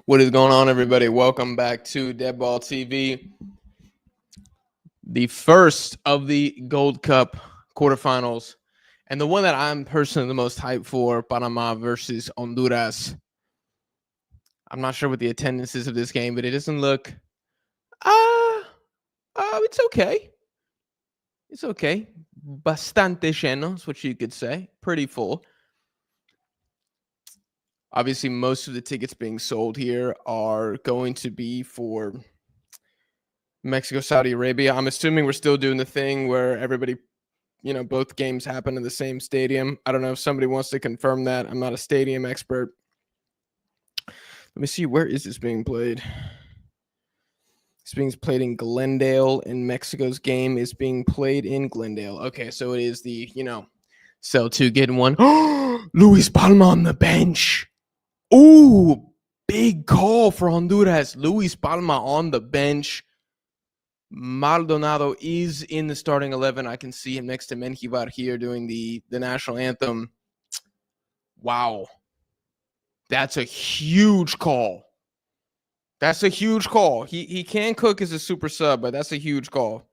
What is going on, everybody? Welcome back to Deadball TV. The first of the Gold Cup quarterfinals, and the one that I'm personally the most hyped for, Panama versus Honduras. I'm not sure what the attendance is of this game, but it doesn't look. It's okay. It's okay. Bastante lleno is what you could say. Pretty full. Obviously, most of the tickets being sold here are going to be for Mexico, Saudi Arabia. I'm assuming we're still doing the thing where everybody, both games happen in the same stadium. I don't know if somebody wants to confirm that. I'm not a stadium expert. Let me see. Where is this being played? It's being played in Glendale, and Mexico's game is being played in Glendale. Okay, so it is the, sell two, getting one. Luis Palma on the bench. Ooh, big call for Honduras. Luis Palma on the bench. Maldonado is in the starting 11. I can see him next to Menjivar here doing the national anthem. Wow. That's a huge call. That's a huge call. He can cook as a super sub, but that's a huge call.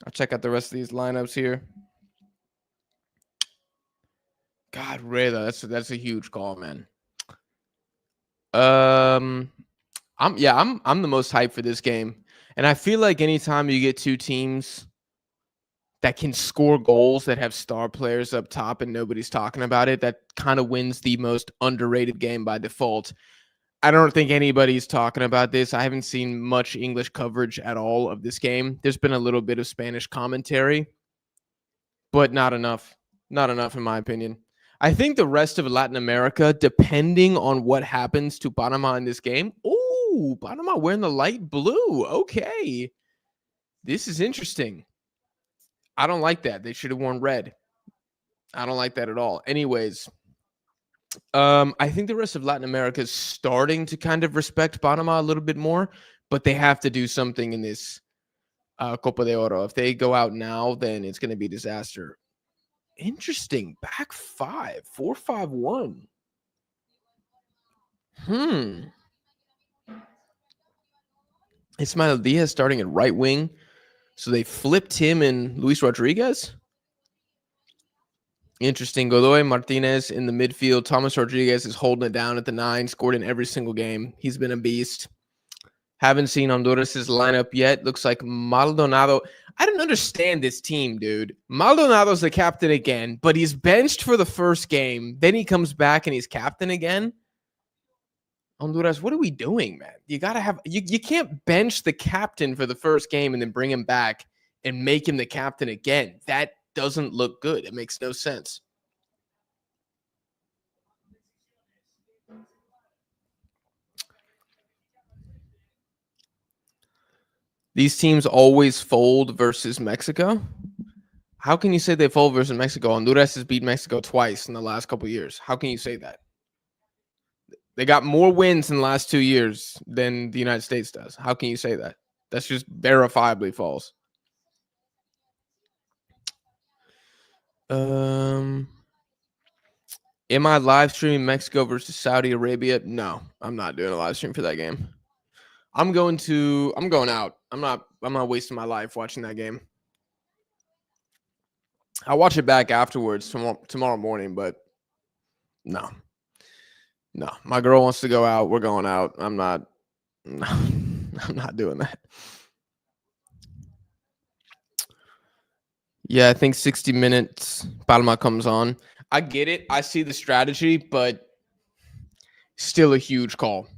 I'll check out the rest of these lineups here. God, Reda, that's a huge call, man. I'm the most hyped for this game. And I feel like anytime you get two teams that can score goals that have star players up top and nobody's talking about it, that kind of wins the most underrated game by default. I don't think anybody's talking about this. I haven't seen much English coverage at all of this game. There's been a little bit of Spanish commentary, but not enough. Not enough, in my opinion. I think the rest of Latin America, depending on what happens to Panama in this game. Ooh, Panama wearing the light blue. Okay. This is interesting. I don't like that. They should have worn red. I don't like that at all. Anyways, I think the rest of Latin America is starting to kind of respect Panama a little bit more, but they have to do something in this Copa de Oro. If they go out now, then it's going to be a disaster. Interesting. Back 5, 4-5-1. Ismael Diaz starting at right wing. So they flipped him and Luis Rodriguez. Interesting. Godoy Martinez in the midfield. Thomas Rodriguez is holding it down at the 9. Scored in every single game. He's been a beast. Haven't seen Honduras' lineup yet. Looks like Maldonado. I don't understand this team, dude. Maldonado's the captain again, but he's benched for the first game. Then he comes back and he's captain again. Honduras, what are we doing, man? You got to have... You can't bench the captain for the first game and then bring him back and make him the captain again. That doesn't look good. It makes no sense. These teams always fold versus Mexico. How can you say they fold versus Mexico? Honduras has beat Mexico twice in the last couple of years. How can you say that? They got more wins in the last 2 years than the United States does. How can you say that? That's just verifiably false. Am I live streaming Mexico versus Saudi Arabia? No, I'm not doing a live stream for that game. I'm going out. I'm not wasting my life watching that game. I'll watch it back afterwards tomorrow morning, but no. My girl wants to go out. We're going out. I'm not doing that. Yeah, I think 60 minutes Palma comes on. I get it. I see the strategy, but still a huge call.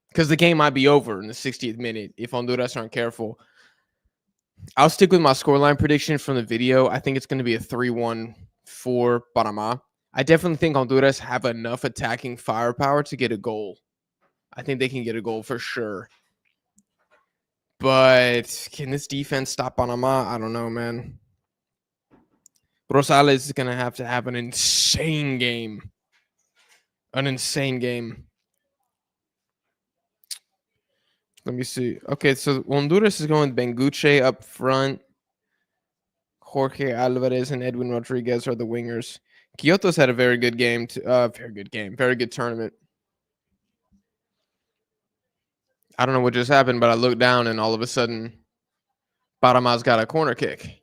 Because the game might be over in the 60th minute if Honduras aren't careful. I'll stick with my scoreline prediction from the video. I think it's going to be a 3-1 for Panama. I definitely think Honduras have enough attacking firepower to get a goal. I think they can get a goal for sure. But can this defense stop Panama? I don't know, man. Rosales is going to have an insane game. An insane game. Let me see. Okay, so Honduras is going with Benguche up front. Jorge Alvarez and Edwin Rodriguez are the wingers. Kyoto's had a very good game. Very good tournament. I don't know what just happened, but I looked down and all of a sudden, Panama's got a corner kick.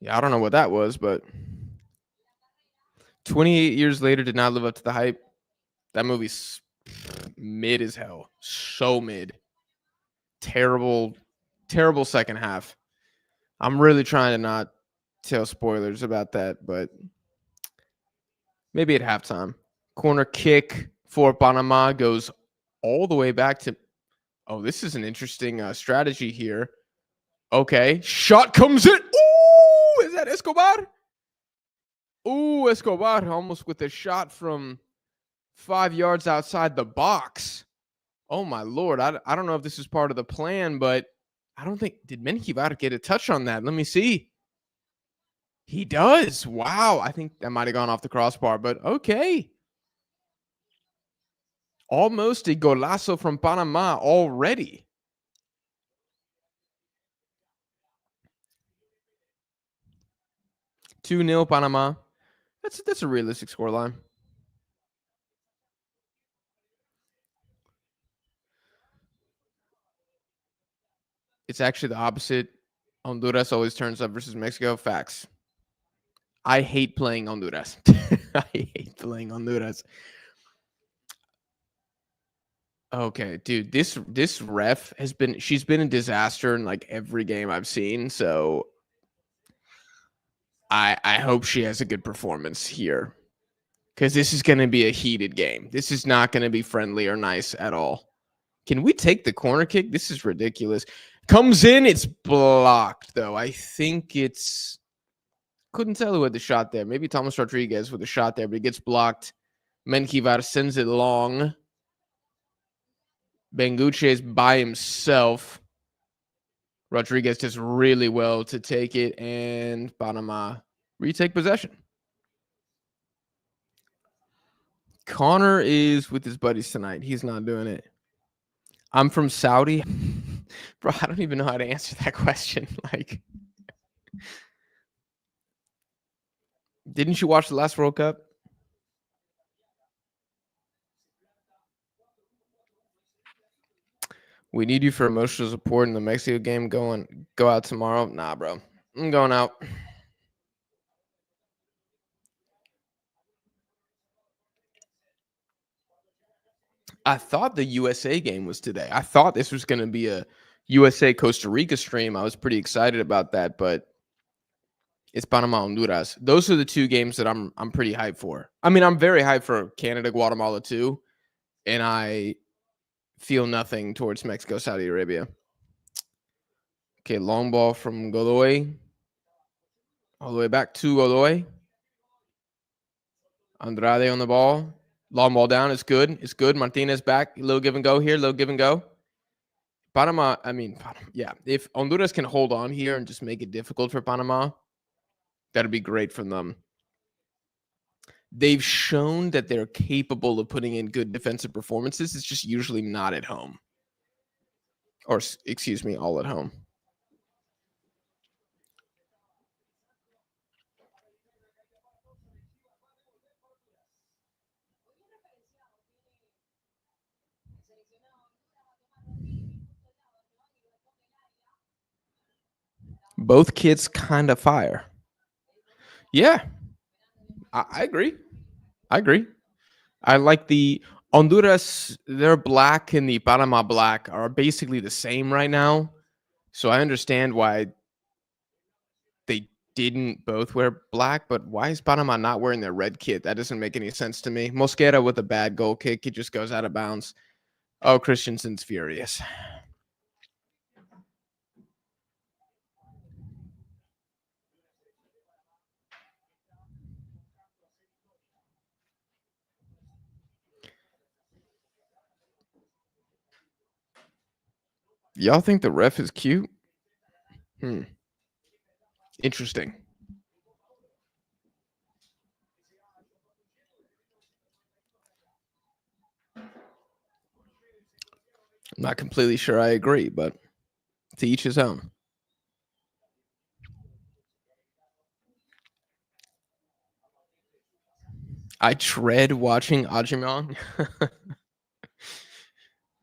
Yeah, I don't know what that was, but 28 years later did not live up to the hype. That movie's mid as hell. So mid. Terrible, terrible second half. I'm really trying to not tell spoilers about that, but maybe at halftime. Corner kick for Panama goes all the way back to. Oh, this is an interesting strategy here. Okay, shot comes in. Ooh, is that Escobar? Ooh, Escobar almost with a shot from 5 yards outside the box. Oh my lord, I don't know if this is part of the plan, but I don't think did Menjivar get a touch on that. Let me see. He does. Wow, I think that might have gone off the crossbar, but okay. Almost a golazo from Panama already. Two 0 Panama. That's a realistic scoreline. It's actually the opposite. Honduras always turns up versus Mexico. Facts. I hate playing Honduras. I hate playing Honduras. Okay, dude, this ref she's been a disaster in like every game I've seen. So I hope she has a good performance here. Because this is going to be a heated game. This is not going to be friendly or nice at all. Can we take the corner kick? This is ridiculous. Comes in, it's blocked, though. I think it's... Couldn't tell who had the shot there. Maybe Thomas Rodriguez with a shot there, but it gets blocked. Menjivar sends it long. Benguche is by himself. Rodriguez does really well to take it, and Panama retake possession. Connor is with his buddies tonight. He's not doing it. I'm from Saudi. Bro, I don't even know how to answer that question. Like, didn't you watch the last World Cup? We need you for emotional support in the Mexico game. Go out tomorrow. Nah, bro. I'm going out. I thought the USA game was today. I thought this was going to be a USA Costa Rica stream. I was pretty excited about that, but it's Panama Honduras. Those are the two games that I'm pretty hyped for. I mean, I'm very hyped for Canada Guatemala too, and I feel nothing towards Mexico Saudi Arabia. Okay, long ball from Godoy. All the way back to Godoy. Andrade on the ball. Long ball down. It's good. It's good. Martinez back. A little give and go here. Little give and go. Panama, yeah. If Honduras can hold on here and just make it difficult for Panama, that'd be great for them. They've shown that they're capable of putting in good defensive performances. It's just usually not at home. Or, excuse me, all at home. Both kids kind of fire. Yeah, I agree. I agree. I like the Honduras, their black and the Panama black are basically the same right now. So I understand why they didn't both wear black, but why is Panama not wearing their red kit? That doesn't make any sense to me. Mosquera with a bad goal kick, he just goes out of bounds. Oh, Christensen's furious. Y'all think the ref is cute? Interesting. I'm not completely sure I agree, but to each his own. I dread watching Ajimong.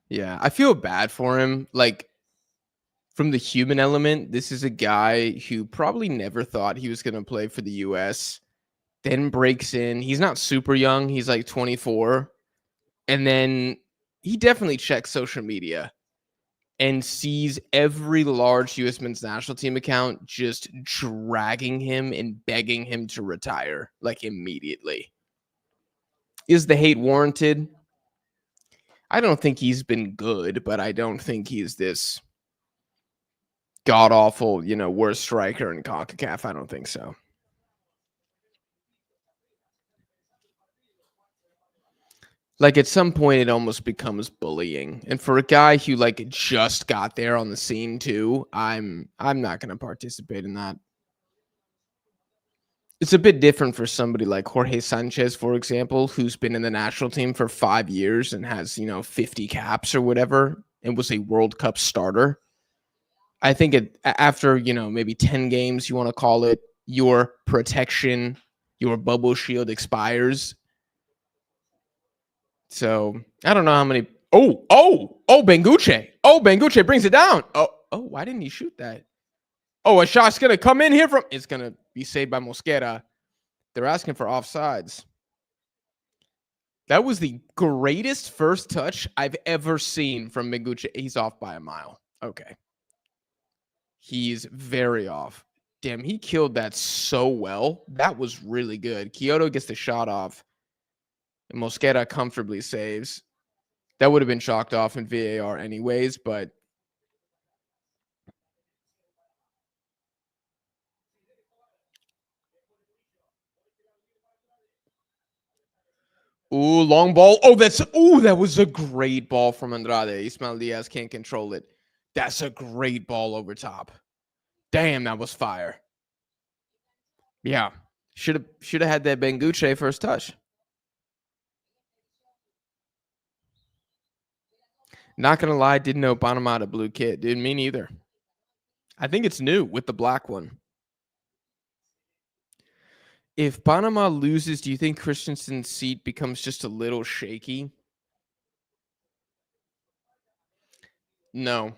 Yeah, I feel bad for him. Like, from the human element, this is a guy who probably never thought he was going to play for the US, then breaks in. He's not super young, he's like 24. And then he definitely checks social media and sees every large US men's national team account just dragging him and begging him to retire like immediately. Is the hate warranted? I don't think he's been good, but I don't think he's this god awful, worst striker in CONCACAF. I don't think so. Like at some point it almost becomes bullying. And for a guy who like just got there on the scene too, I'm not going to participate in that. It's a bit different for somebody like Jorge Sanchez, for example, who's been in the national team for 5 years and has, 50 caps or whatever and was a World Cup starter. I think after, maybe 10 games, you want to call it, your protection, your bubble shield expires. So I don't know how many. Benguche. Benguche brings it down. Why didn't he shoot that? A shot's going to come in here from. It's going to be saved by Mosquera. They're asking for offsides. That was the greatest first touch I've ever seen from Benguche. He's off by a mile. Okay. He's very off. Damn, he killed that so well. That was really good. Kyoto gets the shot off. And Mosquera comfortably saves. That would have been chalked off in VAR anyways, but long ball. That was a great ball from Andrade. Ismael Diaz can't control it. That's a great ball over top. Damn, that was fire. Yeah. Should have had that Benguche first touch. Not gonna lie, didn't know Panama had a blue kit. Dude, me neither. I think it's new with the black one. If Panama loses, do you think Christensen's seat becomes just a little shaky? No.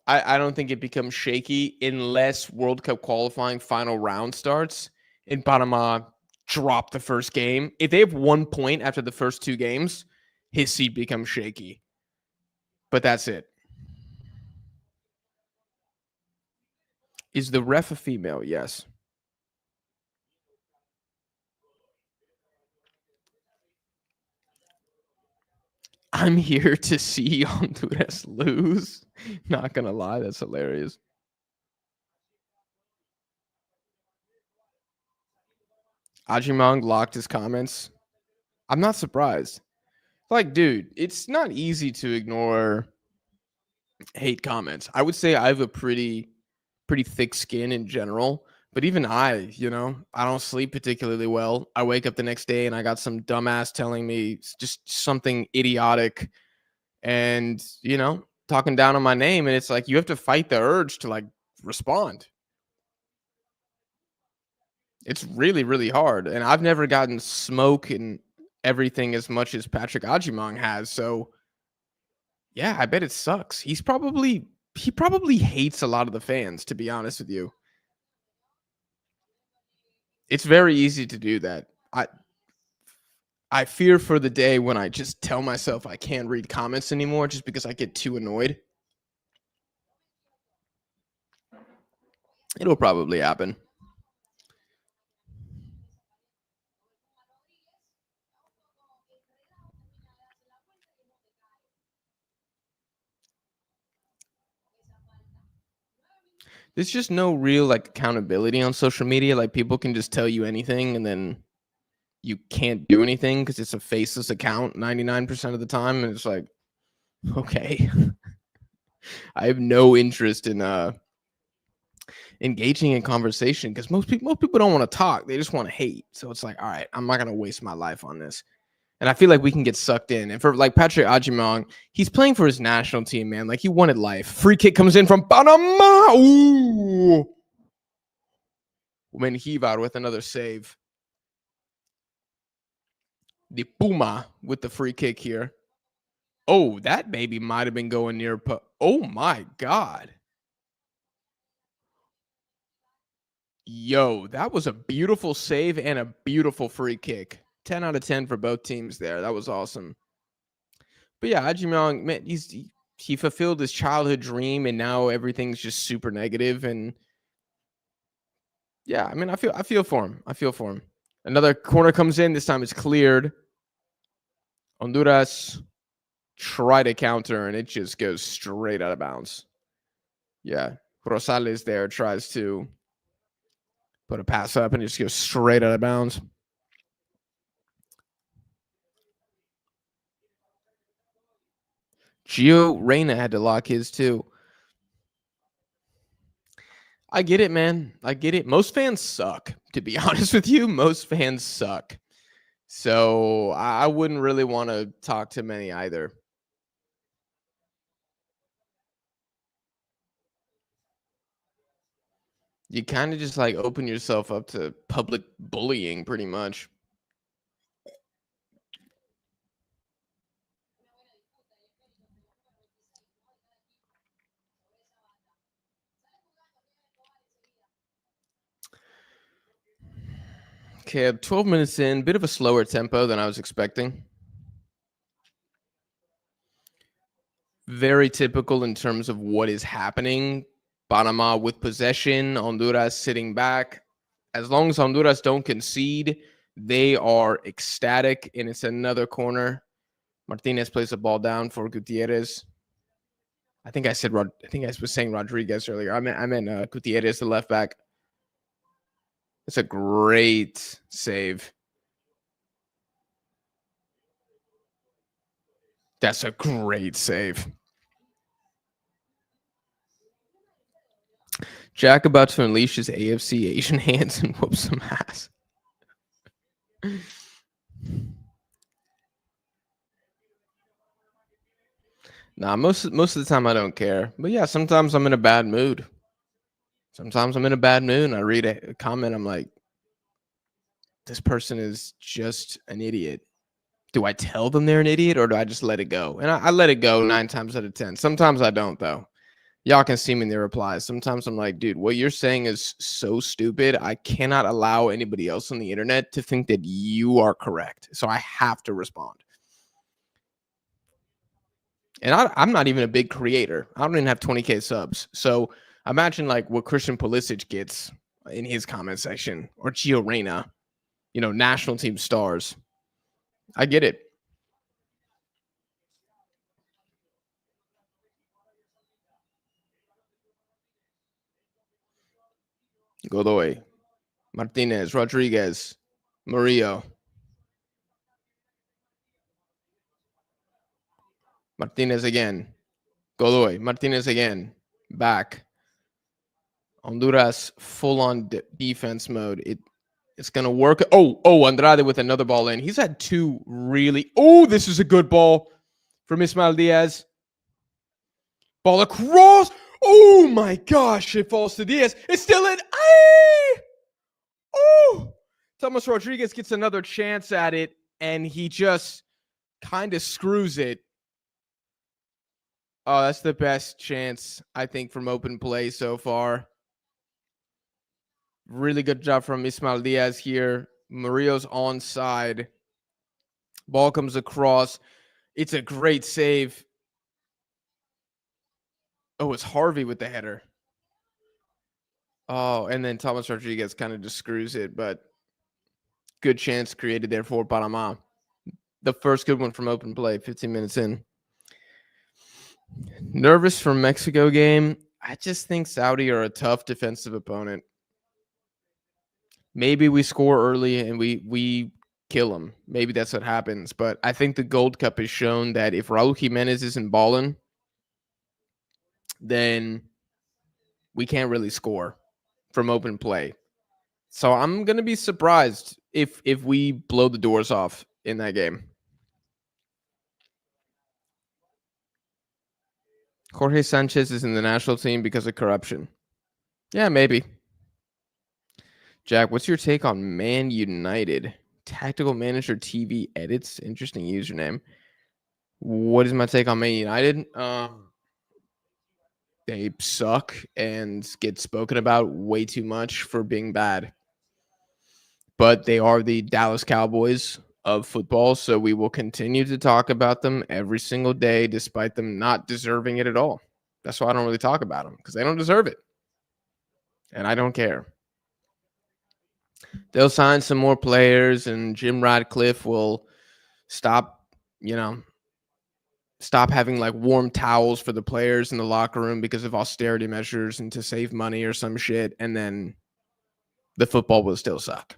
I don't think it becomes shaky unless World Cup qualifying final round starts and Panama drop the first game. If they have 1 point after the first 2 games, his seat becomes shaky. But that's it. Is the ref a female? Yes. I'm here to see Honduras lose. Not gonna lie, that's hilarious. Ajimong locked his comments. I'm not surprised. Like, dude, it's not easy to ignore hate comments. I would say I have a pretty thick skin in general, but even I don't sleep particularly well. I wake up the next day and I got some dumbass telling me just something idiotic and, talking down on my name, and it's like you have to fight the urge to like respond. It's really, really hard. And I've never gotten smoke and everything as much as Patrick Ajimong has. So yeah, I bet it sucks. He probably hates a lot of the fans, to be honest with you. It's very easy to do that. I fear for the day when I just tell myself I can't read comments anymore just because I get too annoyed. It'll probably happen. There's just no real like accountability on social media. Like people can just tell you anything and then you can't do anything because it's a faceless account 99% of the time. And it's like, okay. I have no interest in engaging in conversation because most people don't want to talk. They just want to hate. So it's like, all right, I'm not gonna waste my life on this. And I feel like we can get sucked in. And for like Patrick Ajimong, he's playing for his national team, man. Like he wanted life. Free kick comes in from Panama. Ooh. When Hivar with another save. The Puma with the free kick here. Oh, that maybe might have been going near. Oh my God. Yo, that was a beautiful save and a beautiful free kick. 10 out of 10 for both teams there. That was awesome. But yeah, Ajimong, man, he fulfilled his childhood dream, and now everything's just super negative. And yeah, I mean, I feel for him. I feel for him. Another corner comes in. This time it's cleared. Honduras try to counter, and it just goes straight out of bounds. Yeah, Rosales there tries to put a pass up, and it just goes straight out of bounds. Gio Reyna had to lock his too. I get it, man. I get it. Most fans suck, to be honest with you. Most fans suck. So I wouldn't really want to talk to many either. You kind of just like open yourself up to public bullying pretty much. Okay, 12 minutes in, bit of a slower tempo than I was expecting. Very typical in terms of what is happening. Panama with possession, Honduras sitting back. As long as Honduras don't concede, they are ecstatic, and it's another corner. Martinez plays the ball down for Gutierrez. I think I was saying Rodriguez earlier. I meant Gutierrez, the left back. It's a great save. That's a great save. Jack about to unleash his AFC Asian hands and whoop some ass. Nah, most of the time I don't care. But yeah, sometimes I'm in a bad mood. Sometimes I'm in a bad mood and I read a comment. I'm like, this person is just an idiot. Do I tell them they're an idiot or do I just let it go? And I let it go 9 times out of 10. Sometimes I don't, though. Y'all can see me in the replies. Sometimes I'm like, dude, what you're saying is so stupid. I cannot allow anybody else on the internet to think that you are correct. So I have to respond. And I'm not even a big creator. I don't even have 20K subs. So imagine like what Christian Pulisic gets in his comment section, or Gio Reyna, national team stars. I get it. Godoy, Martinez, Rodriguez, Murillo. Martinez again. Godoy, Martinez again. Back. Honduras full on defense mode. It's going to work. Oh, Andrade with another ball in. He's had 2 really. Oh, this is a good ball from Ismael Diaz. Ball across. Oh my gosh, it falls to Diaz. It's still in. Oh, Thomas Rodriguez gets another chance at it, and he just kind of screws it. Oh, that's the best chance, I think, from open play so far. Really good job from Ismael Diaz here. Murillo's onside. Ball comes across. It's a great save. Oh, it's Harvey with the header. Oh, and then Thomas Rodriguez kind of just screws it, but good chance created there for Panama. The first good one from open play, 15 minutes in. Nervous for Mexico game. I just think Saudi are a tough defensive opponent. Maybe we score early and we kill them. Maybe that's what happens. But I think the Gold Cup has shown that if Raul Jimenez isn't balling, then we can't really score from open play. So I'm going to be surprised if we blow the doors off in that game. Jorge Sanchez is in the national team because of corruption. Yeah, maybe. Jack, what's your take on Man United? Tactical Manager TV edits. Interesting username. What is my take on Man United? They suck and get spoken about way too much for being bad. But they are the Dallas Cowboys of football, so we will continue to talk about them every single day, despite them not deserving it at all. That's why I don't really talk about them, because they don't deserve it. And I don't care. They'll sign some more players, and Jim Radcliffe will stop having like warm towels for the players in the locker room because of austerity measures and to save money or some shit. And then the football will still suck.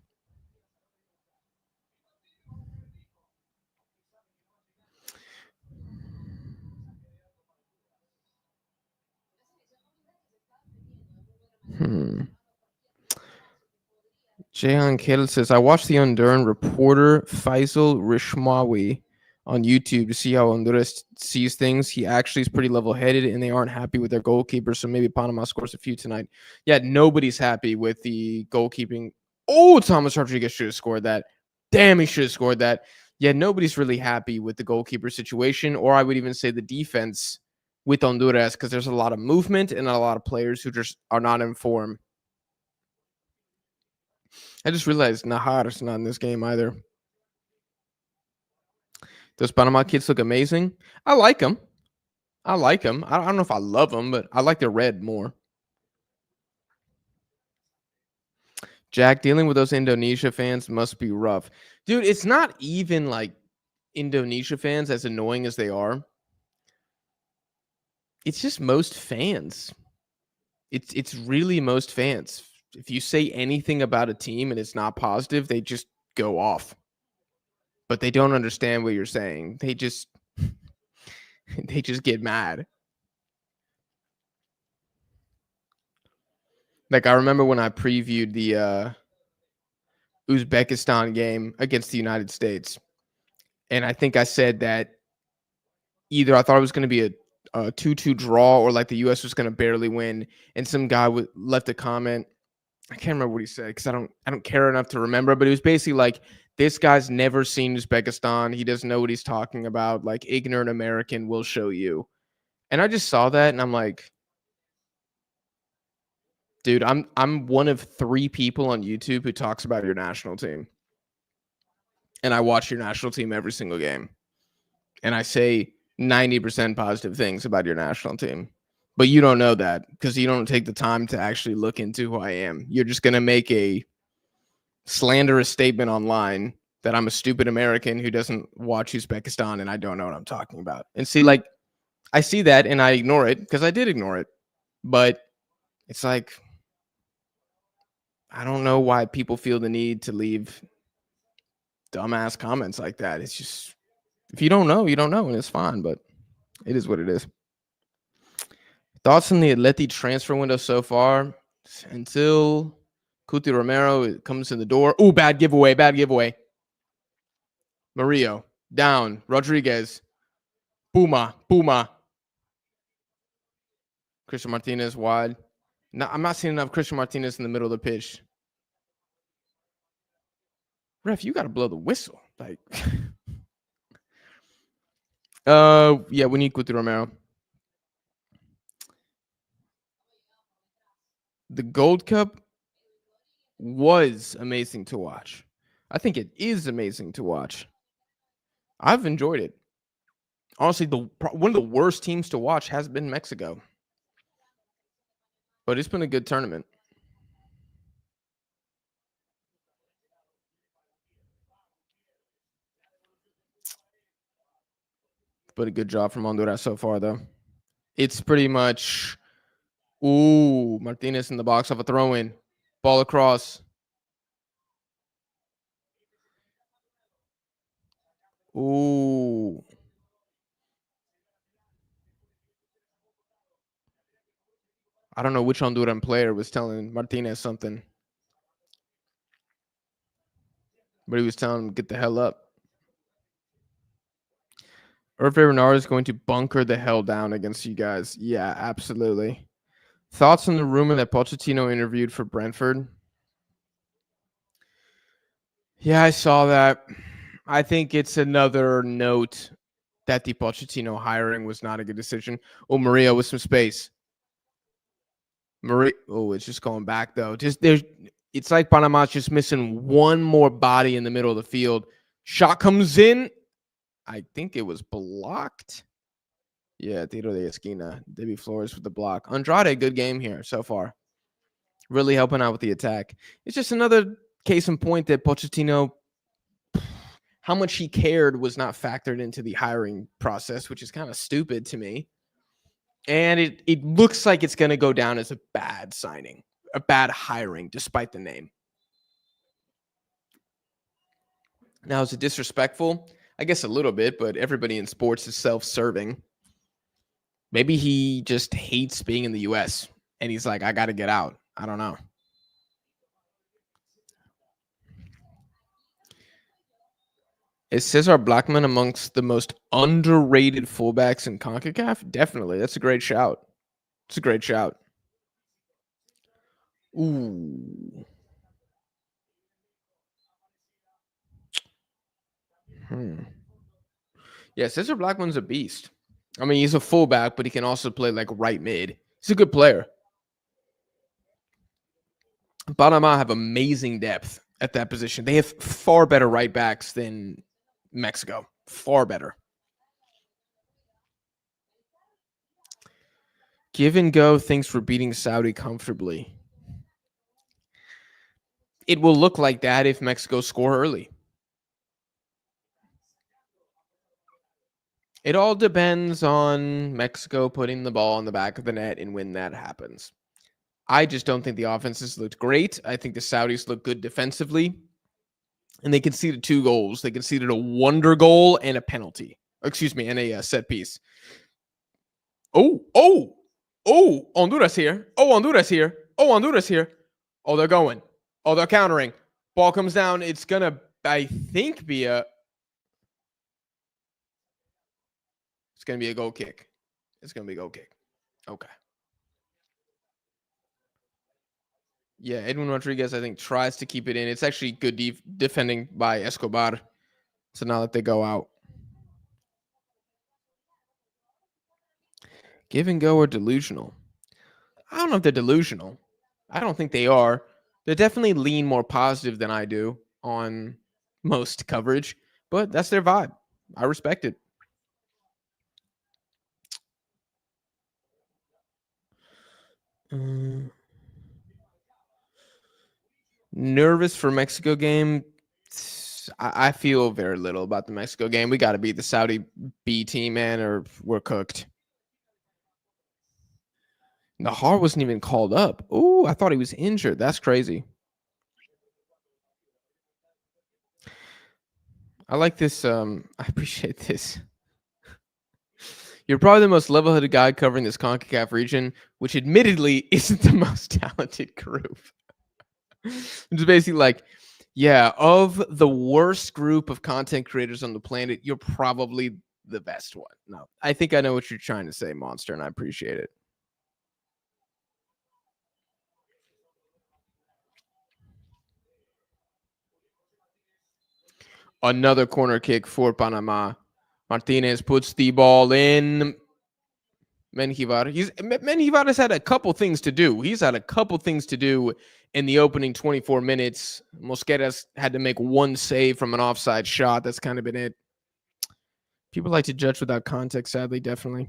Jehan Kittle says, I watched the Honduran reporter Faisal Rishmawi on YouTube to see how Honduras sees things. He actually is pretty level-headed, and they aren't happy with their goalkeeper, so maybe Panama scores a few tonight. Yeah, nobody's happy with the goalkeeping. Oh, Thomas Rodriguez should have scored that. Damn, he should have scored that. Yeah, nobody's really happy with the goalkeeper situation, or I would even say the defense with Honduras, because there's a lot of movement and a lot of players who just are not in form. I just realized Najar's not in this game either. Those Panama kids look amazing. I like them. I don't know if I love them, but I like the red more. Jack, dealing with those Indonesia fans must be rough. Dude, it's not even like Indonesia fans, as annoying as they are. It's just most fans. It's really most fans. If you say anything about a team and it's not positive, they just go off. But they don't understand what you're saying. They just get mad. Like, I remember when I previewed the Uzbekistan game against the United States, and I think I said that either I thought it was going to be a 2-2 draw or like the U.S. was going to barely win, and some guy left a comment. I can't remember what he said because I don't care enough to remember, but it was basically like, this guy's never seen Uzbekistan. He doesn't know what he's talking about. Like, ignorant American will show you. And I just saw that, and I'm like, dude, I'm one of 3 people on YouTube who talks about your national team. And I watch your national team every single game. And I say 90% positive things about your national team. But you don't know that because you don't take the time to actually look into who I am. You're just going to make a slanderous statement online that I'm a stupid American who doesn't watch Uzbekistan and I don't know what I'm talking about. And see, like, I see that and I ignore it because I did ignore it. But it's like, I don't know why people feel the need to leave dumbass comments like that. It's just, if you don't know, you don't know, and it's fine, but it is what it is. Thoughts on the Atleti transfer window so far until Cuti Romero comes in the door. Oh, bad giveaway. Murillo, down. Rodriguez. Puma. Christian Martinez, wide. No, I'm not seeing enough Christian Martinez in the middle of the pitch. Ref, you got to blow the whistle. Like, yeah, we need Cuti Romero. The Gold Cup was amazing to watch. I think it is amazing to watch. I've enjoyed it. Honestly, one of the worst teams to watch has been Mexico. But it's been a good tournament. But a good job from Honduras so far, though. It's pretty much, ooh, Martinez in the box off a throw-in. Ball across. Ooh. I don't know which Honduran player was telling Martinez something. But he was telling him, get the hell up. Hervé Renard is going to bunker the hell down against you guys. Yeah, absolutely. Thoughts on the rumor that Pochettino interviewed for Brentford? Yeah, I saw that. I think it's another note that the Pochettino hiring was not a good decision. Oh, Maria with some space. Maria. Oh, it's just going back though. Just there's. It's like Panama's just missing one more body in the middle of the field. Shot comes in. I think it was blocked. Yeah, tiro de esquina. Debbie Flores with the block. Andrade, good game here so far. Really helping out with the attack. It's just another case in point that Pochettino, how much he cared was not factored into the hiring process, which is kind of stupid to me. And it looks like it's going to go down as a bad signing, a bad hiring, despite the name. Now, is it disrespectful? I guess a little bit, but everybody in sports is self-serving. Maybe he just hates being in the U.S. and he's like, I got to get out. I don't know. Is Cesar Blackman amongst the most underrated fullbacks in CONCACAF? Definitely. That's a great shout. It's a great shout. Ooh. Yeah, Cesar Blackman's a beast. I mean, he's a fullback, but he can also play like right mid. He's a good player. Panama have amazing depth at that position. They have far better right backs than Mexico. Far better. Give and go thinks we're beating Saudi comfortably. It will look like that if Mexico score early. It all depends on Mexico putting the ball in the back of the net and when that happens. I just don't think the offenses looked great. I think the Saudis look good defensively. And they conceded 2 goals. They conceded a wonder goal and a penalty. Excuse me, and a set piece. Oh, Honduras here. Oh, Honduras here. Oh, Honduras here. Oh, they're going. Oh, they're countering. Ball comes down. It's going to, I think, be a goal kick. It's going to be a goal kick. Okay. Yeah, Edwin Rodriguez, I think, tries to keep it in. It's actually good defending by Escobar. So now that they go out. Give and go are delusional. I don't know if they're delusional. I don't think they are. They definitely lean more positive than I do on most coverage, but that's their vibe. I respect it. Nervous for Mexico game. I feel very little about the Mexico game. We got to beat the Saudi B team, man, or we're cooked. Nahar wasn't even called up. Oh, I thought he was injured. That's crazy. I like this. I appreciate this. You're probably the most level-headed guy covering this CONCACAF region, which admittedly isn't the most talented group. It's basically like, yeah, of the worst group of content creators on the planet, you're probably the best one. No, I think I know what you're trying to say, Monster, and I appreciate it. Another corner kick for Panama. Martinez puts the ball in. Menjivar has had a couple things to do. He's had a couple things to do in the opening 24 minutes. Mosquera's had to make one save from an offside shot. That's kind of been it. People like to judge without context, sadly, definitely.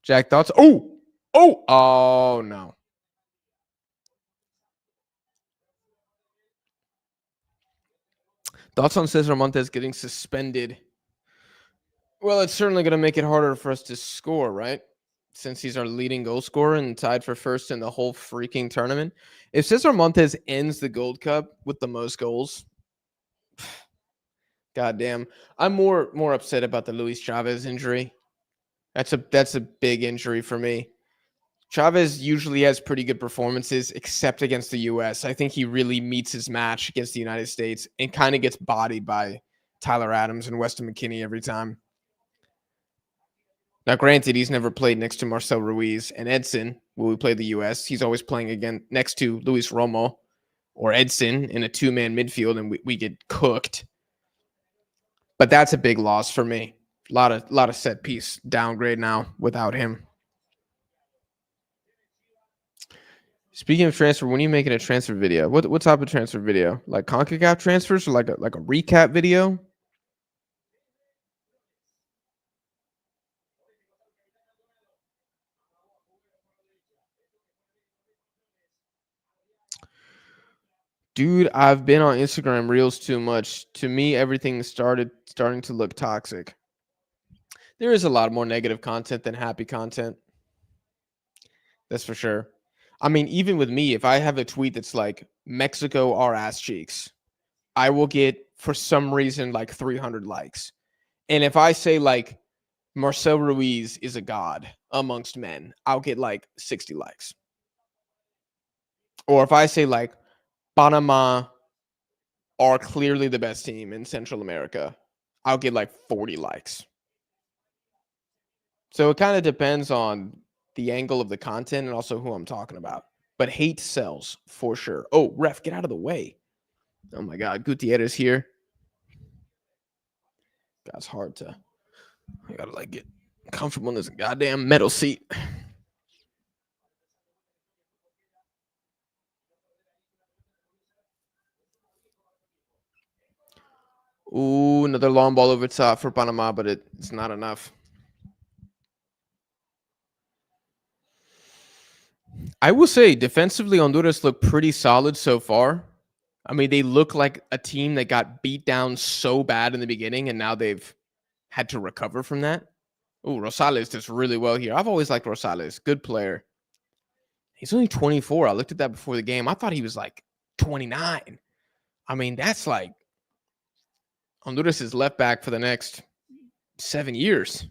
Jack, thoughts? Oh, no. Thoughts on Cesar Montes getting suspended? Well, it's certainly going to make it harder for us to score, right? Since he's our leading goal scorer and tied for first in the whole freaking tournament. If Cesar Montes ends the Gold Cup with the most goals, goddamn, I'm more upset about the Luis Chavez injury. That's a big injury for me. Chavez usually has pretty good performances, except against the U.S. I think he really meets his match against the United States and kind of gets bodied by Tyler Adams and Weston McKennie every time. Now, granted, he's never played next to Marcel Ruiz and Edson when we play the U.S. He's always playing again next to Luis Romo or Edson in a 2-man midfield, and we get cooked. But that's a big loss for me. A lot of set piece downgrade now without him. Speaking of transfer, when are you making a transfer video? What type of transfer video? Like CONCACAF transfers or like a recap video? Dude, I've been on Instagram Reels too much. To me, everything starting to look toxic. There is a lot more negative content than happy content. That's for sure. I mean, even with me, if I have a tweet that's like Mexico our ass cheeks, I will get for some reason like 300 likes. And if I say like Marcel Ruiz is a god amongst men, I'll get like 60 likes. Or if I say like Panama are clearly the best team in Central America, I'll get like 40 likes. So it kind of depends on the angle of the content and also who I'm talking about. But hate sells for sure. Oh, ref, get out of the way. Oh my God, Gutierrez here. That's hard to. I gotta like get comfortable in this goddamn metal seat. Ooh, another long ball over top for Panama, but it's not enough. I will say defensively, Honduras look pretty solid so far. I mean, they look like a team that got beat down so bad in the beginning, and now they've had to recover from that. Ooh, Rosales does really well here. I've always liked Rosales. Good player. He's only 24. I looked at that before the game. I thought he was like 29. I mean, that's like Honduras is left back for the next 7 years.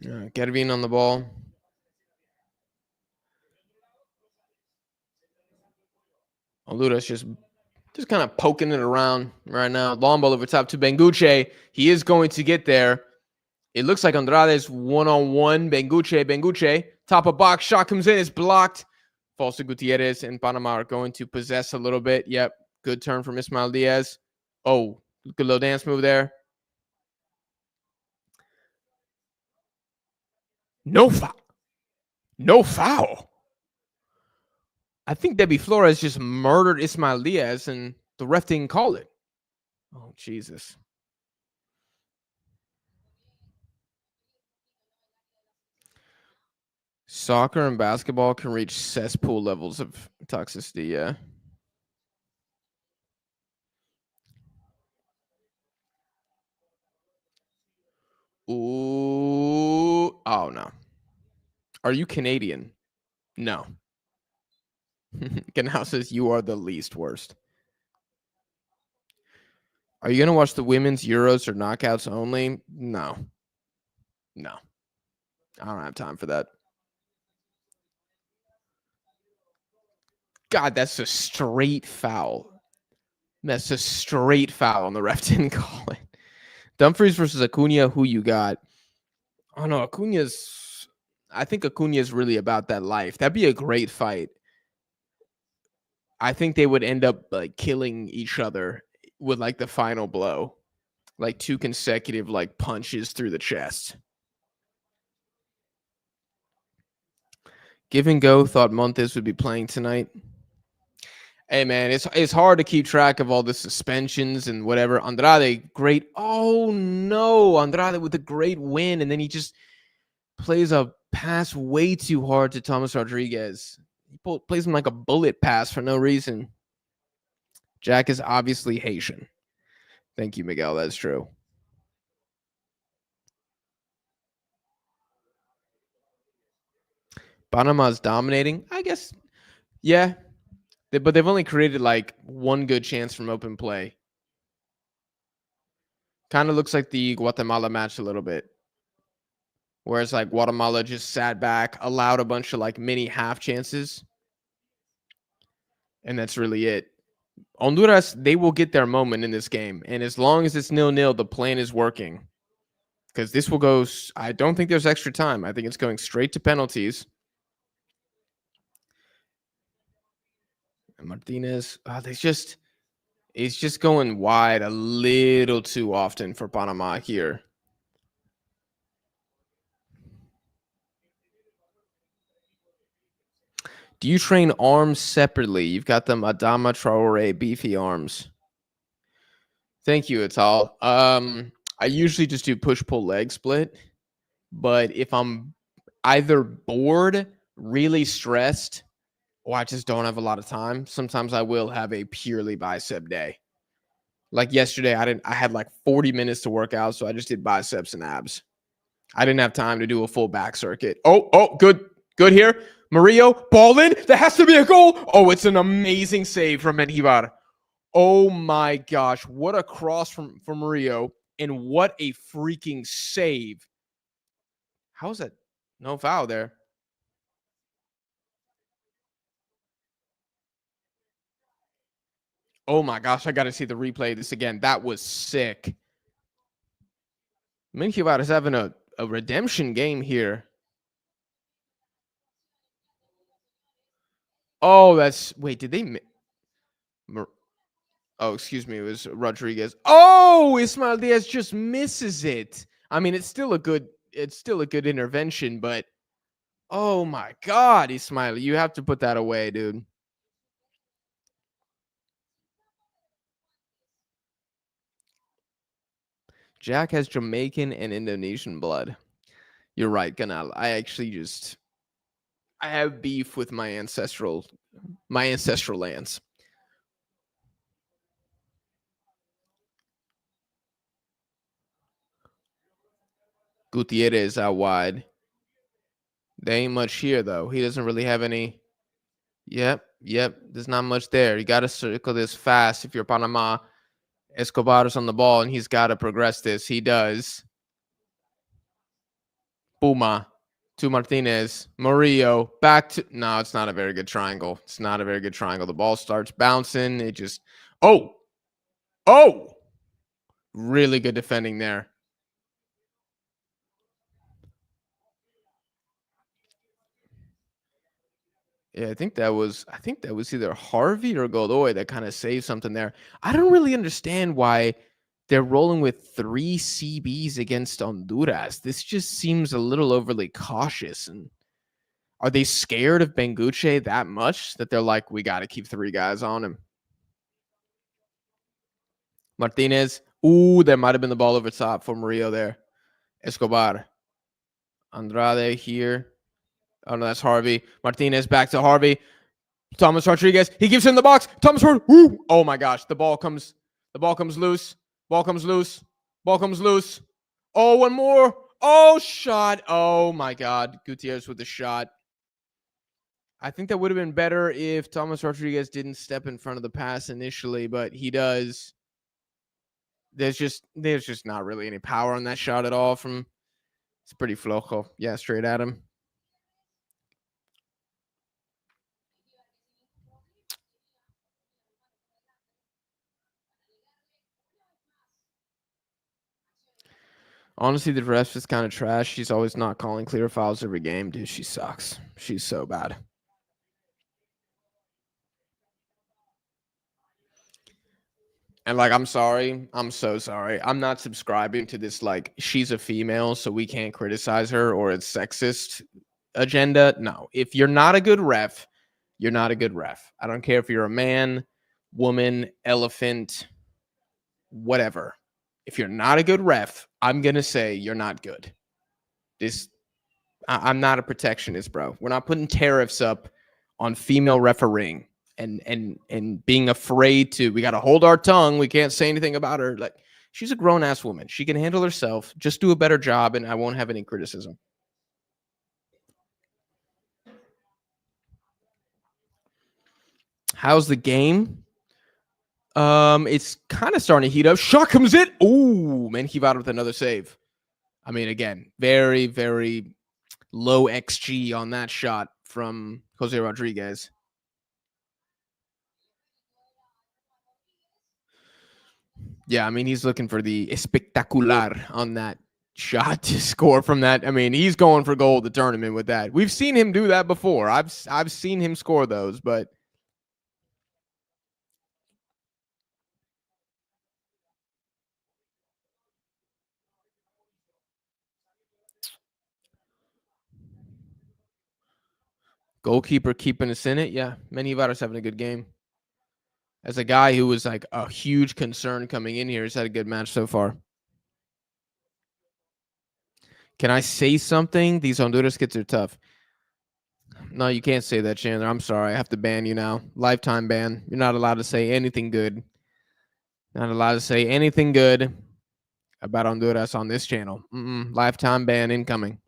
Gervin on the ball. Honduras just kind of poking it around right now. Long ball over top to Benguche. He is going to get there. It looks like Andrade's one-on-one. Benguche. Top of box. Shot comes in. It's blocked. Falls to Gutierrez, and Panama are going to possess a little bit. Yep. Good turn from Ismael Diaz. Oh, good little dance move there. No foul. No foul. I think Debbie Flores just murdered Ismael Diaz, and the ref didn't call it. Oh, Jesus. Soccer and basketball can reach cesspool levels of toxicity, yeah. Ooh. Oh, no. Are you Canadian? No. Genau says you are the least worst. Are you going to watch the women's Euros or knockouts only? No. No. I don't have time for that. God, that's a straight foul. That's a straight foul, and the ref didn't call it. Dumfries versus Acuna, who you got? Oh, no, Acuna's... I think Acuna is really about that life. That'd be a great fight. I think they would end up like killing each other with like the final blow. Like 2 consecutive like punches through the chest. Give and Go thought Montes would be playing tonight. Hey man, it's hard to keep track of all the suspensions and whatever. Andrade, great. Oh no, Andrade with a great win, and then he just plays a pass way too hard to Thomas Rodriguez. He plays him like a bullet pass for no reason. Jack is obviously Haitian. Thank you, Miguel. That's true. Panama's dominating, I guess. Yeah, but they've only created like one good chance from open play. Kind of looks like the Guatemala match a little bit. Whereas like Guatemala just sat back, allowed a bunch of like mini half chances. And that's really it. Honduras, they will get their moment in this game. And as long as it's 0-0, the plan is working. Because this will go, I don't think there's extra time. I think it's going straight to penalties. And Martinez, it's just going wide a little too often for Panama here. Do you train arms separately? You've got them Adama Traore beefy arms. Thank you, Atal. I usually just do push-pull leg split, but if I'm either bored, really stressed, or I just don't have a lot of time, sometimes I will have a purely bicep day. Like yesterday, I had like 40 minutes to work out, so I just did biceps and abs. I didn't have time to do a full back circuit. Oh, good here. Murillo, ball in. That has to be a goal. Oh, it's an amazing save from Menjivar. Oh my gosh, what a cross from Murillo, and what a freaking save. How's that? No foul there. Oh my gosh, I got to see the replay of this again. That was sick. Menjivar is having a redemption game here. Oh, did they? Oh, excuse me. It was Rodriguez. Oh, Ismael Diaz just misses it. I mean, it's still a good intervention, but oh my God, Ismael, you have to put that away, dude. Jack has Jamaican and Indonesian blood. You're right, Ganal. I have beef with my ancestral lands. Gutierrez out wide. There ain't much here, though. He doesn't really have any. Yep. There's not much there. You got to circle this fast if you're Panama. Escobar's on the ball, and he's got to progress this. He does. Puma to Martinez. Murillo back to. No, it's not a very good triangle. It's not a very good triangle. The ball starts bouncing. It just. Oh! Really good defending there. Yeah, I think that was either Harvey or Godoy that kind of saved something there. I don't really understand why they're rolling with 3 CBs against Honduras. This just seems a little overly cautious. And are they scared of Benguche that much that they're like, we got to keep 3 guys on him? Martinez. Ooh, there might have been the ball over top for Murillo there. Escobar. Andrade here. Oh, no, that's Harvey. Martinez back to Harvey. Thomas Rodriguez. He gives him the box. Thomas Rodriguez. Ooh. Oh my gosh. The ball comes loose. Ball comes loose. Oh, one more. Oh, shot. Oh my God. Gutierrez with the shot. I think that would have been better if Thomas Rodriguez didn't step in front of the pass initially, but he does. There's just not really any power on that shot at all from. It's pretty flojo. Yeah, straight at him. Honestly, the ref is kind of trash. She's always not calling clear fouls every game. Dude, she sucks. She's so bad. And like, I'm sorry. I'm so sorry. I'm not subscribing to this, like, she's a female, so we can't criticize her or it's sexist agenda. No. If you're not a good ref, you're not a good ref. I don't care if you're a man, woman, elephant, whatever. If you're not a good ref, I'm going to say you're not good. I'm not a protectionist, bro. We're not putting tariffs up on female refereeing and being afraid to. We got to hold our tongue. We can't say anything about her. Like, she's a grown ass woman. She can handle herself. Just do a better job, and I won't have any criticism. How's the game? It's kind of starting to heat up. Shot comes in. Ooh, Menjivar with another save. I mean, again, very, very low XG on that shot from Jose Rodriguez. Yeah, I mean, he's looking for the espectacular on that shot to score from that. I mean, he's going for goal the tournament with that. We've seen him do that before. I've seen him score those, but goalkeeper keeping us in it. Yeah, many Ibarra's having a good game. As a guy who was like a huge concern coming in here, he's had a good match so far. Can I say something? These Honduras kids are tough. No, you can't say that, Chandler. I'm sorry. I have to ban you now. Lifetime ban. You're not allowed to say anything good. Not allowed to say anything good about Honduras on this channel. Lifetime ban incoming.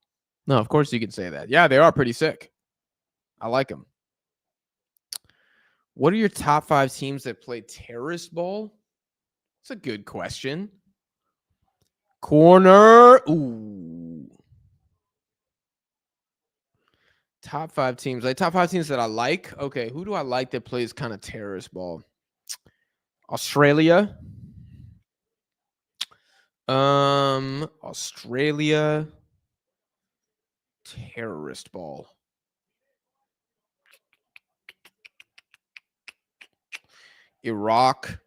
No, of course you can say that. Yeah, they are pretty sick. I like them. What are your top 5 teams that play terrorist ball? That's a good question. Corner. Ooh. Top 5 teams. Like top 5 teams that I like. Okay, who do I like that plays kind of terrorist ball? Australia. Australia. Terrorist ball. Iraq.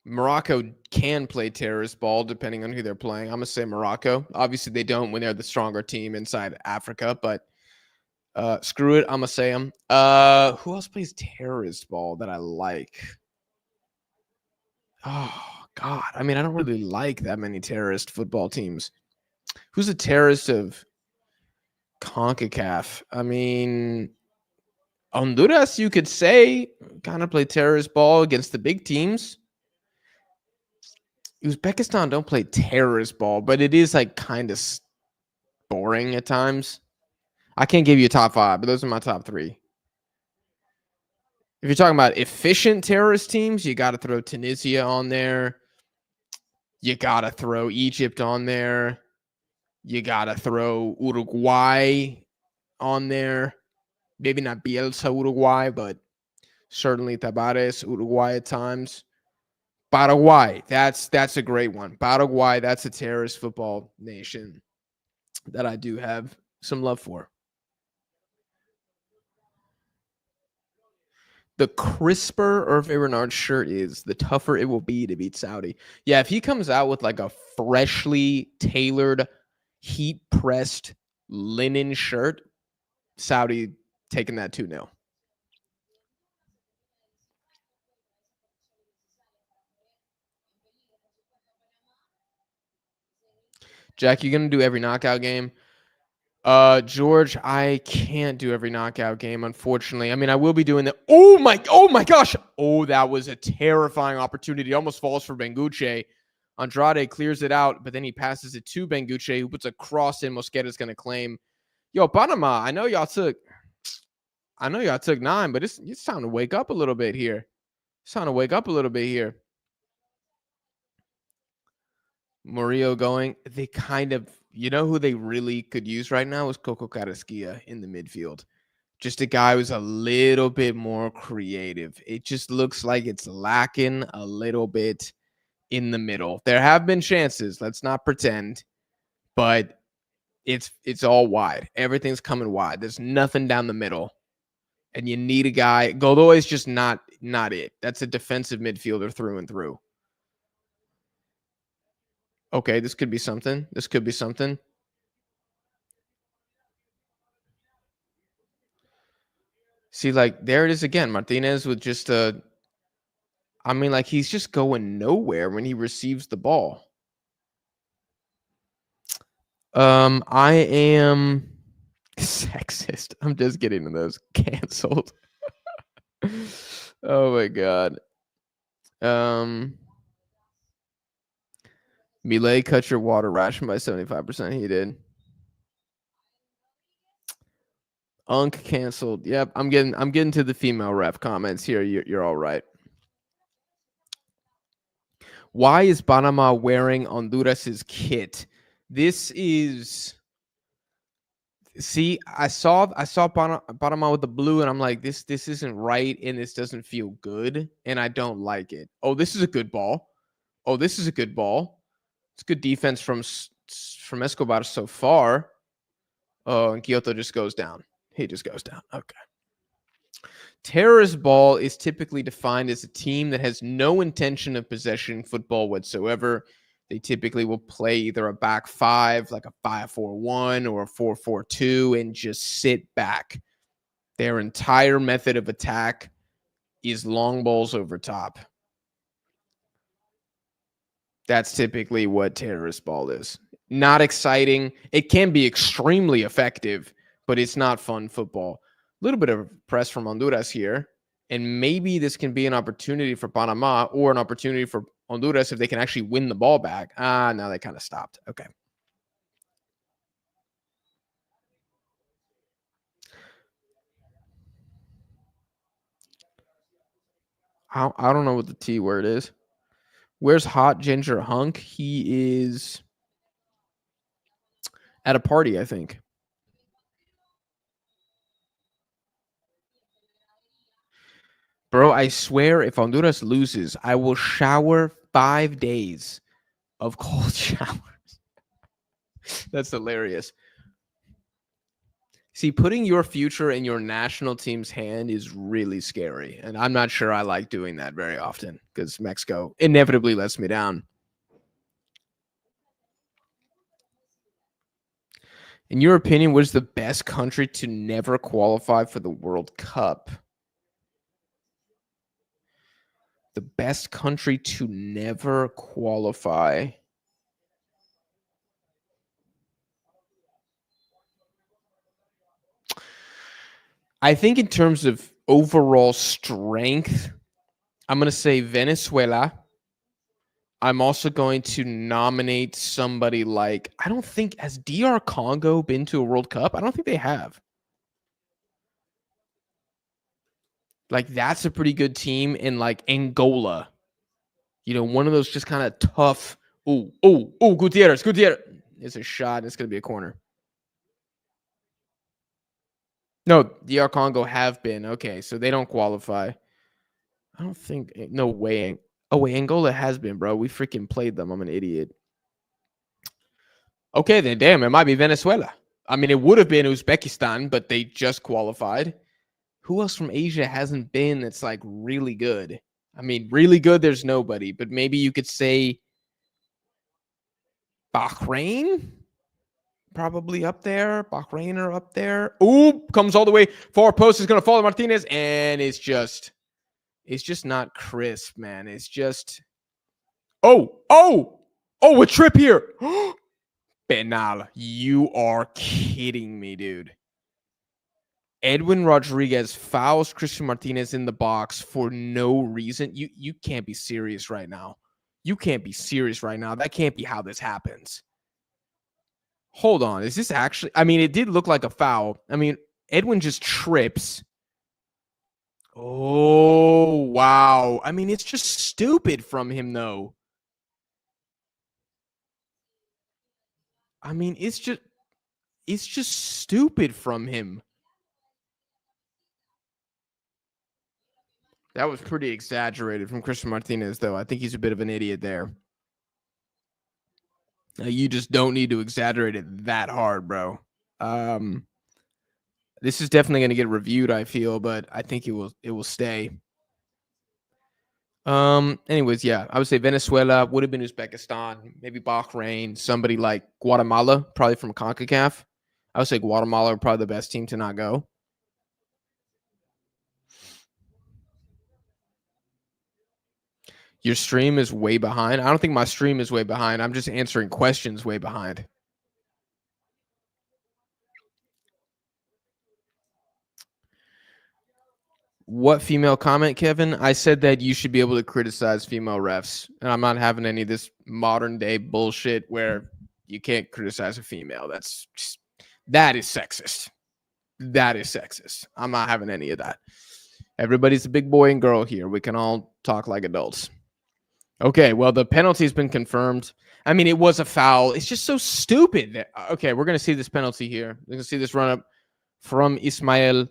Morocco can play terrorist ball depending on who they're playing. I'm gonna say Morocco. Obviously, they don't when they're the stronger team inside Africa, but screw it. I'm gonna say them. Who else plays terrorist ball that I like? Oh God, I mean, I don't really like that many terrorist football teams. Who's a terrorist of CONCACAF? I mean, Honduras, you could say, kind of play terrorist ball against the big teams. Uzbekistan don't play terrorist ball, but it is like kind of boring at times. I can't give you a top 5, but those are my top 3. If you're talking about efficient terrorist teams, you got to throw Tunisia on there. You got to throw Egypt on there. You got to throw Uruguay on there. Maybe not Bielsa Uruguay, but certainly Tabares Uruguay at times. Paraguay, that's a great one. Paraguay, that's a terrorist football nation that I do have some love for. The crisper Hervé Renard's shirt is, the tougher it will be to beat Saudi. Yeah, if he comes out with like a freshly tailored, heat pressed linen shirt, Saudi taking that 2-0. Jack, you gonna do every knockout game? George, I can't do every knockout game, unfortunately. I mean, I will be doing the. Oh my gosh! Oh, that was a terrifying opportunity. It almost falls for Benguche. Andrade clears it out, but then he passes it to Benguche, who puts a cross in. Mosquera's gonna claim. Yo, Panama, I know y'all took 9, but it's time to wake up a little bit here. It's time to wake up a little bit here. Murillo going. They kind of, who they really could use right now is Coco Carrasquilla in the midfield. Just a guy who's a little bit more creative. It just looks like it's lacking a little bit in the middle. There have been chances, let's not pretend, but it's all wide. Everything's coming wide. There's nothing down the middle. And you need a guy. Godoy is just not it. That's a defensive midfielder through and through. Okay, this could be something. This could be something. See, like, there it is again. Martinez with just he's just going nowhere when he receives the ball. I am sexist. I'm just getting to those canceled. Oh my god. Millet cut your water ration by 75%. He did. Unk canceled. Yep, I'm getting to the female ref comments here. You're all right. Why is Panama wearing Honduras's kit? This is See, I saw Panama with the blue, and I'm like, this isn't right, and this doesn't feel good, and I don't like it. Oh, this is a good ball. Oh, this is a good ball. It's good defense from Escobar so far. Oh, and Kyoto just goes down. He just goes down. Okay. Terrorist ball is typically defined as a team that has no intention of possession football whatsoever. They typically will play either a back five, like a 5-4-1 or a 4-4-2, and just sit back. Their entire method of attack is long balls over top. That's typically what terrorist ball is. Not exciting. It can be extremely effective, but it's not fun football. A little bit of press from Honduras here. And maybe this can be an opportunity for Panama or an opportunity for Honduras if they can actually win the ball back. Now they kind of stopped. Okay. I don't know what the T word is. Where's Hot Ginger Hunk? He is at a party, I think. Bro, I swear if Honduras loses, I will shower 5 days of cold showers. That's hilarious. See, putting your future in your national team's hand is really scary. And I'm not sure I like doing that very often because Mexico inevitably lets me down. In your opinion, what is the best country to never qualify for the World Cup? The best country to never qualify. I think in terms of overall strength, I'm going to say Venezuela. I'm also going to nominate somebody like, I don't think, has DR Congo been to a World Cup? I don't think they have. Like, that's a pretty good team. And like Angola, one of those just kind of tough. Gutierrez. It's a shot. It's going to be a corner. No, DR Congo have been. Okay, so they don't qualify. I don't think. No way. Oh, wait, Angola has been, bro. We freaking played them. I'm an idiot. Okay, then damn, it might be Venezuela. I mean, it would have been Uzbekistan, but they just qualified. Who else from Asia hasn't been that's like really good? I mean, really good, there's nobody, but maybe you could say Bahrain? Probably up there. Bahrain are up there. Ooh, comes all the way. Far post is going to follow Martinez, and it's just not crisp, man. It's just, a trip here. Penal. You are kidding me, dude. Edwin Rodriguez fouls Christian Martinez in the box for no reason. You can't be serious right now. You can't be serious right now. That can't be how this happens. Hold on. Is this actually? I mean, it did look like a foul. I mean, Edwin just trips. Oh, wow. I mean, it's just stupid from him, though. I mean, it's just stupid from him. That was pretty exaggerated from Christian Martinez, though. I think he's a bit of an idiot there. You just don't need to exaggerate it that hard, bro. This is definitely going to get reviewed, I feel, but I think it will stay. Anyways, yeah, I would say Venezuela, would have been Uzbekistan, maybe Bahrain, somebody like Guatemala, probably from CONCACAF. I would say Guatemala are probably the best team to not go. Your stream is way behind. I don't think my stream is way behind. I'm just answering questions way behind. What female comment, Kevin? I said that you should be able to criticize female refs, and I'm not having any of this modern day bullshit where you can't criticize a female. That is sexist. That is sexist. I'm not having any of that. Everybody's a big boy and girl here. We can all talk like adults. Okay, well, the penalty's been confirmed. I mean, it was a foul. It's just so stupid. Okay, we're going to see this penalty here. We're going to see this run up from Ismael.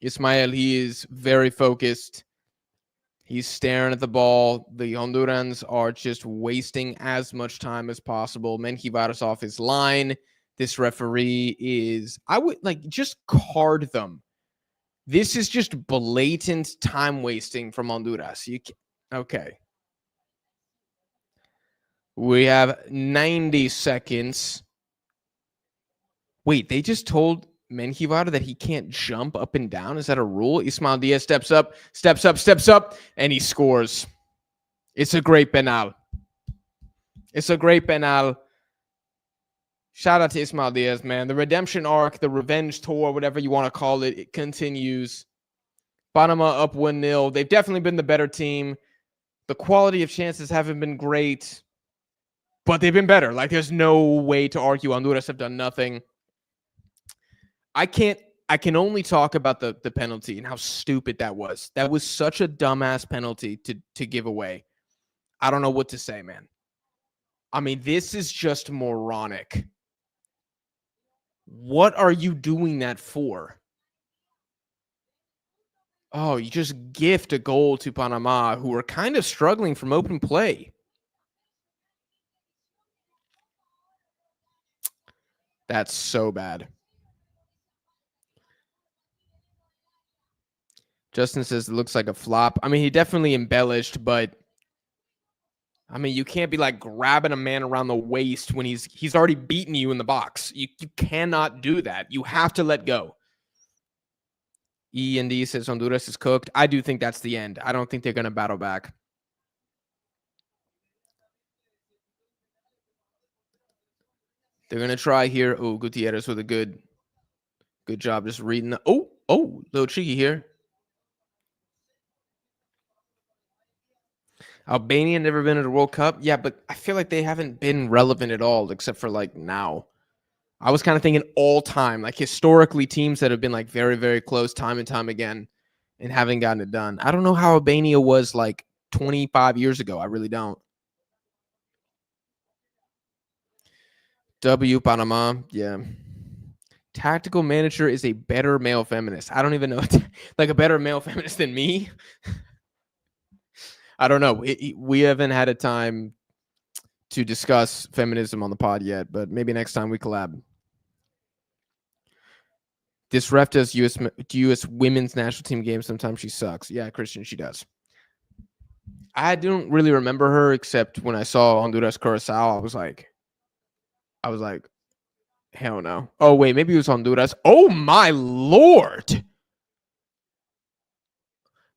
Ismael, he is very focused. He's staring at the ball. The Hondurans are just wasting as much time as possible. Menjivar's off his line. This referee is, I would like just card them. This is just blatant time wasting from Honduras. Okay. We have 90 seconds. Wait, they just told Menjivar that he can't jump up and down? Is that a rule? Ismael Diaz steps up, and he scores. It's a great penal. It's a great penal. Shout out to Ismael Diaz, man. The redemption arc, the revenge tour, whatever you want to call it, it continues. Panama up 1-0. They've definitely been the better team. The quality of chances haven't been great, but they've been better. Like, there's no way to argue Honduras have done nothing. I can only talk about the penalty and how stupid that was. That was such a dumbass penalty to give away. I don't know what to say, man. I mean, this is just moronic. What are you doing that for? Oh, you just gift a goal to Panama, who are kind of struggling from open play. That's so bad. Justin says it looks like a flop. I mean, he definitely embellished, but I mean, you can't be like grabbing a man around the waist when he's already beaten you in the box. You cannot do that. You have to let go. E&D says Honduras is cooked. I do think that's the end. I don't think they're going to battle back. They're going to try here. Oh, Gutierrez with a good job just reading the. Oh, little cheeky here. Albania never been at a World Cup. Yeah, but I feel like they haven't been relevant at all except for like now. I was kind of thinking all time, like historically teams that have been like very, very close time and time again and haven't gotten it done. I don't know how Albania was like 25 years ago. I really don't. W Panama. Yeah. Tactical manager is a better male feminist. I don't even know. Like a better male feminist than me. I don't know. We haven't had a time to discuss feminism on the pod yet, but maybe next time we collab. This ref does U.S. women's national team games. Sometimes she sucks. Yeah, Christian, she does. I don't really remember her except when I saw Honduras Curacao. I was like, hell no. Oh, wait, maybe it was Honduras. Oh, my Lord.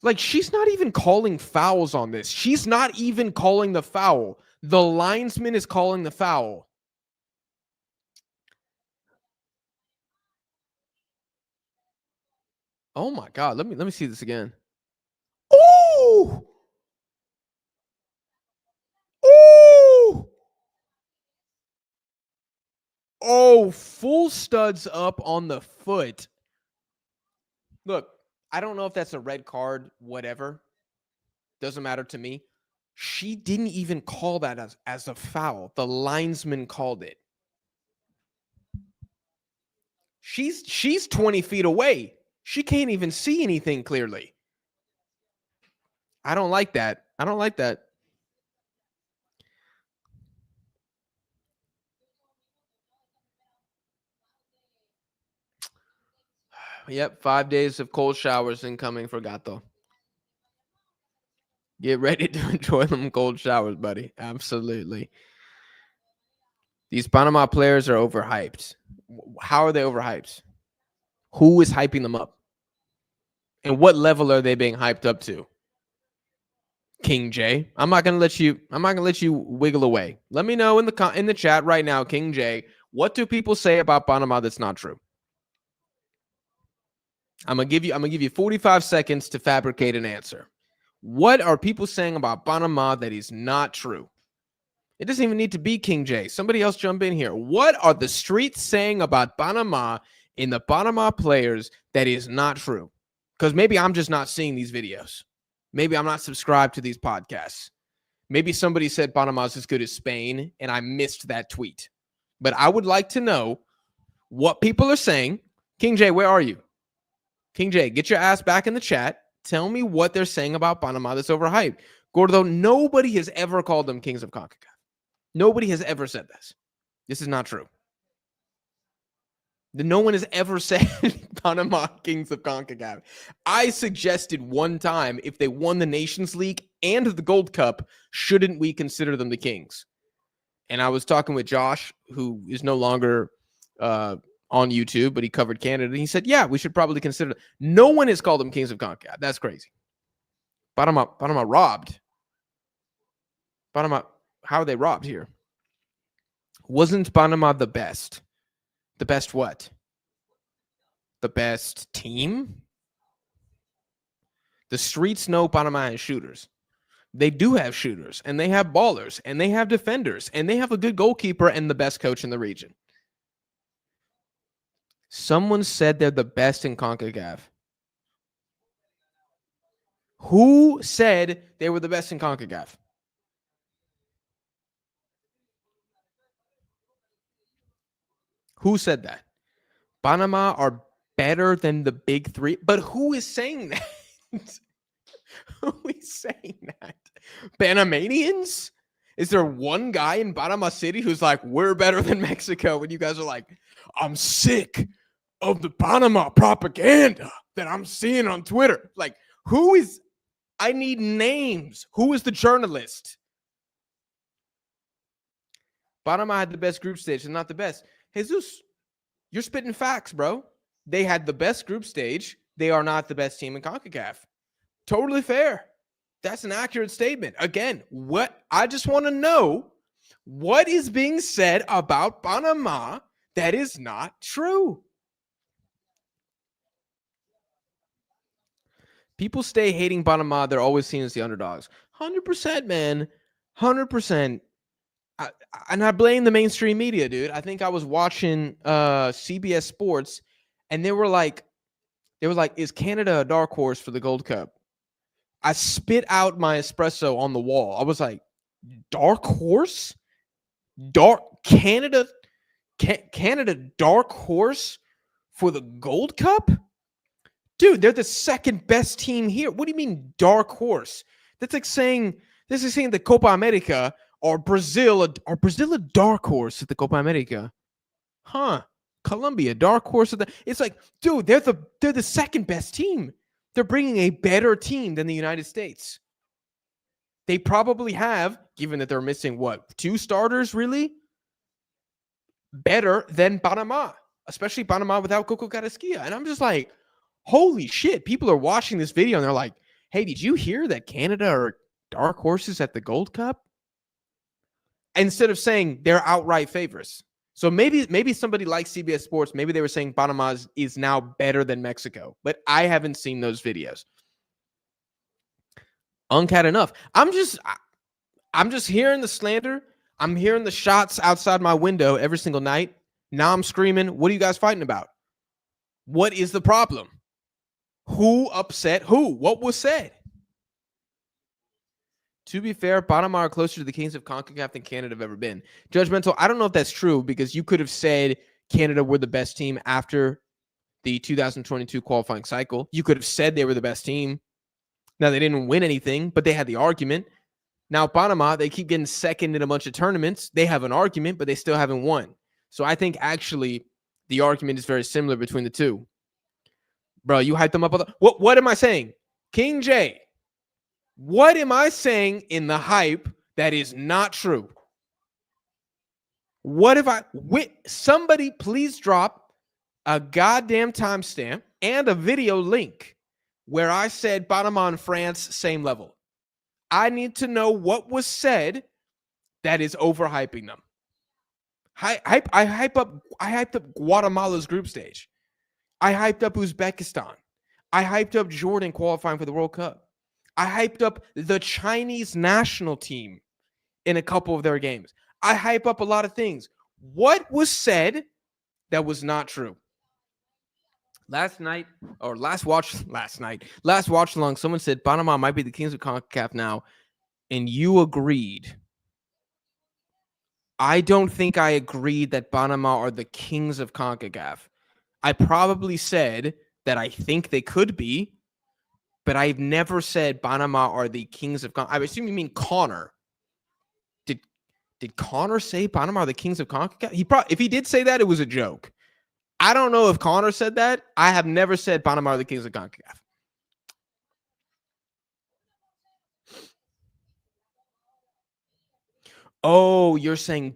Like, she's not even calling fouls on this. She's not even calling the foul. The linesman is calling the foul. Oh my God. Let me see this again. Oh! Oh! Oh, full studs up on the foot. Look, I don't know if that's a red card, whatever. Doesn't matter to me. She didn't even call that as a foul. The linesman called it. She's 20 feet away. She can't even see anything clearly. I don't like that. I don't like that. Yep, 5 days of cold showers incoming for Gato. Get ready to enjoy them cold showers, buddy. Absolutely. These Panama players are overhyped. How are they overhyped? Who is hyping them up? And what level are they being hyped up to? King J. I'm not gonna let you wiggle away. Let me know in the chat right now, King J. What do people say about Panama that's not true? I'm gonna give you 45 seconds to fabricate an answer. What are people saying about Panama that is not true? It doesn't even need to be King J. Somebody else jump in here. What are the streets saying about Panama in the Panama players that is not true? Because maybe I'm just not seeing these videos. Maybe I'm not subscribed to these podcasts. Maybe somebody said Panama's as good as Spain, and I missed that tweet. But I would like to know what people are saying. King J, where are you? King J, get your ass back in the chat. Tell me what they're saying about Panama that's overhyped. Gordo, nobody has ever called them kings of CONCACAF. Nobody has ever said this. This is not true. No one has ever said Panama kings of CONCACAF. I suggested one time if they won the Nations League and the Gold Cup, shouldn't we consider them the kings? And I was talking with Josh, who is no longer on YouTube, but he covered Canada. And he said, yeah, we should probably consider it. No one has called them kings of CONCACAF. That's crazy. Panama robbed. Panama, how are they robbed here? Wasn't Panama the best? The best what? The best team? The streets know Panama has shooters. They do have shooters, and they have ballers, and they have defenders, and they have a good goalkeeper and the best coach in the region. Someone said they're the best in CONCACAF. Who said they were the best in CONCACAF? Who said that? Panama are better than the big three. But who is saying that? Who is saying that? Panamanians? Is there one guy in Panama City who's like, we're better than Mexico? And you guys are like, I'm sick of the Panama propaganda that I'm seeing on Twitter. Like, who is, I need names. Who is the journalist? Panama had the best group stage and not the best. Jesus, you're spitting facts, bro. They had the best group stage. They are not the best team in CONCACAF. Totally fair. That's an accurate statement. Again, what I just want to know what is being said about Panama that is not true. People stay hating Panama. They're always seen as the underdogs. 100%, man. 100%. And I blame the mainstream media, dude. I think I was watching CBS Sports, and they were like, is Canada a dark horse for the Gold Cup? I spit out my espresso on the wall. I was like, dark horse? Canada dark horse for the Gold Cup? Dude, they're the second best team here. What do you mean dark horse? That's like saying the Copa America or Brazil a dark horse at the Copa America. Huh. Colombia, dark horse of the. It's like, dude, they're the second best team. They're bringing a better team than the United States. They probably have, given that they're missing what, 2 starters, really? Better than Panama, especially Panama without Coco Carrasquilla. And I'm just like, holy shit, people are watching this video and they're like, hey, did you hear that Canada are dark horses at the Gold Cup? Instead of saying they're outright favorites. So maybe somebody like CBS Sports, maybe they were saying Panama is now better than Mexico, but I haven't seen those videos. Uncat enough. I'm just hearing the slander. I'm hearing the shots outside my window every single night. Now I'm screaming, what are you guys fighting about? What is the problem? Who upset who? What was said? To be fair, Panama are closer to the kings of CONCACAF than Canada have ever been. Judgmental, I don't know if that's true because you could have said Canada were the best team after the 2022 qualifying cycle. You could have said they were the best team. Now, they didn't win anything, but they had the argument. Now, Panama, they keep getting second in a bunch of tournaments. They have an argument, but they still haven't won. So I think actually the argument is very similar between the two. Bro, you hyped them up. What am I saying? King J, what am I saying in the hype that is not true? What if somebody please drop a goddamn timestamp and a video link where I said Panama and France, same level. I need to know what was said that is overhyping them. I hyped up Guatemala's group stage. I hyped up Uzbekistan. I hyped up Jordan qualifying for the World Cup. I hyped up the Chinese national team in a couple of their games. I hype up a lot of things. What was said that was not true? Last watch along, someone said Panama might be the kings of CONCACAF now, and you agreed. I don't think I agreed that Panama are the kings of CONCACAF. I probably said that I think they could be, but I've never said Panama are the kings of CONCACAF. I assume you mean Connor. Did Connor say Panama are the kings of CONCACAF? If he did say that, it was a joke. I don't know if Connor said that. I have never said Panama are the kings of CONCACAF. Oh, you're saying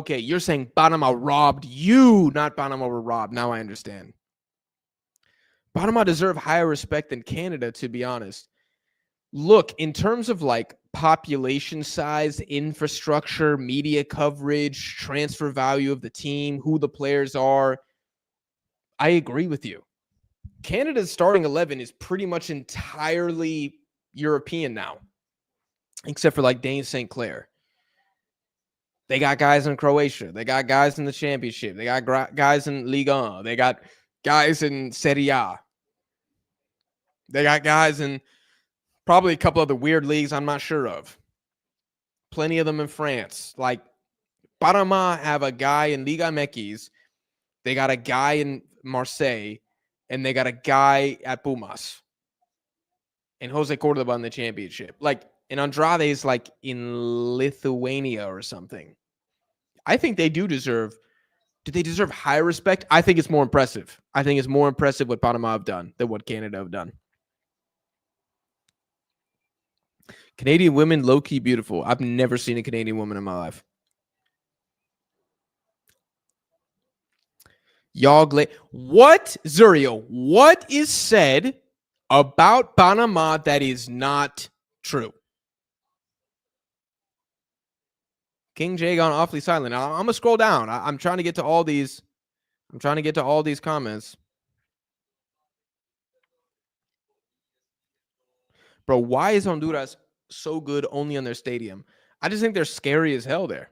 you're saying Panama robbed you, not Panama were robbed. Now I understand. Panama deserve higher respect than Canada, to be honest. Look, in terms of like population size, infrastructure, media coverage, transfer value of the team, who the players are, I agree with you. Canada's starting 11 is pretty much entirely European now, except for like Dane St. Clair. They got guys in Croatia. They got guys in the championship. They got guys in Ligue 1. They got guys in Serie A. They got guys in probably a couple other weird leagues I'm not sure of. Plenty of them in France. Like, Panama have a guy in Liga MX. They got a guy in Marseille. And they got a guy at Pumas. And Jose Cordoba in the championship. Like, and Andrade is like in Lithuania or something. I think they do deserve. Do they deserve higher respect? I think it's more impressive. I think it's more impressive what Panama have done than what Canada have done. Canadian women, low-key beautiful. I've never seen a Canadian woman in my life. What, Zurio, what is said about Panama that is not true? King Jay gone awfully silent. I'm going to scroll down. I'm trying to get to all these. I'm trying to get to all these comments. Bro, why is Honduras so good only on their stadium? I just think they're scary as hell there.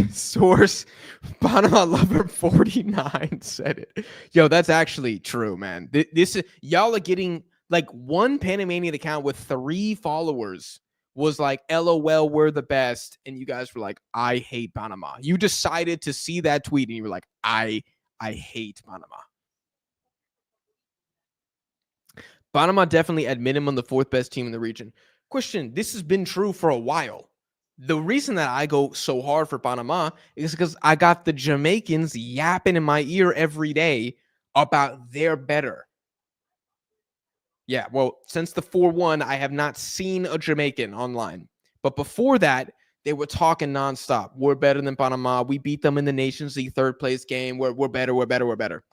Source Panama Lover 49 said it. Yo, that's actually true, man. This is y'all are getting like one Panamanian account with 3 followers was like, LOL, we're the best. And you guys were like, I hate Panama. You decided to see that tweet and you were like, I hate Panama. Panama definitely at minimum the 4th best team in the region. Question, this has been true for a while. The reason that I go so hard for Panama is because I got the Jamaicans yapping in my ear every day about they're better. Yeah, well, since the 4-1, I have not seen a Jamaican online. But before that, they were talking nonstop. We're better than Panama. We beat them in the Nations League 3rd place game. We're better.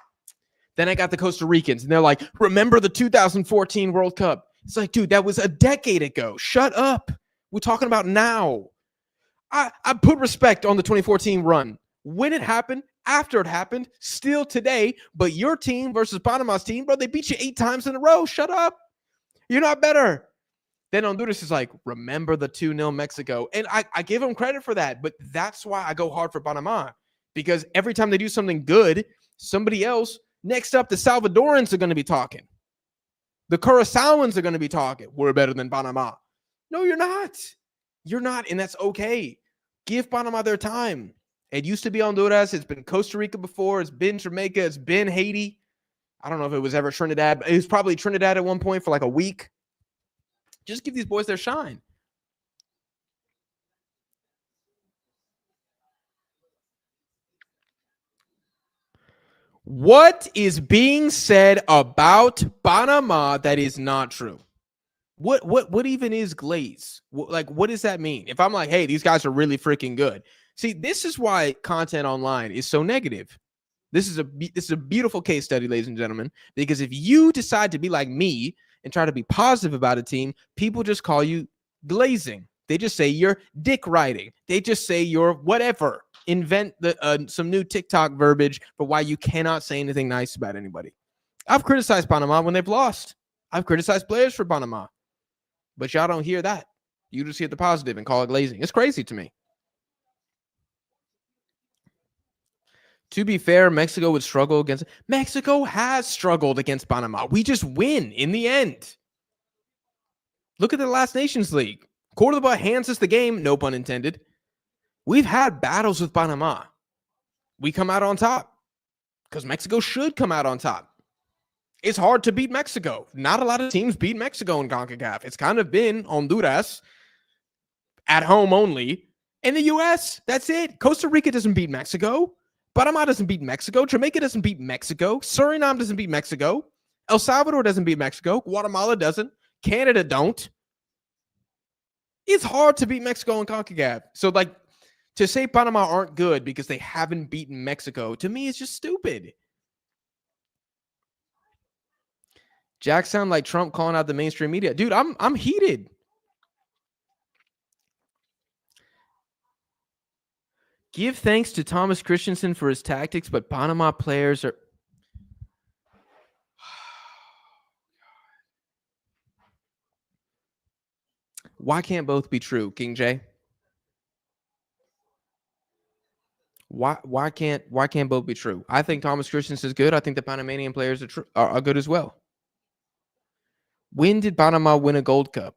Then I got the Costa Ricans, and they're like, remember the 2014 World Cup? It's like, dude, that was a decade ago. Shut up. We're talking about now. I put respect on the 2014 run. When it happened, after it happened, still today. But your team versus Panama's team, bro, they beat you 8 times in a row. Shut up. You're not better. Then Honduras is like, remember the 2-0 Mexico. And I give them credit for that. But that's why I go hard for Panama. Because every time they do something good, somebody else, next up, the Salvadorans are going to be talking. The Curaçaoans are going to be talking. We're better than Panama. No, you're not. You're not, and that's okay. Give Panama their time. It used to be Honduras. It's been Costa Rica before. It's been Jamaica. It's been Haiti. I don't know if it was ever Trinidad. But it was probably Trinidad at one point for like a week. Just give these boys their shine. What is being said about Panama that is not true? What even is glaze? What does that mean? If I'm like, hey, these guys are really freaking good. See, this is why content online is so negative. This is a beautiful case study, ladies and gentlemen, because if you decide to be like me and try to be positive about a team, people just call you glazing. They just say you're dick riding. They just say you're whatever. Invent some new TikTok verbiage for why you cannot say anything nice about anybody. I've criticized Panama when they've lost. I've criticized players for Panama. But y'all don't hear that. You just hear the positive and call it glazing. It's crazy to me. To be fair, Mexico would struggle against. Mexico has struggled against Panama. We just win in the end. Look at the last Nations League. Cordoba hands us the game, no pun intended. We've had battles with Panama. We come out on top because Mexico should come out on top. It's hard to beat Mexico. Not a lot of teams beat Mexico in CONCACAF. It's kind of been Honduras at home only. In the U.S., that's it. Costa Rica doesn't beat Mexico. Panama doesn't beat Mexico. Jamaica doesn't beat Mexico. Suriname doesn't beat Mexico. El Salvador doesn't beat Mexico. Guatemala doesn't. Canada don't. It's hard to beat Mexico in CONCACAF. So, like, to say Panama aren't good because they haven't beaten Mexico, to me, is just stupid. Jack sound like Trump calling out the mainstream media. Dude, I'm heated. Give thanks to Thomas Christensen for his tactics, but Panama players are... Why can't both be true, King J? Why can't both be true? I think Thomas Christensen is good. I think the Panamanian players are good as well. When did Panama win a Gold Cup?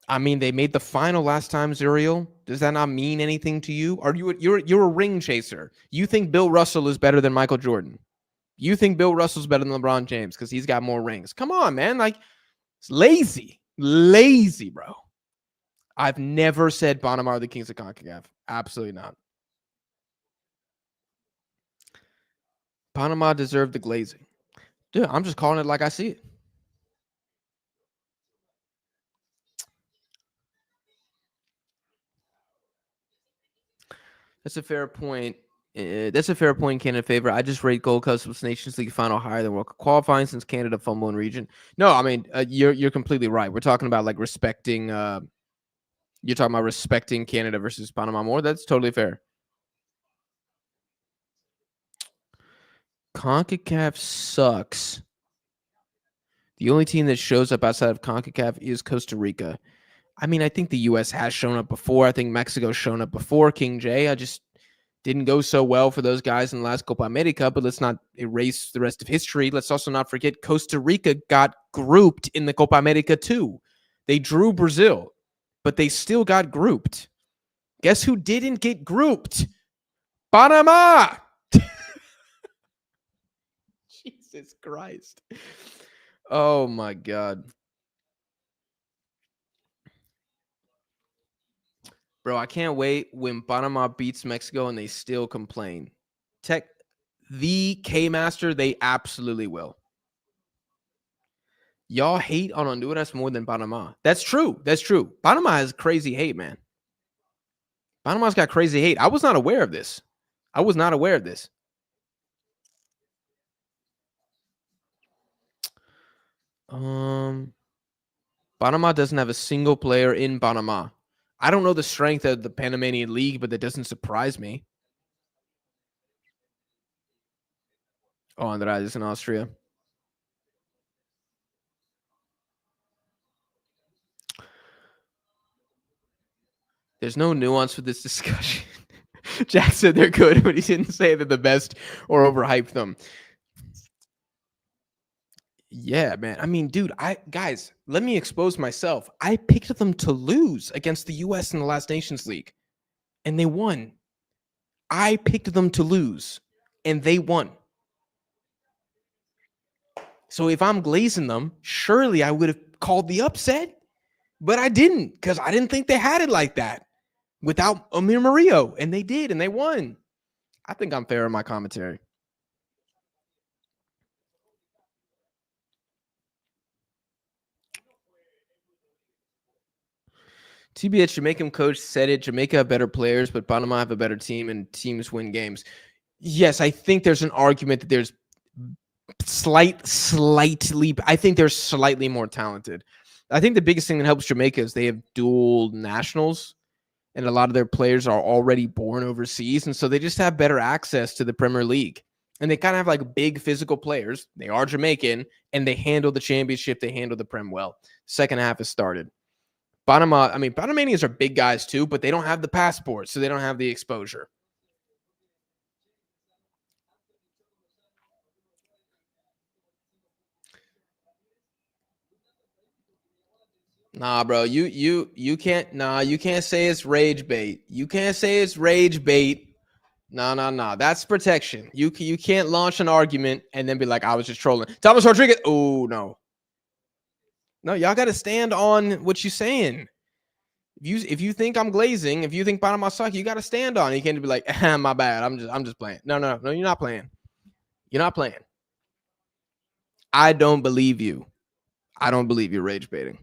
I mean, they made the final last time, Zuriel. Does that not mean anything to you? Are you're a ring chaser? You think Bill Russell is better than Michael Jordan? You think Bill Russell's better than LeBron James because he's got more rings? Come on, man! Like, it's lazy, bro. I've never said Panama are the kings of CONCACAF. Absolutely not. Panama deserved the glazing. Dude, I'm just calling it like I see it. That's a fair point. That's a fair point, Canada favor. I just rate Gold Cups Nations League final higher than World Cup qualifying since Canada fumble in region. No, I mean, you're completely right. We're talking about like respecting. You're talking about respecting Canada versus Panama more. That's totally fair. CONCACAF sucks. The only team that shows up outside of CONCACAF is Costa Rica. I mean, I think the U.S. has shown up before. I think Mexico's shown up before, King J. I just didn't go so well for those guys in the last Copa America, but let's not erase the rest of history. Let's also not forget Costa Rica got grouped in the Copa America too. They drew Brazil, but they still got grouped. Guess who didn't get grouped? Panama! Jesus Christ. Oh, my God. Bro, I can't wait when Panama beats Mexico and they still complain. The K-Master, they absolutely will. Y'all hate on Honduras more than Panama. That's true. That's true. Panama has crazy hate, man. Panama's got crazy hate. I was not aware of this. Panama doesn't have a single player in Panama. I don't know the strength of the Panamanian League, but that doesn't surprise me. Oh, Andrade is in Austria. There's no nuance for this discussion. Jack said they're good, but he didn't say they're the best or overhype them. Yeah, man. I mean, dude, guys, let me expose myself. I picked them to lose against the U.S. in the last Nations League, and they won. I picked them to lose, and they won. So if I'm glazing them, surely I would have called the upset, but I didn't because I didn't think they had it like that without Amir Murillo, and they did, and they won. I think I'm fair in my commentary. TBH Jamaican coach said it. Jamaica have better players, but Panama have a better team, and teams win games. Yes, I think there's an argument that there's slightly. I think they're slightly more talented. I think the biggest thing that helps Jamaica is they have dual nationals, and a lot of their players are already born overseas, and so they just have better access to the Premier League. And they kind of have like big physical players. They are Jamaican, and they handle the championship. They handle the Prem well. Second half has started. Panama, I mean, Panamanians are big guys too, but they don't have the passport, so they don't have the exposure. Nah, bro, you can't. Nah, you can't say it's rage bait. You can't say it's rage bait. Nah. That's protection. You can't launch an argument and then be like, I was just trolling. Thomas Rodriguez. Oh no, y'all got to stand on what you're saying. If you think I'm glazing, if you think Panama suck, you got to stand on it. You can't be like, my bad. I'm just playing. No. You're not playing. You're not playing. I don't believe you. I don't believe you're rage baiting.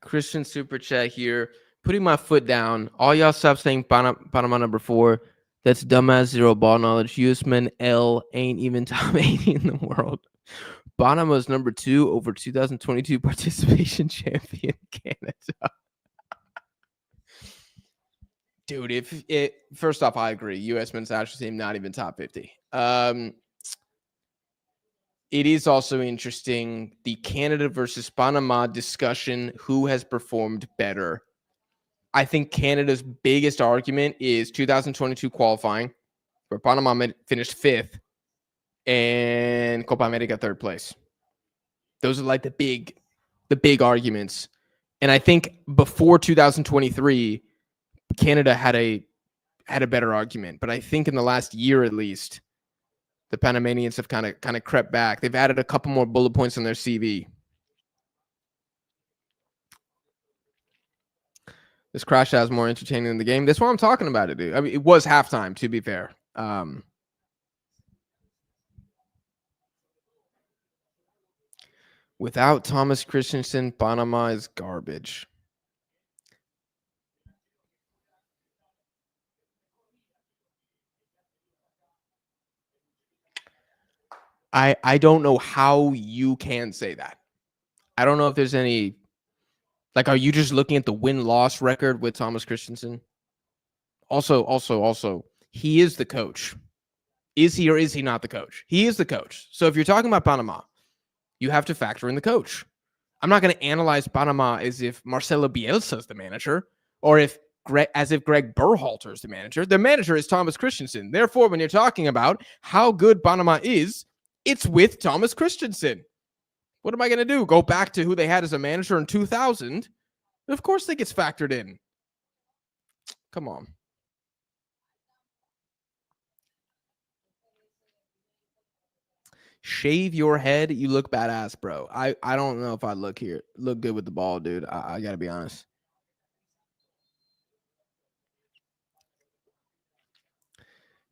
Christian super chat here. Putting my foot down. All y'all stop saying Panama number 4. That's dumbass zero ball knowledge. Usman L ain't even top 80 in the world. Panama's number 2 over 2022 participation champion Canada. Dude, if it first off, I agree. U.S. men's national team not even top 50. It is also interesting the Canada versus Panama discussion. Who has performed better? I think Canada's biggest argument is 2022 qualifying, where Panama finished 5th, and Copa America 3rd place. Those are like the big arguments. And I think before 2023, Canada had a better argument. But I think in the last year at least, the Panamanians have kind of crept back. They've added a couple more bullet points on their CV. This crash out is more entertaining than the game. That's why I'm talking about it, dude. I mean, it was halftime, to be fair. Without Thomas Christensen, Panama is garbage. I don't know how you can say that. I don't know if there's any, like, are you just looking at the win-loss record with Thomas Christensen? Also, he is the coach. Is he or is he not the coach? He is the coach. So if you're talking about Panama, you have to factor in the coach. I'm not going to analyze Panama as if Marcelo Bielsa is the manager or as if Greg Berhalter is the manager. The manager is Thomas Christensen. Therefore, when you're talking about how good Panama is, it's with Thomas Christensen. What am I going to do? Go back to who they had as a manager in 2000? Of course that gets factored in. Come on. Shave your head. You look badass, bro. I don't know if I look good with the ball, dude. I got to be honest.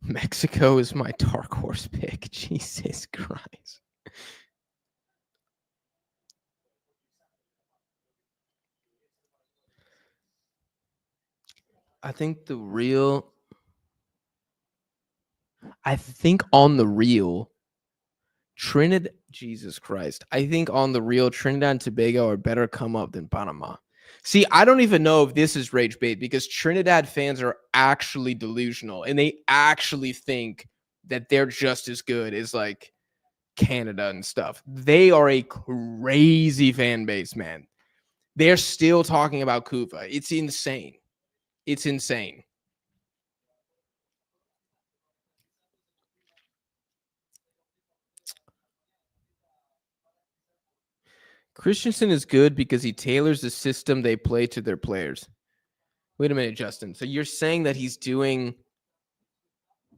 Mexico is my dark horse pick. Jesus Christ. I think on the real, Trinidad, Jesus Christ. I think on the real, Trinidad and Tobago are better come up than Panama. See, I don't even know if this is rage bait because Trinidad fans are actually delusional and they actually think that they're just as good as like Canada and stuff. They are a crazy fan base, man. They're still talking about Kufa. It's insane. It's insane. Christensen is good because he tailors the system they play to their players. Wait a minute, Justin. So you're saying that he's doing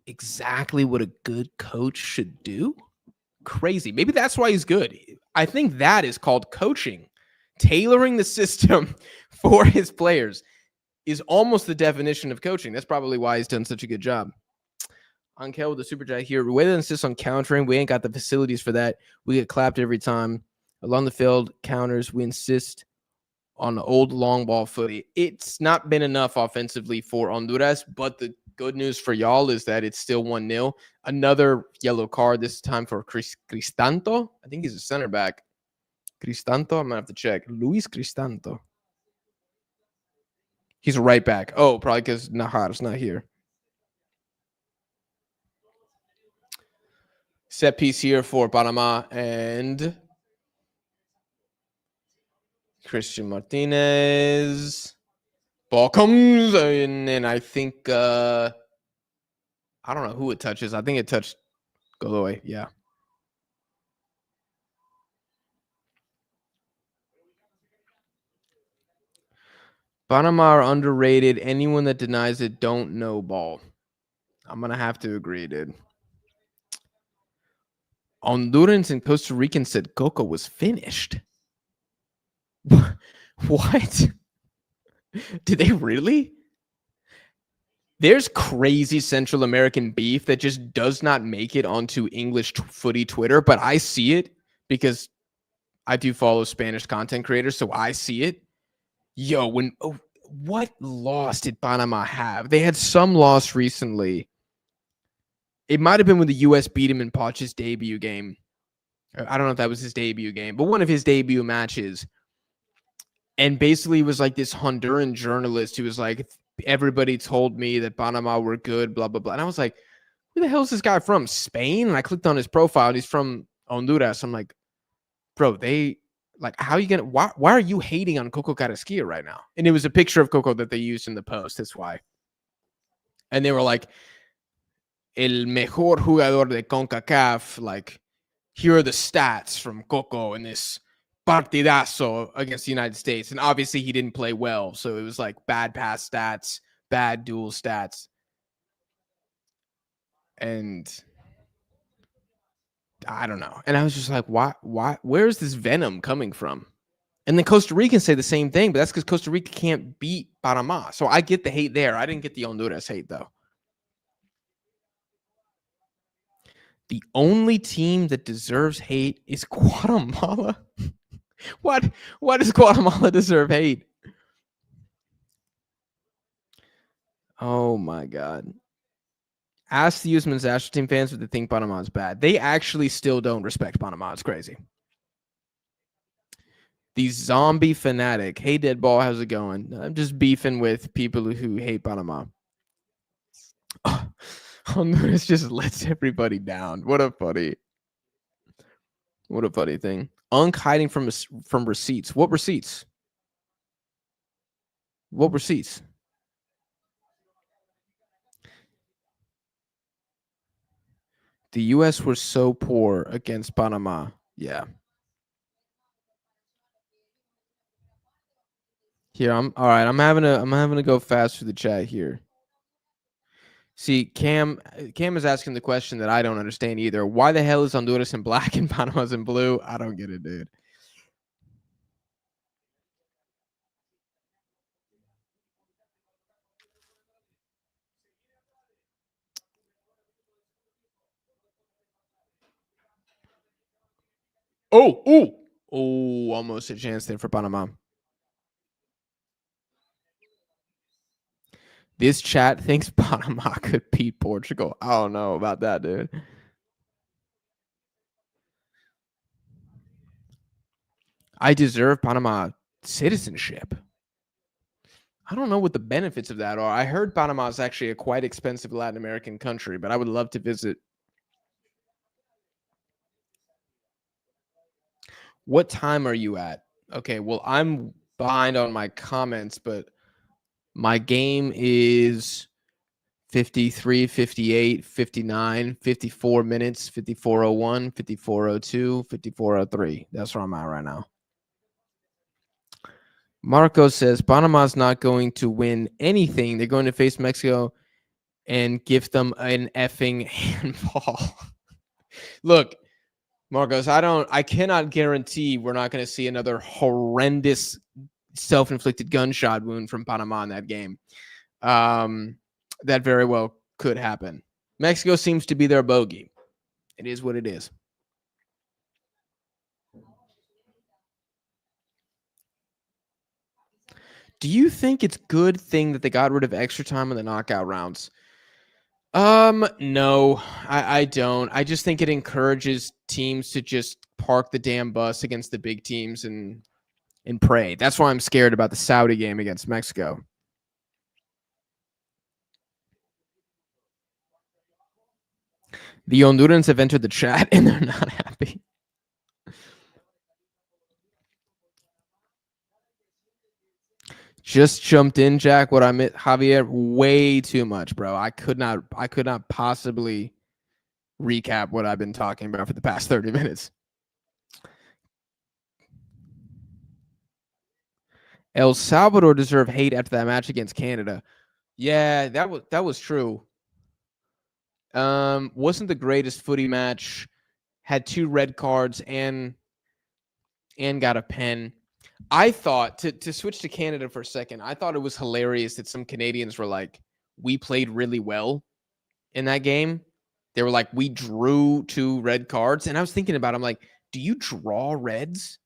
exactly what a good coach should do? Crazy. Maybe that's why he's good. I think that is called coaching. Tailoring the system for his players is almost the definition of coaching. That's probably why he's done such a good job. Ankel with the super chat here. We insist on countering. We ain't got the facilities for that. We get clapped every time. Along the field, counters. We insist on the old long ball footy. It's not been enough offensively for Honduras, but the good news for y'all is that it's still 1-0. Another yellow card, this time for Cristanto. I think he's a center back. Cristanto, I'm going to have to check. Luis Cristanto. He's a right back. Oh, probably because Najar's not here. Set piece here for Panama and Christian Martinez. Ball comes in, and I think I don't know who it touches. I think it touched Godoy, yeah. Panama are underrated. Anyone that denies it don't know ball. I'm going to have to agree, dude. Hondurans and Costa Ricans said Coco was finished. What? Did they really? There's crazy Central American beef that just does not make it onto English footy Twitter, but I see it because I do follow Spanish content creators, so I see it. Yo, what loss did Panama have? They had some loss recently. It might have been when the U.S. beat him in Poch's debut game. I don't know if that was his debut game, but one of his debut matches. And basically, it was like this Honduran journalist who was like, everybody told me that Panama were good, blah, blah, blah. And I was like, where the hell is this guy from? Spain? And I clicked on his profile, and he's from Honduras. I'm like, bro, how are you going to, why are you hating on Coco Carrasquilla right now? And it was a picture of Coco that they used in the post. That's why. And they were like, el mejor jugador de CONCACAF, like, here are the stats from Coco in this partidazo against the United States. And obviously he didn't play well. So it was like bad pass stats, bad dual stats. And I don't know. And I was just like, why, where's this venom coming from? And then Costa Ricans say the same thing, but that's because Costa Rica can't beat Panama. So I get the hate there. I didn't get the Honduras hate, though. The only team that deserves hate is Guatemala. What does Guatemala deserve hate? Oh, my God. Ask the Usman's national team fans if they think Panama is bad. They actually still don't respect Panama. It's crazy. The zombie fanatic. Hey, Deadball, how's it going? I'm just beefing with people who hate Panama. Honduras just lets everybody down. What a funny thing. Unk hiding from receipts. What receipts? What receipts? The U.S. were so poor against Panama. Yeah. Here, I'm all right. I'm having to go fast through the chat here. See, Cam is asking the question that I don't understand either. Why the hell is Honduras in black and Panama's in blue? I don't get it, dude. Oh, almost a chance there for Panama. This chat thinks Panama could beat Portugal. I don't know about that, dude. I deserve Panama citizenship. I don't know what the benefits of that are. I heard Panama is actually a quite expensive Latin American country, but I would love to visit. What time are you at? Okay, well, I'm behind on my comments, but my game is 53, 58, 59, 54 minutes, 54:01, 54:02, 54:03. That's where I'm at right now. Marco says Panama's not going to win anything. They're going to face Mexico and give them an effing handball. Look, Marcos, I cannot guarantee we're not going to see another horrendous self-inflicted gunshot wound from Panama in that game. That very well could happen. Mexico seems to be their bogey. It is what it is. Do you think it's good thing that they got rid of extra time in the knockout rounds? No, I don't. I just think it encourages teams to just park the damn bus against the big teams and pray. That's why I'm scared about the Saudi game against Mexico. The Hondurans have entered the chat and they're not happy. Just jumped in, Jack. What I meant, Javier, way too much, bro. I could not possibly recap what I've been talking about for the past 30 minutes. El Salvador deserved hate after that match against Canada. Yeah, that was true. Wasn't the greatest footy match. Had 2 red cards and got a pen. I thought to switch to Canada for a second. I thought it was hilarious that some Canadians were like, "We played really well in that game." They were like, "We drew 2 red cards," and I was thinking about it, I'm like, "Do you draw reds?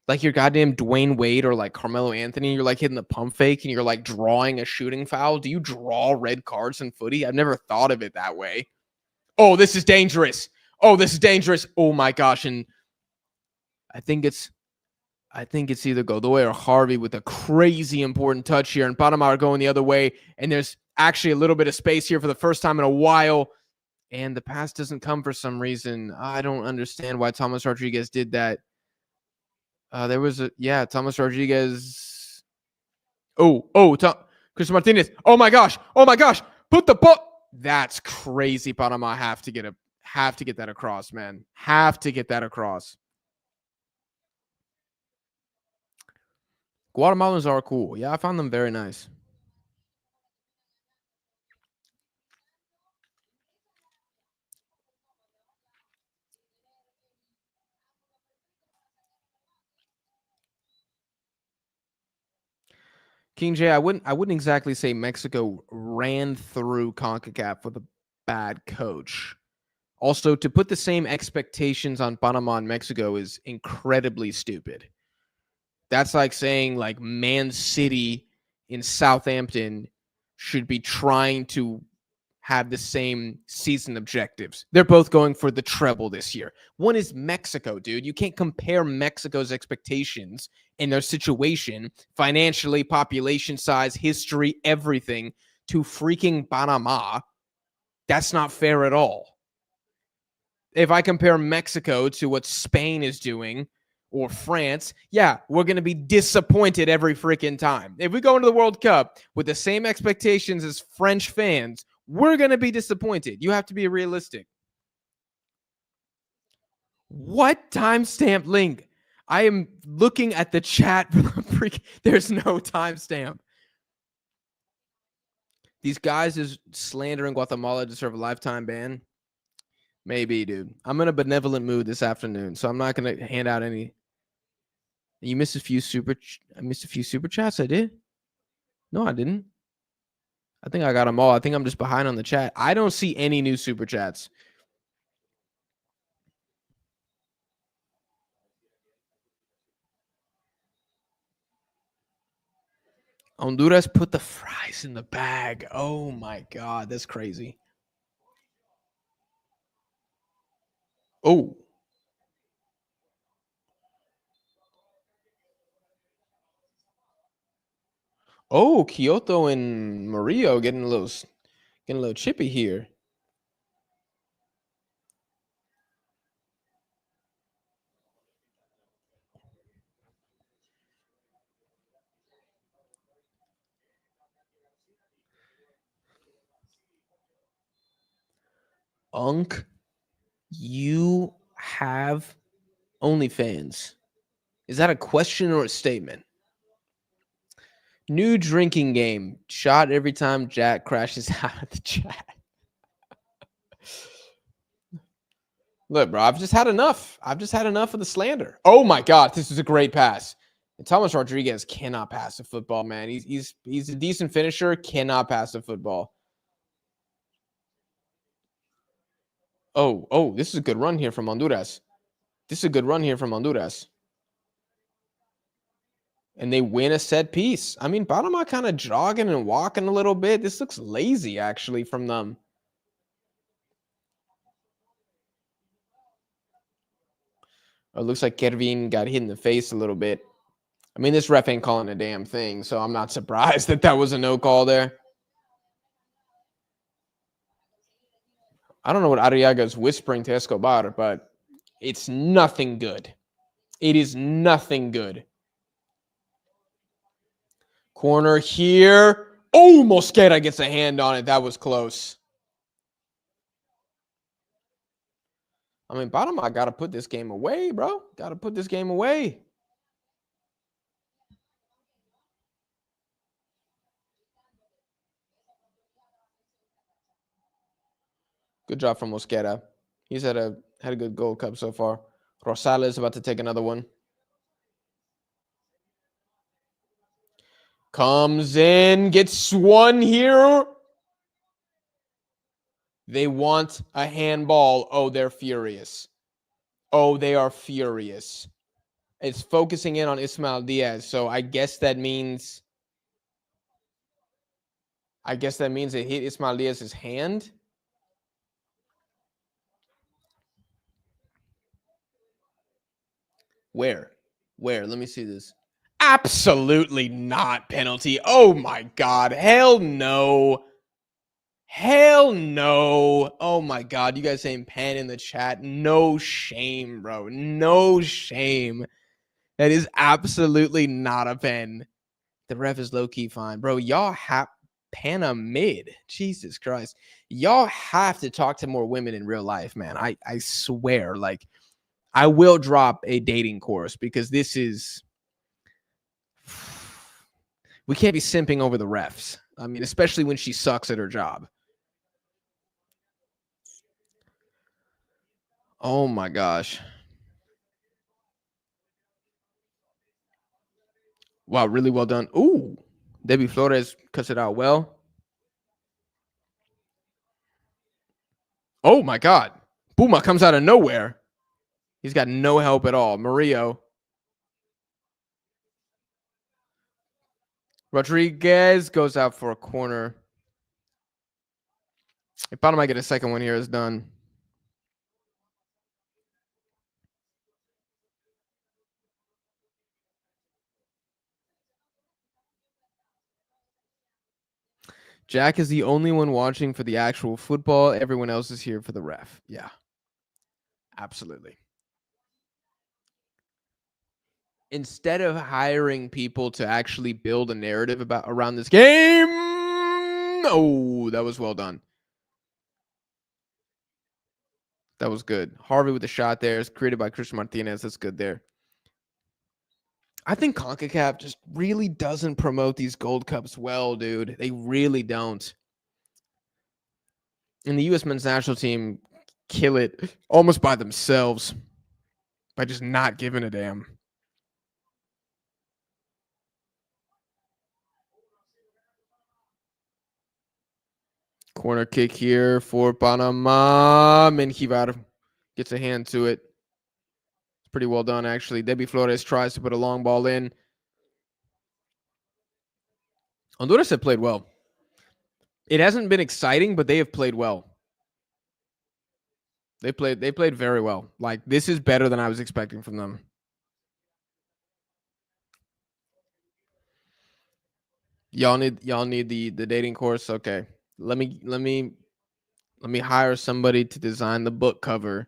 Like you're goddamn Dwayne Wade or like Carmelo Anthony, you're like hitting the pump fake and you're like drawing a shooting foul. Do you draw red cards in footy? I've never thought of it that way. Oh, this is dangerous. Oh, this is dangerous. Oh my gosh. And I think it's either Godoy or Harvey with a crazy important touch here. And Panama are going the other way. And there's actually a little bit of space here for the first time in a while. And the pass doesn't come for some reason. I don't understand why Thomas Rodriguez did that. There was Thomas Rodriguez. Chris Martinez. Oh my gosh. Put the ball. That's crazy, Panama. Have to get that across, man. Have to get that across. Guatemalans are cool. Yeah, I found them very nice. King J, I wouldn't exactly say Mexico ran through CONCACAF with a bad coach. Also, to put the same expectations on Panama and Mexico is incredibly stupid. That's like saying like Man City in Southampton should be trying to have the same season objectives. They're both going for the treble this year. One is Mexico, dude. You can't compare Mexico's expectations and their situation, financially, population size, history, everything, to freaking Panama. That's not fair at all. If I compare Mexico to what Spain is doing or France, yeah, we're going to be disappointed every freaking time. If we go into the World Cup with the same expectations as French fans, we're going to be disappointed. You have to be realistic. What timestamp link? I am looking at the chat. There's no timestamp. These guys is slandering Guatemala deserve a lifetime ban. Maybe, dude. I'm in a benevolent mood this afternoon, so I'm not going to hand out any. You missed a few super chats. I did. No, I didn't. I think I got them all. I think I'm just behind on the chat. I don't see any new super chats. Honduras put the fries in the bag. Oh my God, that's crazy. Oh. Oh, Kyoto and Murillo getting a little chippy here. Unc, you have OnlyFans. Is that a question or a statement? New drinking game. Shot every time Jack crashes out of the chat. Look, bro, I've just had enough. I've just had enough of the slander. Oh my God, this is a great pass. And Thomas Rodriguez cannot pass a football, man. He's a decent finisher, cannot pass a football. Oh, this is a good run here from Honduras. And they win a set piece. I mean, Panama kind of jogging and walking a little bit. This looks lazy, actually, from them. It looks like Kervin got hit in the face a little bit. I mean, this ref ain't calling a damn thing, so I'm not surprised that was a no call there. I don't know what Arriaga's whispering to Escobar, but it's nothing good. It is nothing good. Corner here. Oh, Mosquera gets a hand on it. That was close. I mean, Panama got to put this game away, bro. Got to put this game away. Good job from Mosquera. He's had a good Gold Cup so far. Rosales about to take another one. Comes in, gets one here. They want a handball. Oh, they're furious. Oh, they are furious. It's focusing in on Ismael Diaz. So I guess that means it hit Ismael Diaz's hand. Where? Let me see this. Absolutely not penalty. Oh my God. Hell no. Hell no. Oh my God. You guys saying pen in the chat. No shame, bro. No shame. That is absolutely not a pen. The ref is low-key fine. Bro, y'all have Panama mid. Jesus Christ. Y'all have to talk to more women in real life, man. I swear. Like, I will drop a dating course because this is... We can't be simping over the refs. I mean, especially when she sucks at her job. Oh my gosh. Wow, really well done. Ooh, Debbie Flores cuts it out well. Oh my God. Puma comes out of nowhere. He's got no help at all. Murillo. Rodriguez goes out for a corner. If Panama might get a second one here, is done. Jack is the only one watching for the actual football. Everyone else is here for the ref. Yeah, absolutely. Instead of hiring people to actually build a narrative around this game, oh, that was well done. That was good. Harvey with the shot there. It's created by Christian Martinez. That's good there. I think CONCACAF just really doesn't promote these Gold Cups well, dude. They really don't. And the U.S. men's national team kill it almost by themselves by just not giving a damn. Corner kick here for Panama. Menjivar gets a hand to it. It's pretty well done, actually. Debbie Flores tries to put a long ball in. Honduras have played well. It hasn't been exciting, but they have played well. They played very well. Like, this is better than I was expecting from them. Y'all need the dating course. Okay. Let me hire somebody to design the book cover,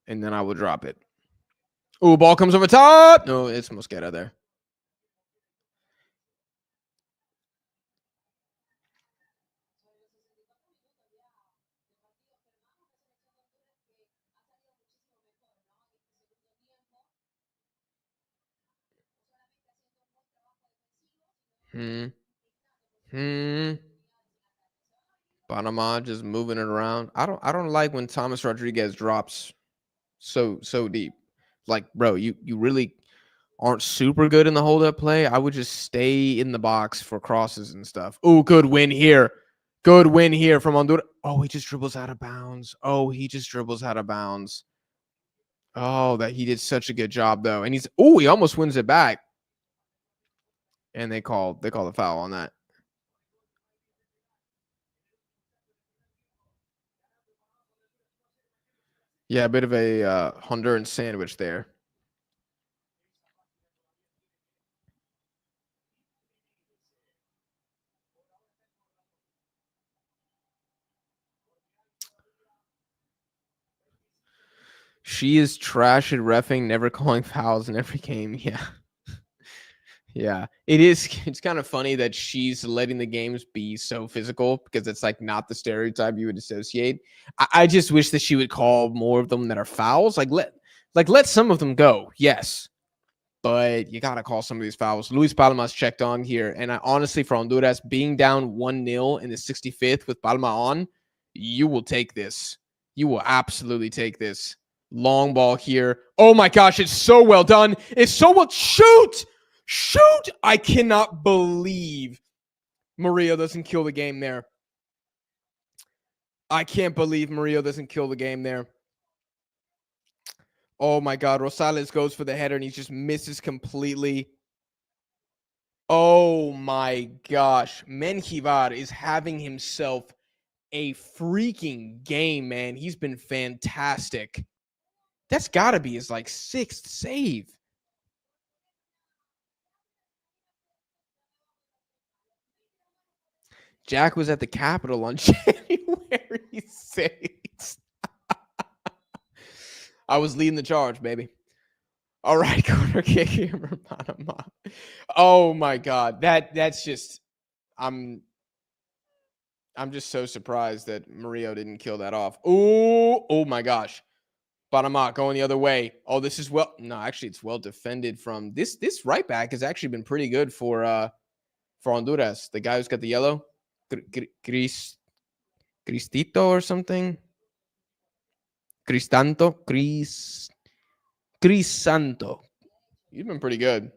and then I will drop it. Oh, ball comes over top. No, it's Mosquera there. Panama just moving it around. I don't like when Thomas Rodriguez drops so deep. Like, bro, you really aren't super good in the hold up play. I would just stay in the box for crosses and stuff. Oh, good win here. Good win here from Honduras. Oh, he just dribbles out of bounds. Oh, that he did such a good job though. And he almost wins it back. And they call the foul on that. Yeah, a bit of a Honduran sandwich there. She is trash at reffing, never calling fouls in every game. Yeah. Yeah, it is. It's kind of funny that she's letting the games be so physical because it's like not the stereotype you would associate. I just wish that she would call more of them that are fouls. Let some of them go. Yes, but you gotta call some of these fouls. Luis Palma's checked on here, and I honestly, for Honduras being down 1-0 in the 65th with Palma on, you will take this. You will absolutely take this. Long ball here. Oh my gosh, it's so well done. It's so well. Shoot! Shoot! I cannot believe Murillo doesn't kill the game there. I can't believe Murillo doesn't kill the game there. Oh my God. Rosales goes for the header and he just misses completely. Oh my gosh. Menjivar is having himself a freaking game, man. He's been fantastic. That's got to be his like 6th save. Jack was at the Capitol on January 6th. I was leading the charge, baby. All right, corner kick here for Panama. Oh my God, that's just I'm just so surprised that Murillo didn't kill that off. Oh my gosh, Panama going the other way. Oh, this is no, actually it's well defended from this right back has actually been pretty good for Honduras. The guy who's got the yellow, Cristito or something. Crisanto. You've been pretty good.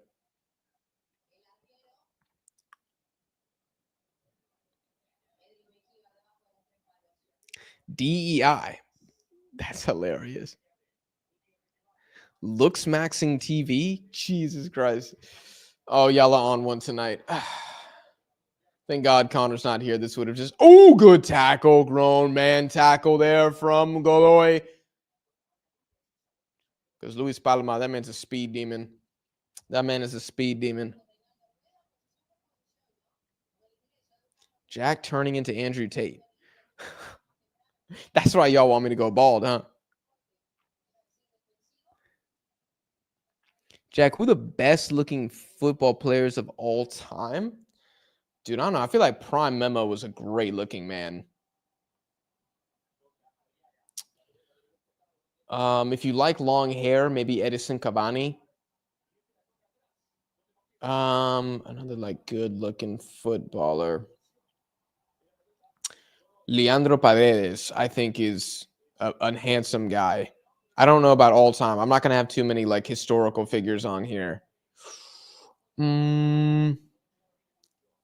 DEI. That's hilarious. Looks maxing TV. Jesus Christ. Oh, Yalla on one tonight. Thank God Connor's not here. This would have just. Oh, good tackle. Grown man tackle there from Godoy. Because Luis Palma, that man's a speed demon. That man is a speed demon. Jack turning into Andrew Tate. That's why y'all want me to go bald, huh? Jack, who the best looking football players of all time? Dude, I don't know. I feel like Prime Memo was a great looking man. If you like long hair, maybe Edison Cavani. Another like good looking footballer. Leandro Paredes, I think, is a handsome guy. I don't know about all time. I'm not gonna have too many like historical figures on here.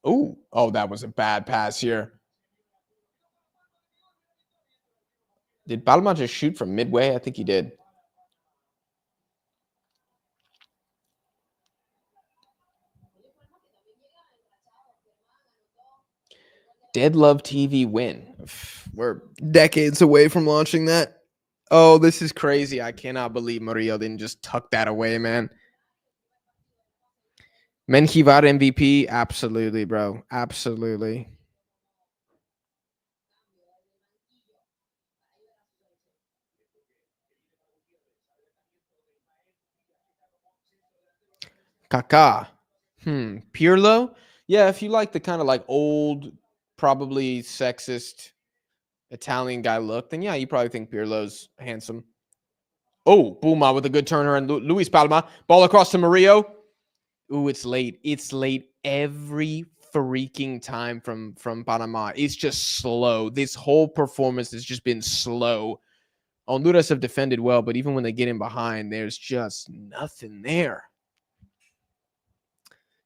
Oh, that was a bad pass here. Did Palma just shoot from midway? I think he did. Dead Love TV win. We're decades away from launching that. Oh, this is crazy. I cannot believe Murillo didn't just tuck that away, man. Menjivar MVP? Absolutely, bro. Absolutely. Kaká. Pirlo? Yeah, if you like the kind of like old, probably sexist Italian guy look, then yeah, you probably think Pirlo's handsome. Oh, Buma with a good turner and Luis Palma. Ball across to Murillo. Ooh, it's late. It's late every freaking time from Panama. It's just slow. This whole performance has just been slow. Honduras have defended well, but even when they get in behind, there's just nothing there.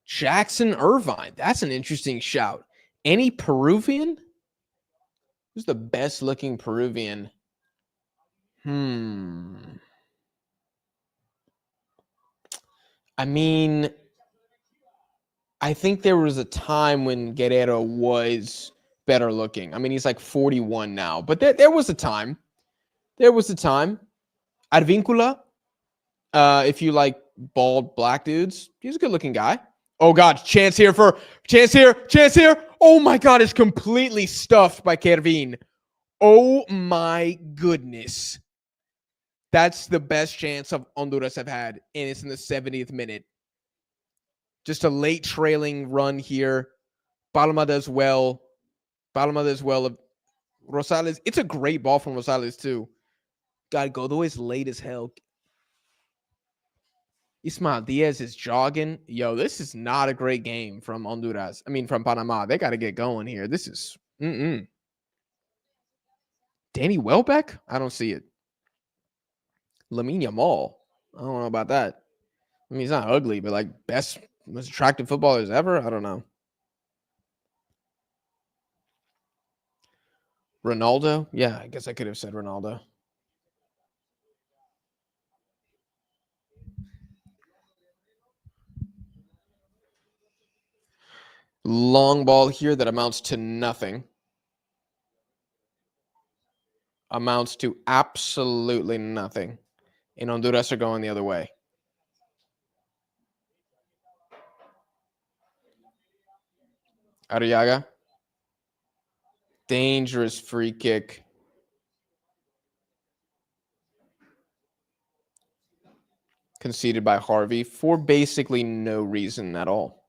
Jackson Irvine. That's an interesting shout. Any Peruvian? Who's the best looking Peruvian? I mean, I think there was a time when Guerrero was better looking. I mean, he's like 41 now, but there was a time. There was a time. Advincula, if you like bald black dudes, he's a good looking guy. Oh God, chance here. Oh my God, it's completely stuffed by Kervin. Oh my goodness. That's the best chance of Honduras have had, and it's in the 70th minute. Just a late trailing run here. Panama does well. Rosales, it's a great ball from Rosales too. Gotta go. The way it's late as hell. Ismael Diaz is jogging. Yo, this is not a great game from Honduras. I mean, from Panama. They got to get going here. This is Danny Welbeck? I don't see it. Lamine Yamal. I don't know about that. I mean, he's not ugly, but like best, most attractive footballers ever? I don't know. Ronaldo? Yeah, I guess I could have said Ronaldo. Long ball here that amounts to nothing. Amounts to absolutely nothing. And Honduras are going the other way. Arriaga. Dangerous free kick. Conceded by Harvey for basically no reason at all.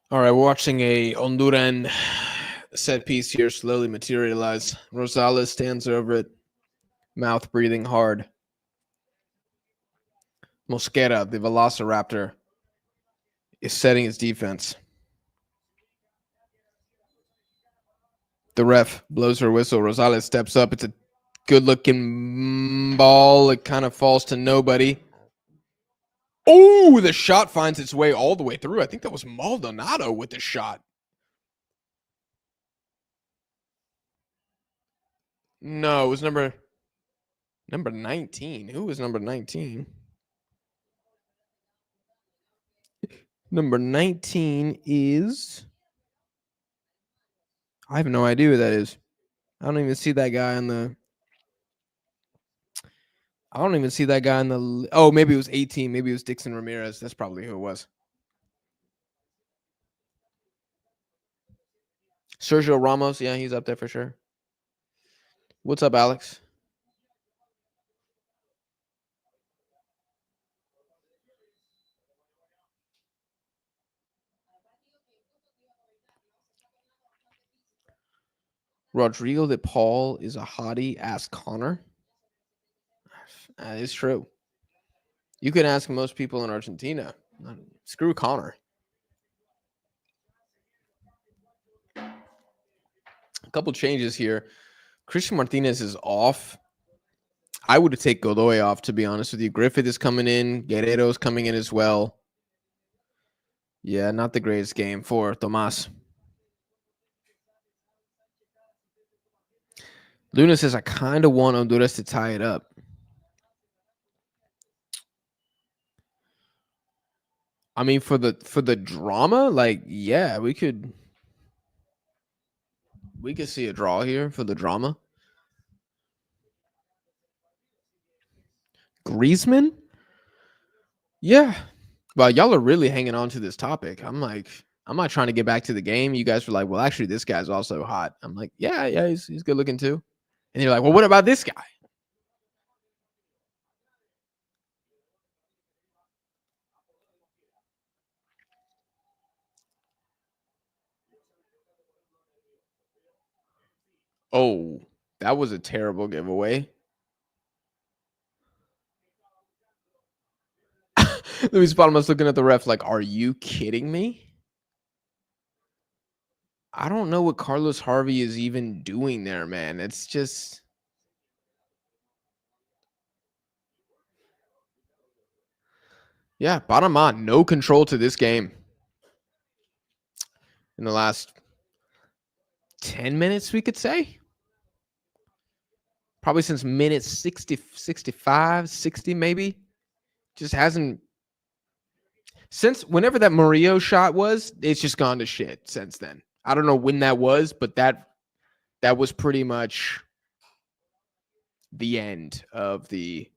All right, we're watching a Honduran set piece here slowly materialize. Rosales stands over it, mouth breathing hard. Mosquera, the Velociraptor, is setting his defense. The ref blows her whistle. Rosales steps up. It's a good-looking ball. It kind of falls to nobody. Oh, the shot finds its way all the way through. I think that was Maldonado with the shot. No, it was number 19. Who was number 19? Number 19 is... I have no idea who that is. I don't even see that guy on the... I don't even see that guy on the... Oh, maybe it was 18. Maybe it was Dixon Ramirez. That's probably who it was. Sergio Ramos. Yeah, he's up there for sure. What's up, Alex? Rodrigo de Paul is a hottie. Ask Connor. That is true. You can ask most people in Argentina. Screw Connor. A couple changes here. Christian Martinez is off. I would take Godoy off, to be honest with you. Griffith is coming in. Guerrero's coming in as well. Yeah, not the greatest game for Tomas. Luna says, I kind of want Honduras to tie it up. I mean, for the drama, like, yeah, we could see a draw here for the drama. Griezmann? Yeah. Well, y'all are really hanging on to this topic. I'm like, I'm not trying to get back to the game. You guys were like, well, actually, this guy's also hot. I'm like, yeah, he's good looking too. And you're like, well, what about this guy? Oh, that was a terrible giveaway. Luis Palma's looking at the ref like, are you kidding me? I don't know what Carlos Harvey is even doing there, man. It's just... Yeah, Panama, no control to this game. In the last 10 minutes, we could say. Probably since minute 60, 65, 60 maybe. Just hasn't... Since whenever that Murillo shot was, it's just gone to shit since then. I don't know when that was, but that was pretty much the end of the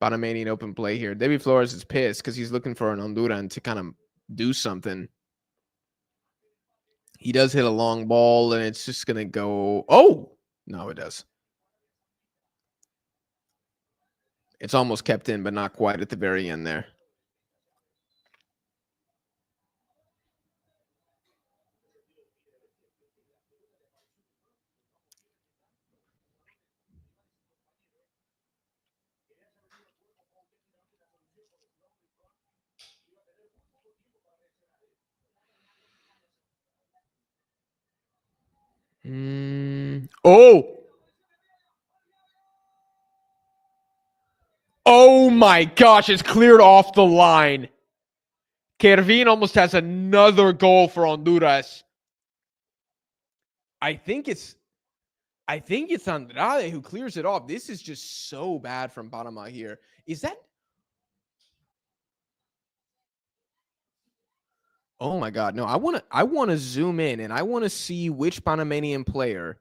Panamanian open play here. David Flores is pissed because he's looking for an Honduran to kind of do something. He does hit a long ball, and it's just going to go. Oh, no, it does. It's almost kept in, but not quite at the very end there. Oh! Oh my gosh, it's cleared off the line. Kervin almost has another goal for Honduras. I think it's Andrade who clears it off. This is just so bad from Panama here. Is that? Oh my God. No, I want to zoom in and I want to see which Panamanian player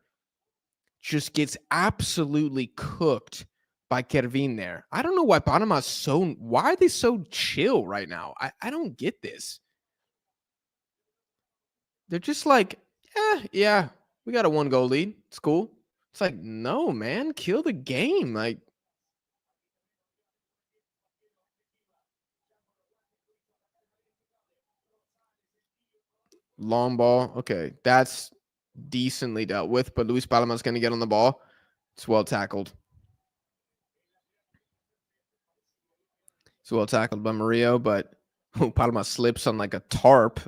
just gets absolutely cooked by Kervin there. I don't know why Panama's why are they so chill right now? I don't get this. They're just like, yeah, we got a 1-goal lead. It's cool. It's like, no, man, kill the game. Like, long ball. Okay, that's decently dealt with, but Luis Palama's going to get on the ball. It's well tackled. It's well tackled by Murillo, but Palama slips on like a tarp.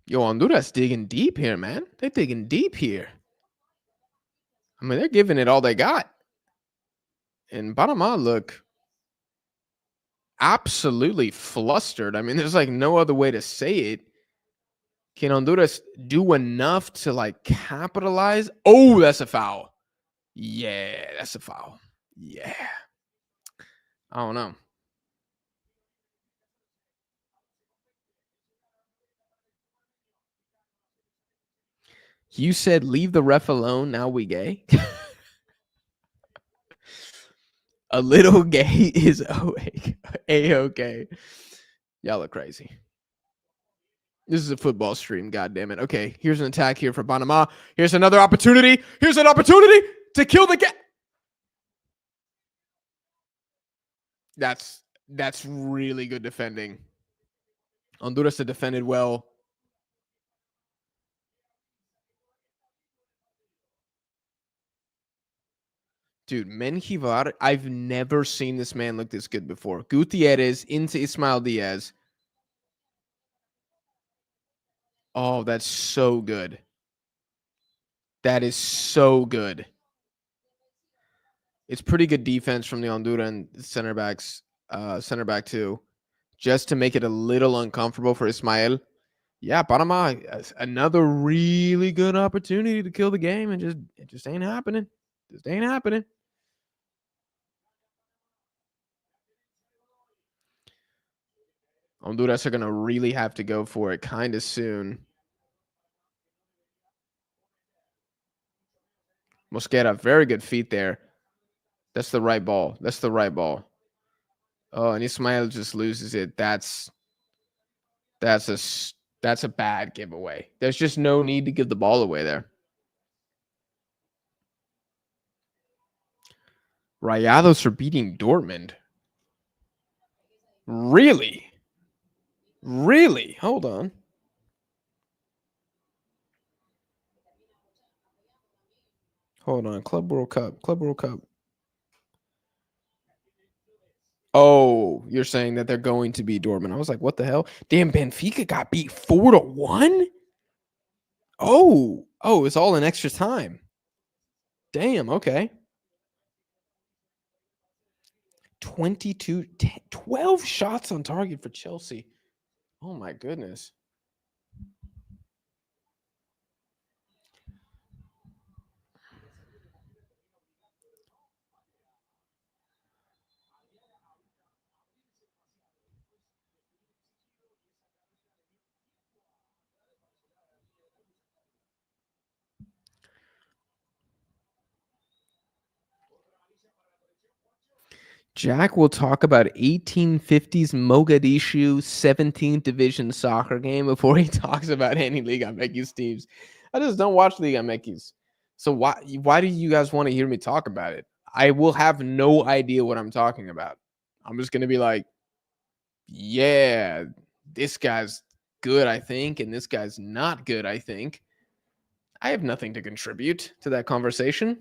Yo, Honduras digging deep here, man. They're digging deep here. I mean, they're giving it all they got. And Panama look absolutely flustered. I mean, there's like no other way to say it. Can Honduras do enough to like capitalize? Oh, that's a foul. Yeah, that's a foul. Yeah. I don't know. You said leave the ref alone. Now we gay. A little gay is A-okay. Y'all are crazy. This is a football stream, God damn it. Okay, here's an attack here for Panama. Here's another opportunity. Here's an opportunity to kill the gap. That's really good defending. Honduras had defended well. Dude, Menjivar, I've never seen this man look this good before. Gutierrez into Ismael Diaz. Oh, that's so good. That is so good. It's pretty good defense from the Honduran center back too, just to make it a little uncomfortable for Ismael. Yeah, Panama, another really good opportunity to kill the game, and it just ain't happening. Just ain't happening. Honduras are gonna really have to go for it kind of soon. Mosquera, very good feet there. That's the right ball. That's the right ball. Oh, and Ismael just loses it. That's a bad giveaway. There's just no need to give the ball away there. Rayados are beating Dortmund. Really? Really? Hold on. Hold on. Club World Cup. Club World Cup. Oh, you're saying that they're going to beat Dortmund. I was like, what the hell? Damn, Benfica got beat 4-1? Oh, it's all in extra time. Damn, okay. 12 shots on target for Chelsea. Oh my goodness. Jack will talk about 1850s Mogadishu 17th division soccer game before he talks about any Liga MX teams. I just don't watch Liga MX. So why do you guys want to hear me talk about it? I will have no idea what I'm talking about. I'm just going to be like, yeah, this guy's good, I think, and this guy's not good, I think. I have nothing to contribute to that conversation.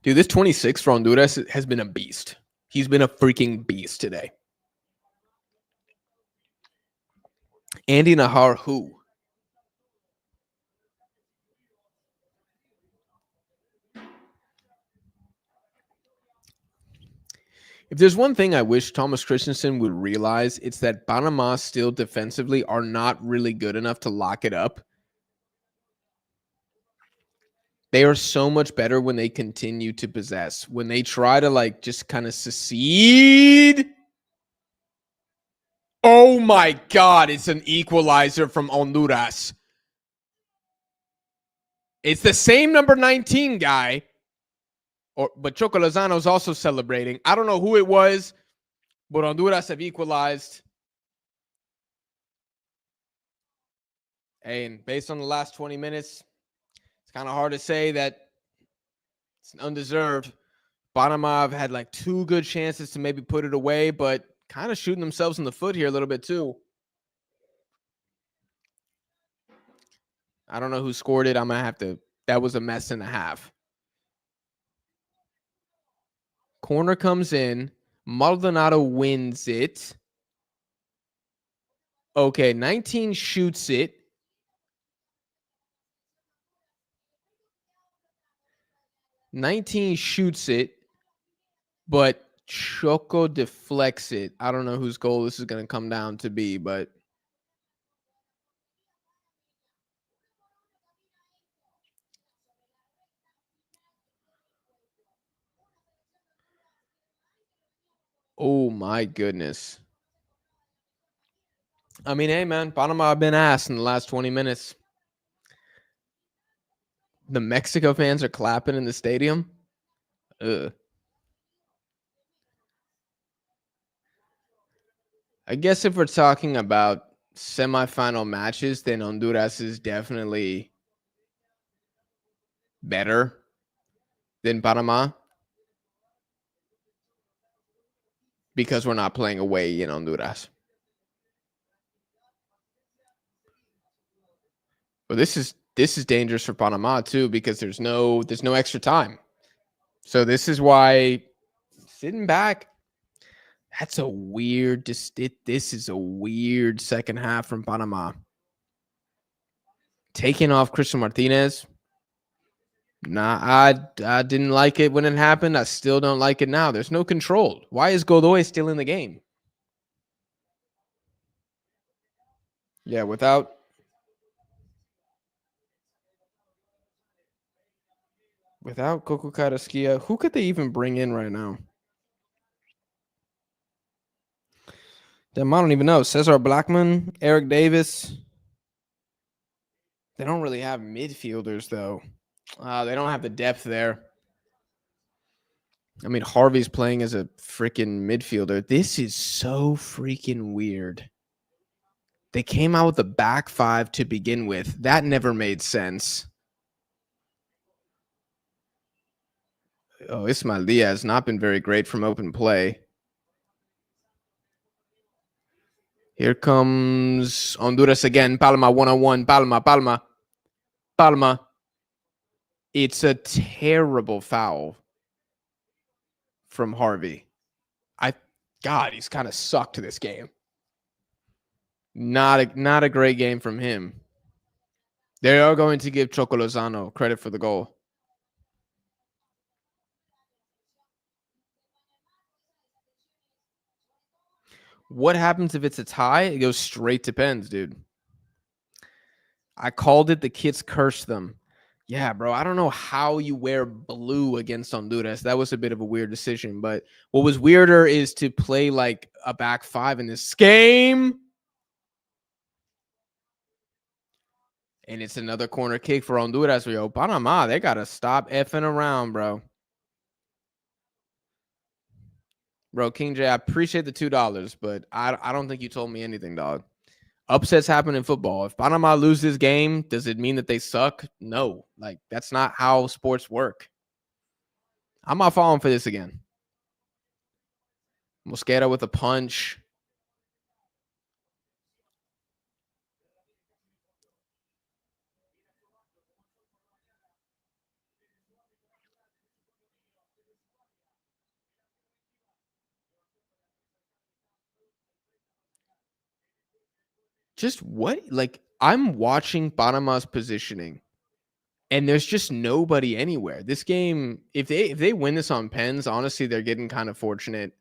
Dude, this 26 for Honduras has been a beast. He's been a freaking beast today. Andy Nahar, who? If there's one thing I wish Thomas Christensen would realize, it's that Panama still defensively are not really good enough to lock it up. They are so much better when they continue to possess. When they try to like just kind of secede. Oh my God, it's an equalizer from Honduras. It's the same number 19 guy. But Choco Lozano's also celebrating. I don't know who it was, but Honduras have equalized. And based on the last 20 minutes, it's kind of hard to say that it's undeserved. Panama have had like 2 good chances to maybe put it away, but kind of shooting themselves in the foot here a little bit too. I don't know who scored it. I'm going to have to. That was a mess and a half. Corner comes in. Maldonado wins it. Okay, 19 shoots it. 19 shoots it, but Choco deflects it. I don't know whose goal this is going to come down to be, but oh my goodness. I mean, hey, man, Panama have been ass in the last 20 minutes. The Mexico fans are clapping in the stadium. Ugh. I guess if we're talking about semifinal matches, then Honduras is definitely better than Panama because we're not playing away in Honduras. But this is dangerous for Panama too because there's no extra time. So this is why sitting back. That's a weird. This is a weird second half from Panama. Taking off Christian Martinez. Nah, I didn't like it when it happened. I still don't like it now. There's no control. Why is Godoy still in the game? Yeah, without Coco Carrasquilla, who could they even bring in right now? Damn, I don't even know. Cesar Blackman, Eric Davis. They don't really have midfielders, though. They don't have the depth there. I mean, Harvey's playing as a freaking midfielder. This is so freaking weird. They came out with a back 5 to begin with. That never made sense. Oh, Ismael Diaz not been very great from open play. Here comes Honduras again. Palma 1-on-1. Palma. It's a terrible foul from Harvey. God, he's kind of sucked this game. Not a great game from him. They are going to give Choco Lozano credit for the goal. What happens if it's a tie? It goes straight to pens, dude. I called it. The kids cursed them. Yeah, bro. I don't know how you wear blue against Honduras. That was a bit of a weird decision. But what was weirder is to play like a back 5 in this game. And it's another corner kick for Honduras. Yo, Panama, they got to stop effing around, bro. Bro, King J, I appreciate the $2, but I don't think you told me anything, dog. Upsets happen in football. If Panama lose this game, does it mean that they suck? No. Like, that's not how sports work. I'm not falling for this again. Mosquera with a punch. Just what? Like, I'm watching Panama's positioning, and there's just nobody anywhere. This game, if they win this on pens, honestly, they're getting kind of fortunate.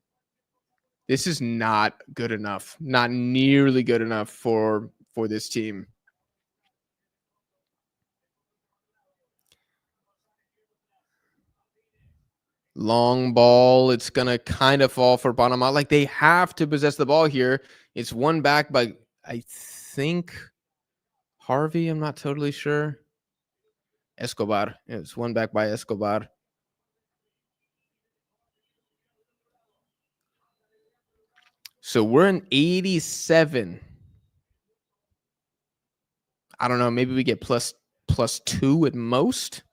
This is not good enough. Not nearly good enough for this team. Long ball. It's going to kind of fall for Panama. Like, they have to possess the ball here. It's won back by, I think, Harvey. I'm not totally sure. Escobar. It's won back by Escobar. So we're in 87. I don't know. Maybe we get plus 2 at most.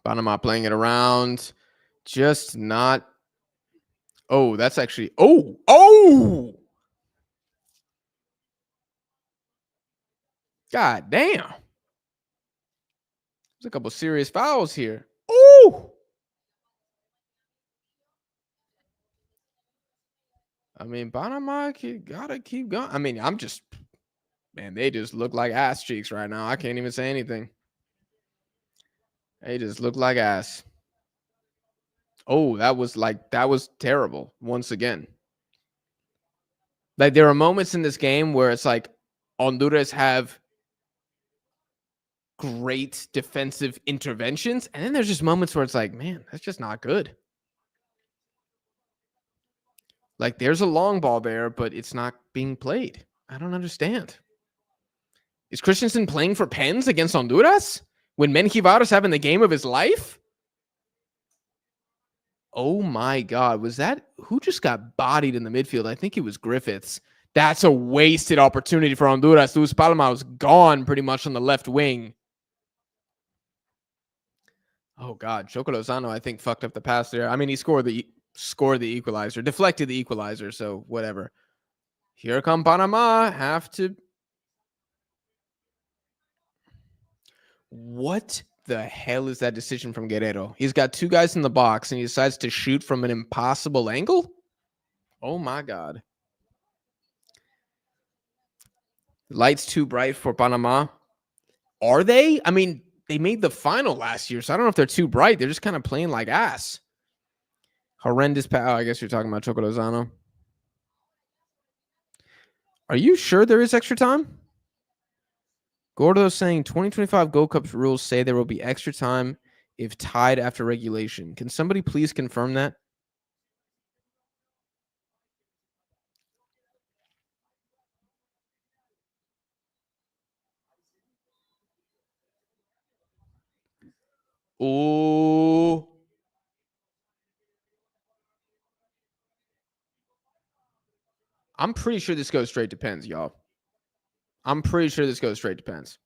Panama playing it around. Just not. Oh, that's actually. Oh. God damn. There's a couple serious fouls here. Oh. I mean, Panama gotta keep going. I mean, man, they just look like ass cheeks right now. I can't even say anything. They just look like ass. Oh, that was terrible once again. Like, there are moments in this game where it's like Honduras have great defensive interventions, and then there's just moments where it's like, man, that's just not good. Like, there's a long ball there, but it's not being played. I don't understand. Is Christensen playing for pens against Honduras when Menjivar having the game of his life? Oh my God. Was that who just got bodied in the midfield? I think it was Griffiths. That's a wasted opportunity for Honduras. Luis Palma was gone pretty much on the left wing. Oh God. Choco Lozano, I think, fucked up the pass there. I mean, he scored the equalizer, deflected the equalizer, so whatever. Here come Panama. Have to. What the hell is that decision from Guerrero? He's got 2 guys in the box and he decides to shoot from an impossible angle? Oh my God. Lights too bright for Panama. Are they? I mean, they made the final last year, so I don't know if they're too bright. They're just kind of playing like ass. Horrendous pass. Oh, I guess you're talking about Choco Lozano. Are you sure there is extra time? Gordo saying 2025 Gold Cup rules say there will be extra time if tied after regulation. Can somebody please confirm that? Oh. I'm pretty sure this goes straight to pens, y'all. I'm pretty sure this goes straight to pens.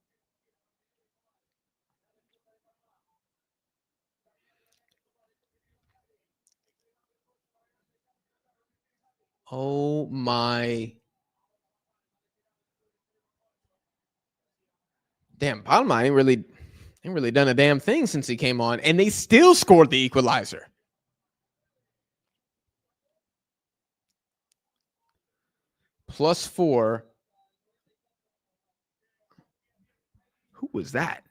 Oh my. Damn, Palma ain't really done a damn thing since he came on, and they still scored the equalizer. +4. Who was that?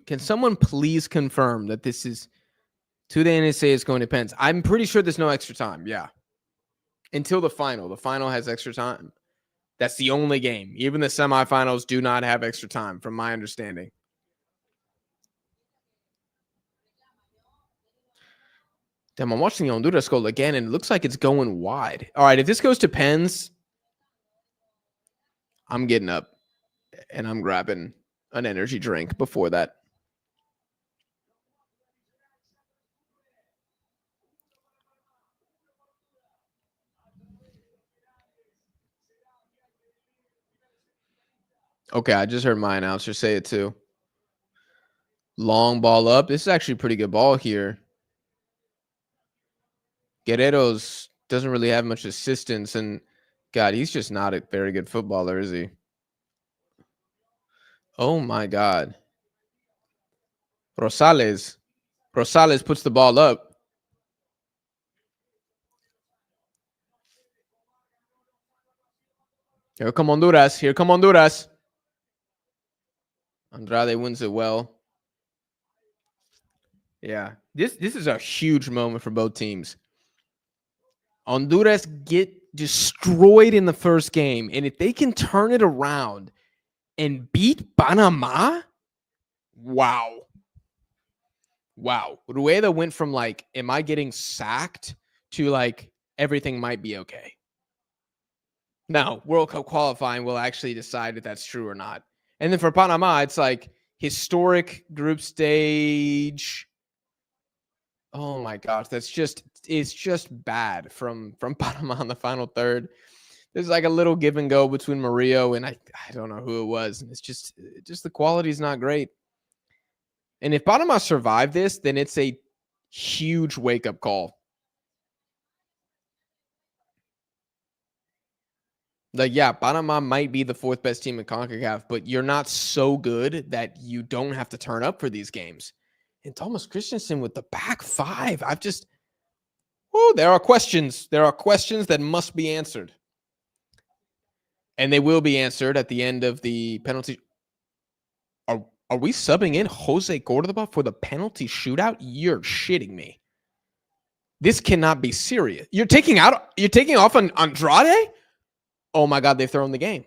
Can someone please confirm that this is to the NSA is going to pens? I'm pretty sure there's no extra time. Yeah. Until the final. The final has extra time. That's the only game. Even the semifinals do not have extra time, from my understanding. Damn, I'm watching the Honduras goal again, and it looks like it's going wide. All right, if this goes to pens, I'm getting up and I'm grabbing an energy drink before that. Okay, I just heard my announcer say it too. Long ball up. This is actually a pretty good ball here. Guerrero's doesn't really have much assistance, and God, he's just not a very good footballer, is he? Oh my God. Rosales. Rosales puts the ball up. Here come Honduras. Here come Honduras. Andrade wins it well. Yeah. This is a huge moment for both teams. Honduras get destroyed in the first game, and if they can turn it around and beat Panama, wow. Wow. Rueda went from like, am I getting sacked to like, everything might be okay. Now, World Cup qualifying will actually decide if that's true or not. And then for Panama, it's like historic group stage. Oh my gosh, it's just bad from Panama in the final third. There's like a little give and go between Murillo and I don't know who it was. And it's just the quality is not great. And if Panama survive this, then it's a huge wake up call. Like, yeah, Panama might be the fourth best team in CONCACAF, but you're not so good that you don't have to turn up for these games. And Thomas Christensen with the back five. There are questions. There are questions that must be answered. And they will be answered at the end of the penalty. Are we subbing in Jose Cordoba for the penalty shootout? You're shitting me. This cannot be serious. You're taking off on Andrade? Oh my God, they've thrown the game.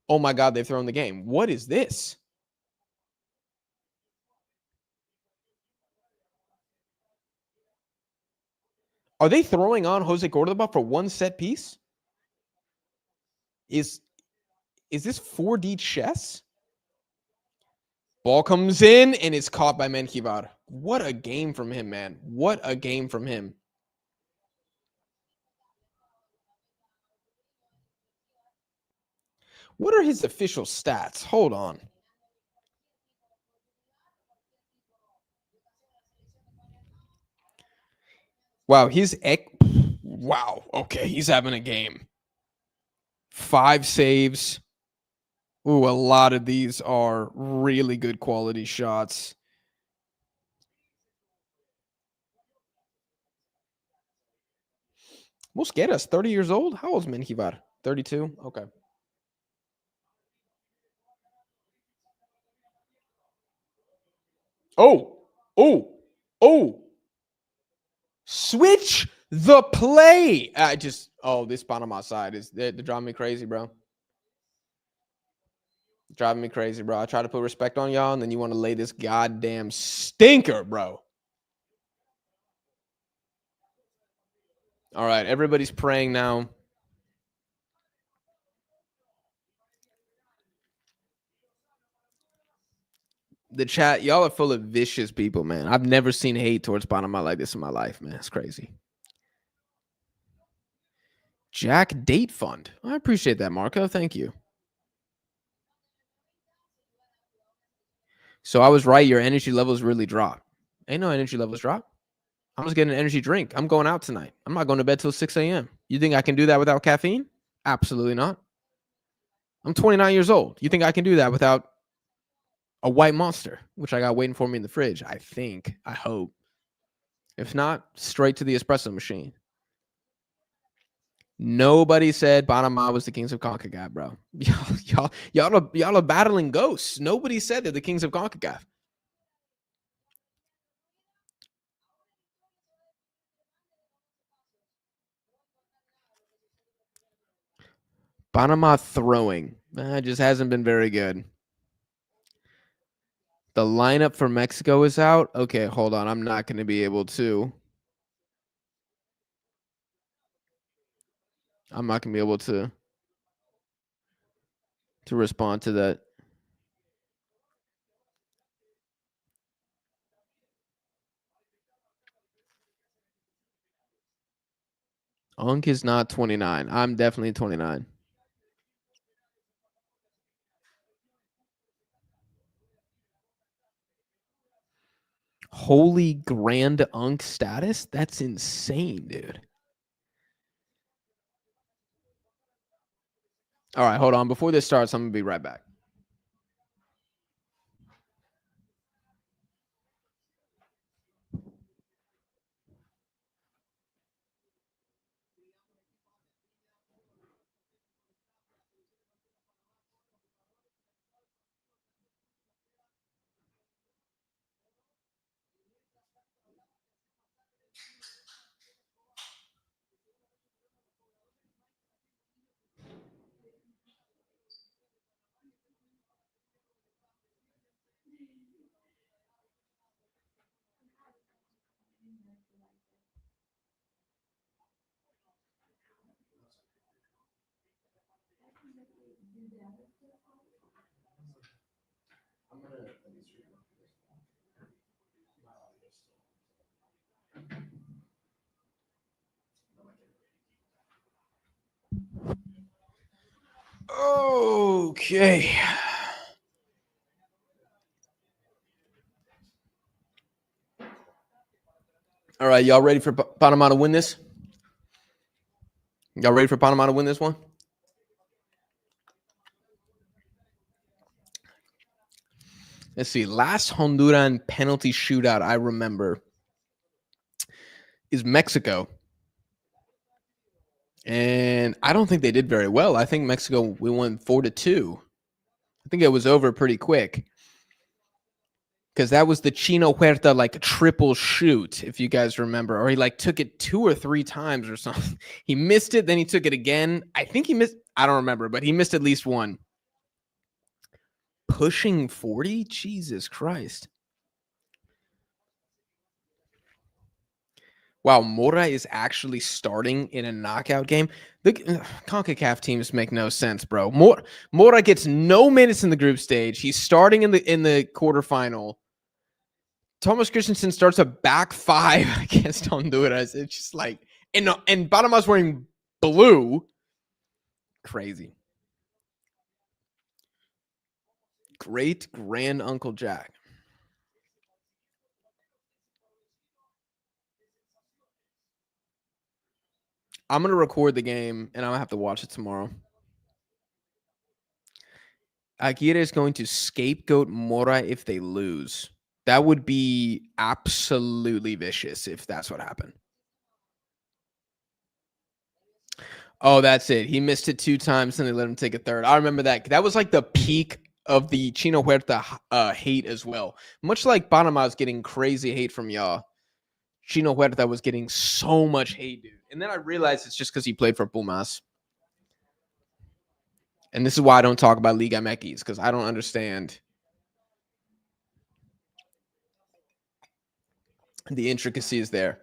Oh my God, they've thrown the game. What is this? Are they throwing on Jose Cordoba for one set piece? Is this 4D chess? Ball comes in and it's caught by Menjivar. What a game from him, man. What a game from him. What are his official stats? Hold on. Wow, wow. Okay, he's having a game. 5 saves. Ooh, a lot of these are really good quality shots. Mosquera's 30 years old? How old is Menjivar? 32? Okay. Oh. Switch the play. This Panama side they're driving me crazy, bro. Driving me crazy, bro. I try to put respect on y'all, and then you want to lay this goddamn stinker, bro. All right, everybody's praying now. The chat, y'all are full of vicious people, man. I've never seen hate towards Panama like this in my life, man. It's crazy. Jack Date Fund. I appreciate that, Marco. Thank you. So I was right. Your energy levels really drop. Ain't no energy levels drop. I'm just getting an energy drink. I'm going out tonight. I'm not going to bed till 6 a.m. You think I can do that without caffeine? Absolutely not. I'm 29 years old. You think I can do that without a white monster, which I got waiting for me in the fridge? I think. I hope. If not, straight to the espresso machine. Nobody said Panama was the kings of CONCACAF, bro. Y'all are battling ghosts. Nobody said they're the kings of CONCACAF. Panama throwing. Just hasn't been very good. The lineup for Mexico is out. Okay, hold on. I'm not going to be able to. I'm not going to be able to respond to that. Unk is not 29. I'm definitely 29. Holy grand Unk status? That's insane, dude. All right, hold on. Before this starts, I'm going to be right back. Okay. All right, y'all ready for Panama to win this? Y'all ready for Panama to win this one? Let's see. Last Honduran penalty shootout I remember is Mexico. And I don't think they did very well. I think Mexico, we won 4-2. I think it was over pretty quick. Because that was the Chino Huerta like triple shoot, if you guys remember. Or he like took it 2 or 3 times or something. He missed it, then he took it again. I think he missed, I don't remember, but he missed at least one. Pushing 40? Jesus Christ. Wow, Mora is actually starting in a knockout game. The CONCACAF teams make no sense, bro. Mora gets no minutes in the group stage. He's starting in the quarterfinal. Thomas Christensen starts a back 5 against Honduras. It's just like, and Panama's wearing blue. Crazy. Great grand Uncle Jack. I'm going to record the game, and I'm going to have to watch it tomorrow. Aguirre is going to scapegoat Mora if they lose. That would be absolutely vicious if that's what happened. Oh, that's it. He missed it 2 times, and they let him take a third. I remember that. That was like the peak of the Chino Huerta hate as well. Much like Panama's getting crazy hate from y'all, Chino Huerta was getting so much hate, dude. And then I realized it's just because he played for Pumas. And this is why I don't talk about Liga MX, because I don't understand the intricacies there.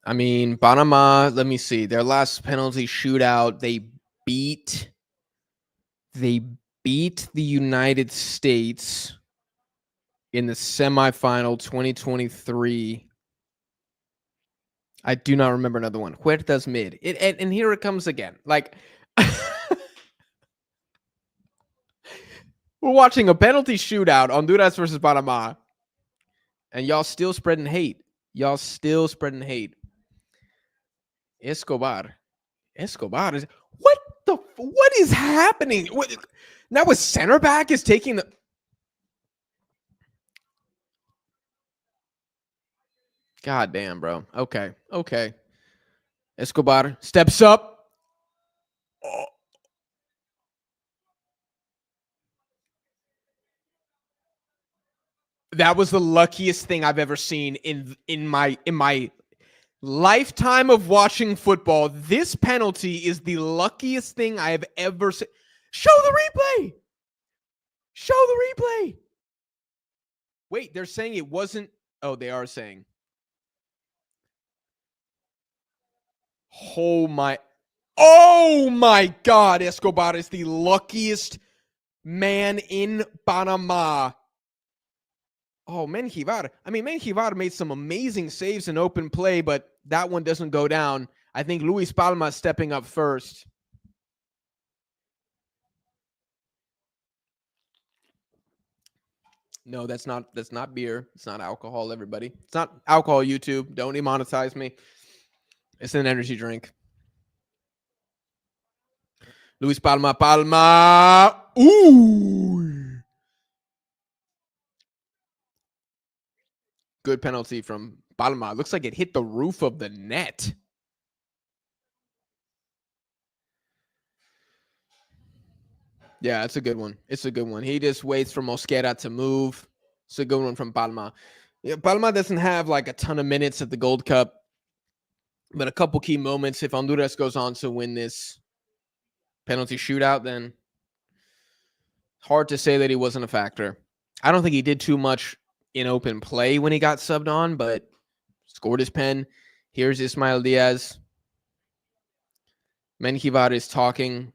I mean, Panama, let me see. Their last penalty shootout, they beat the United States in the semifinal 2023. I do not remember another one. Huerta's mid. And here it comes again. Like, we're watching a penalty shootout, Honduras versus Panama, and y'all still spreading hate. Y'all still spreading hate. Escobar is what is happening? Now a center back is taking the. God damn, bro. Okay. Escobar steps up. Oh. That was the luckiest thing I've ever seen in my Lifetime of watching football. This penalty is the luckiest thing I have ever seen. Show the replay. Show the replay. Wait, they're saying it wasn't. Oh, they are saying. Oh my God. Escobar is the luckiest man in Panama. Oh, Menjivar. I mean, Menjivar made some amazing saves in open play, but that one doesn't go down. I think Luis Palma is stepping up first. No, that's not beer. It's not alcohol, everybody. It's not alcohol, YouTube. Don't demonetize me. It's an energy drink. Luis Palma. Ooh. Good penalty from Palma. Looks like it hit the roof of the net. Yeah, it's a good one. It's a good one. He just waits for Mosquera to move. It's a good one from Palma. Yeah, Palma doesn't have like a ton of minutes at the Gold Cup, but a couple key moments. If Honduras goes on to win this penalty shootout, then hard to say that he wasn't a factor. I don't think he did too much in open play when he got subbed on, but scored his pen. Here's Ismael Diaz. Menjivar is talking.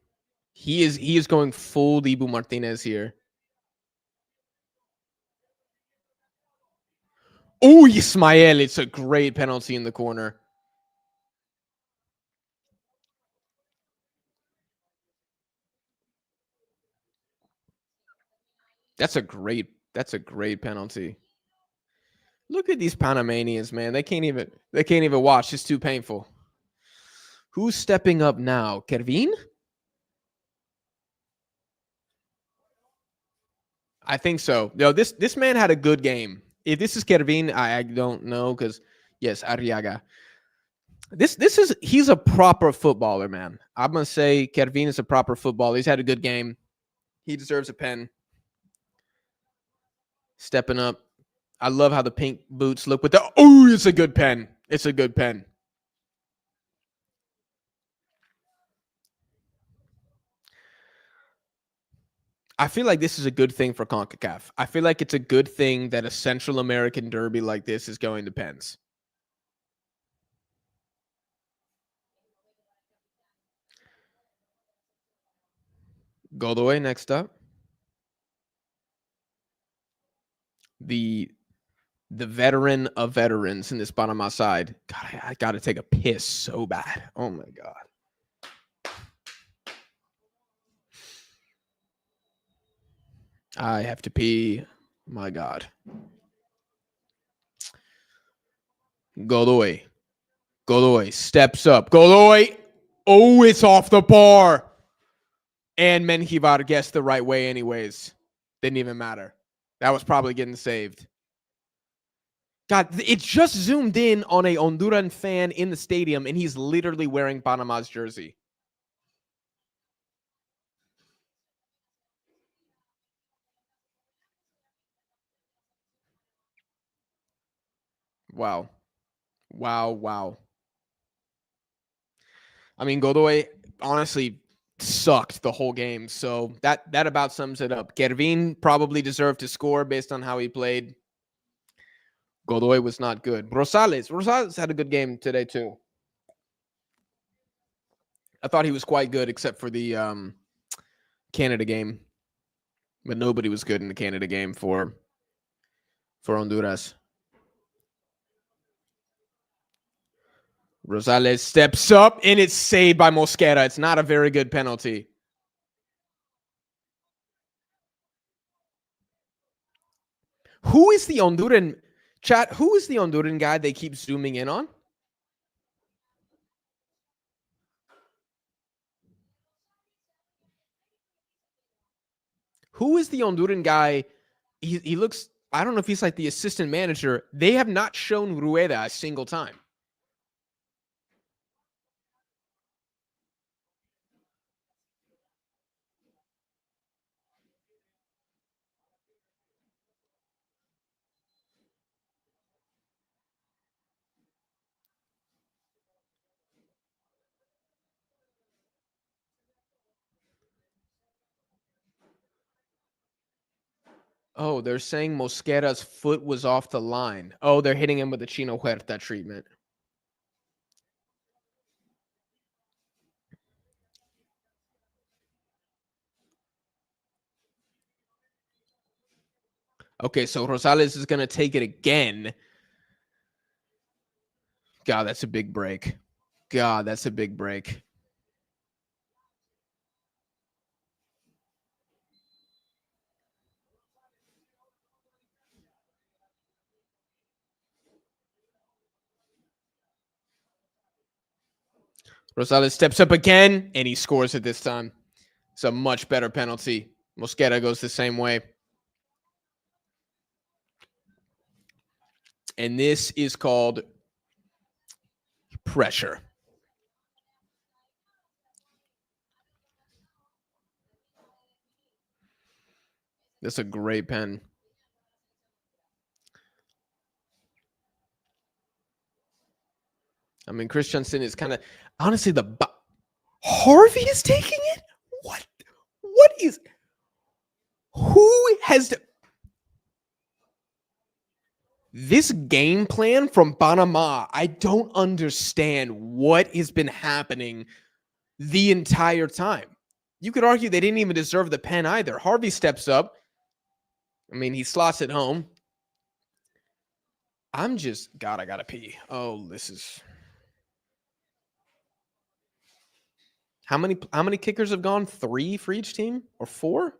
He is going full Dibu Martinez here. Oh, Ismael. It's a great penalty in the corner. That's a great penalty. Look at these Panamanians, man. They can't even watch. It's too painful. Who's stepping up now? Kervin? I think so. No, this man had a good game. If this is Kervin, I don't know because yes, Arriaga. He's a proper footballer, man. I'm gonna say Kervin is a proper footballer. He's had a good game. He deserves a pen. Stepping up. I love how the pink boots look with the it's a good pen. It's a good pen. I feel like this is a good thing for CONCACAF. I feel like it's a good thing that a Central American derby like this is going to pens. Godoy next up. The veteran of veterans in this Panama side. God, I got to take a piss so bad. Oh my God. I have to pee. My God. Godoy steps up. Godoy. Oh, it's off the bar. And Menjivar guessed the right way anyways. Didn't even matter. That was probably getting saved. God, it just zoomed in on a Honduran fan in the stadium, and he's literally wearing Panama's jersey. Wow. I mean, Godoy honestly sucked the whole game, so that about sums it up. Kervin probably deserved to score based on how he played. Godoy was not good. Rosales had a good game today too. I thought he was quite good except for the Canada game, but nobody was good in the Canada game for Honduras. Rosales steps up, and it's saved by Mosquera. It's not a very good penalty. Who is the Honduran chat? Who is the Honduran guy they keep zooming in on? Who is the Honduran guy? He looks, I don't know if he's like the assistant manager. They have not shown Rueda a single time. Oh, they're saying Mosquera's foot was off the line. Oh, they're hitting him with the Chino Huerta treatment. Okay, so Rosales is going to take it again. God, that's a big break. God, that's a big break. Rosales steps up again, and he scores it this time. It's a much better penalty. Mosquera goes the same way. And this is called pressure. That's a great pen. I mean, Christiansen is kind of honestly Harvey is taking it. What is? Who has this game plan from Panama? I don't understand what has been happening the entire time. You could argue they didn't even deserve the pen either. Harvey steps up. I mean, he slots it home. I gotta pee. Oh, this is how many kickers have gone? 3 for each team or 4?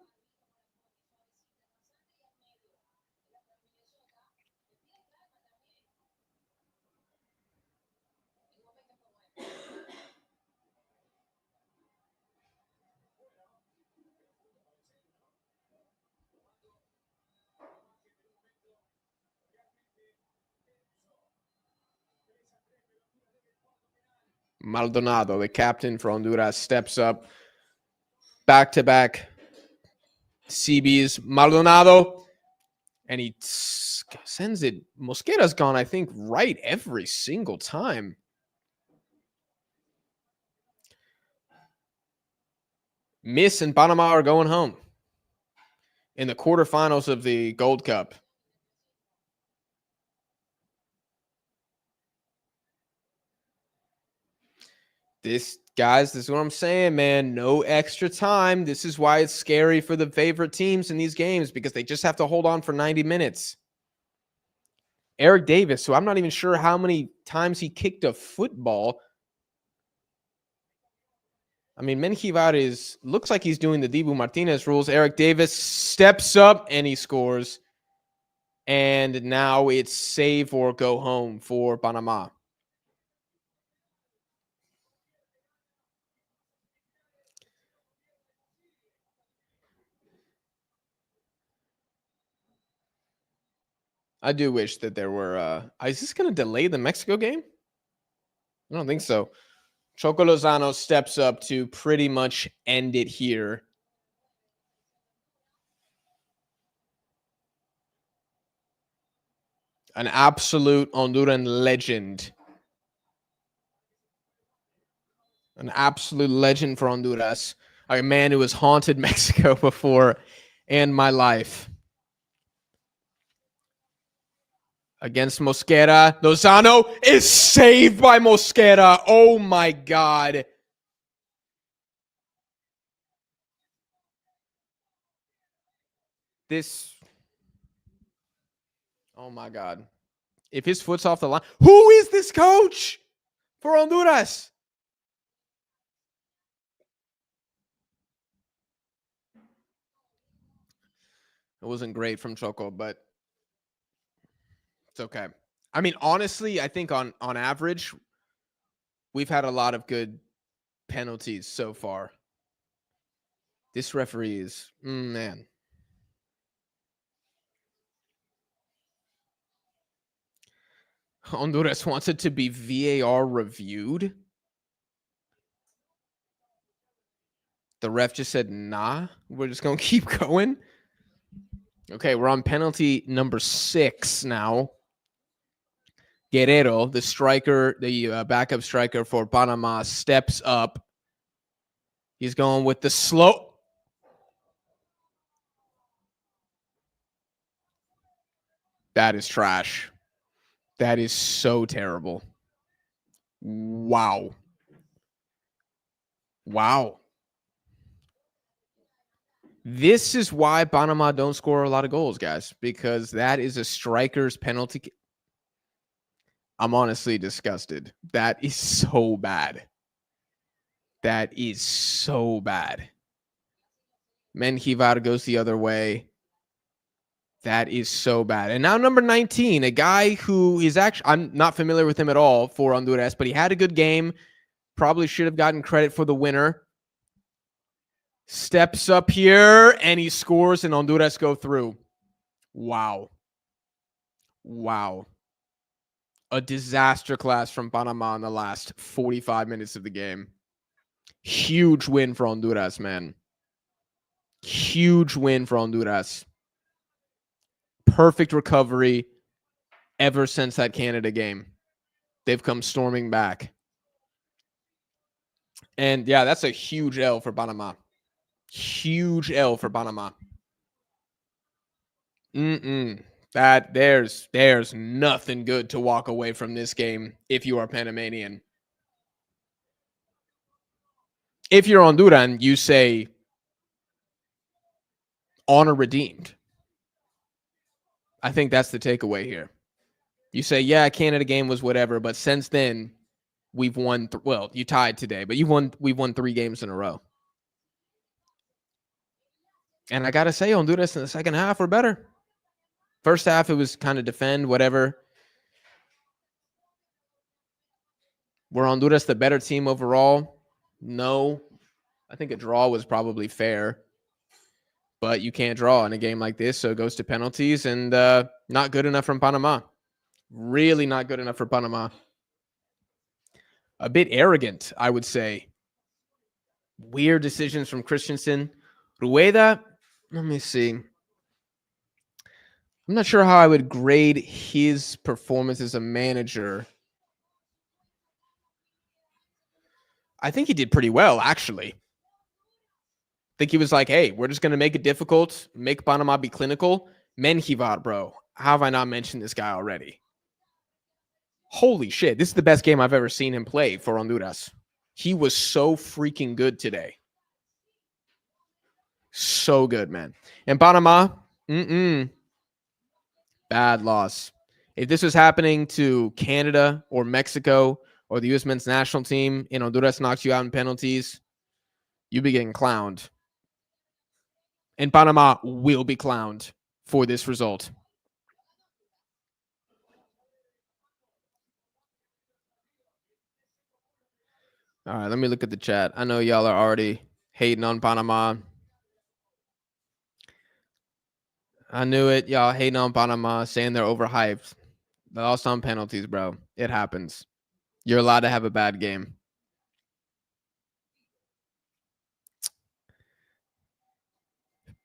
Maldonado, the captain for Honduras, steps up. Back-to-back CBs. Maldonado. And he sends it. Mosquera's gone, I think, right every single time. Miss and Panama are going home in the quarterfinals of the Gold Cup. This is what I'm saying, man. No extra time. This is why it's scary for the favorite teams in these games, because they just have to hold on for 90 minutes. Eric Davis, so I'm not even sure how many times he kicked a football. I mean, Menjivar looks like he's doing the Dibu Martinez rules. Eric Davis steps up and he scores. And now it's save or go home for Panama. I do wish that there were. Is this going to delay the Mexico game? I don't think so. Choco Lozano steps up to pretty much end it here. An absolute Honduran legend. An absolute legend for Honduras. A man who has haunted Mexico before and my life. Against Mosquera. Lozano is saved by Mosquera. Oh my God. Oh my God. If his foot's off the line, who is this coach for Honduras? It wasn't great from Choco, but it's okay. I mean, honestly, I think on average, we've had a lot of good penalties so far. This referee is, man. Honduras wants it to be VAR reviewed. The ref just said, nah, we're just going to keep going. Okay, we're on penalty number 6 now. Guerrero, the striker, the backup striker for Panama, steps up. He's going with the slow. That is trash. That is so terrible. Wow. Wow. This is why Panama don't score a lot of goals, guys, because that is a striker's penalty. I'm honestly disgusted. That is so bad. That is so bad. Menjivar goes the other way. That is so bad. And now number 19, a guy who is actually, I'm not familiar with him at all for Honduras, but he had a good game. Probably should have gotten credit for the winner. Steps up here and he scores and Honduras go through. Wow. Wow. A disaster class from Panama in the last 45 minutes of the game. Huge win for Honduras, man. Huge win for Honduras. Perfect recovery ever since that Canada game. They've come storming back. And yeah, that's a huge L for Panama. Huge L for Panama. That there's nothing good to walk away from this game if you are Panamanian. If you're Honduran, you say honor redeemed. I think that's the takeaway here. You say, yeah, Canada game was whatever, but since then we've won. Well, you tied today, but we've won 3 games in a row. And I gotta say, Honduras in the second half were better. First half, it was kind of defend, whatever. Were Honduras the better team overall? No. I think a draw was probably fair. But you can't draw in a game like this, so it goes to penalties, and not good enough from Panama. Really not good enough for Panama. A bit arrogant, I would say. Weird decisions from Christensen. Rueda, let me see. I'm not sure how I would grade his performance as a manager. I think he did pretty well, actually. I think he was like, hey, we're just going to make it difficult, make Panama be clinical. Menjivar, bro. How have I not mentioned this guy already? Holy shit. This is the best game I've ever seen him play for Honduras. He was so freaking good today. So good, man. And Panama, bad loss. If this was happening to Canada or Mexico or the U.S. men's national team and Honduras knocks you out in penalties, you'd be getting clowned. And Panama will be clowned for this result. All right, let me look at the chat. I know y'all are already hating on Panama. I knew it. Y'all hating on Panama, saying they're overhyped. They lost on penalties, bro. It happens. You're allowed to have a bad game.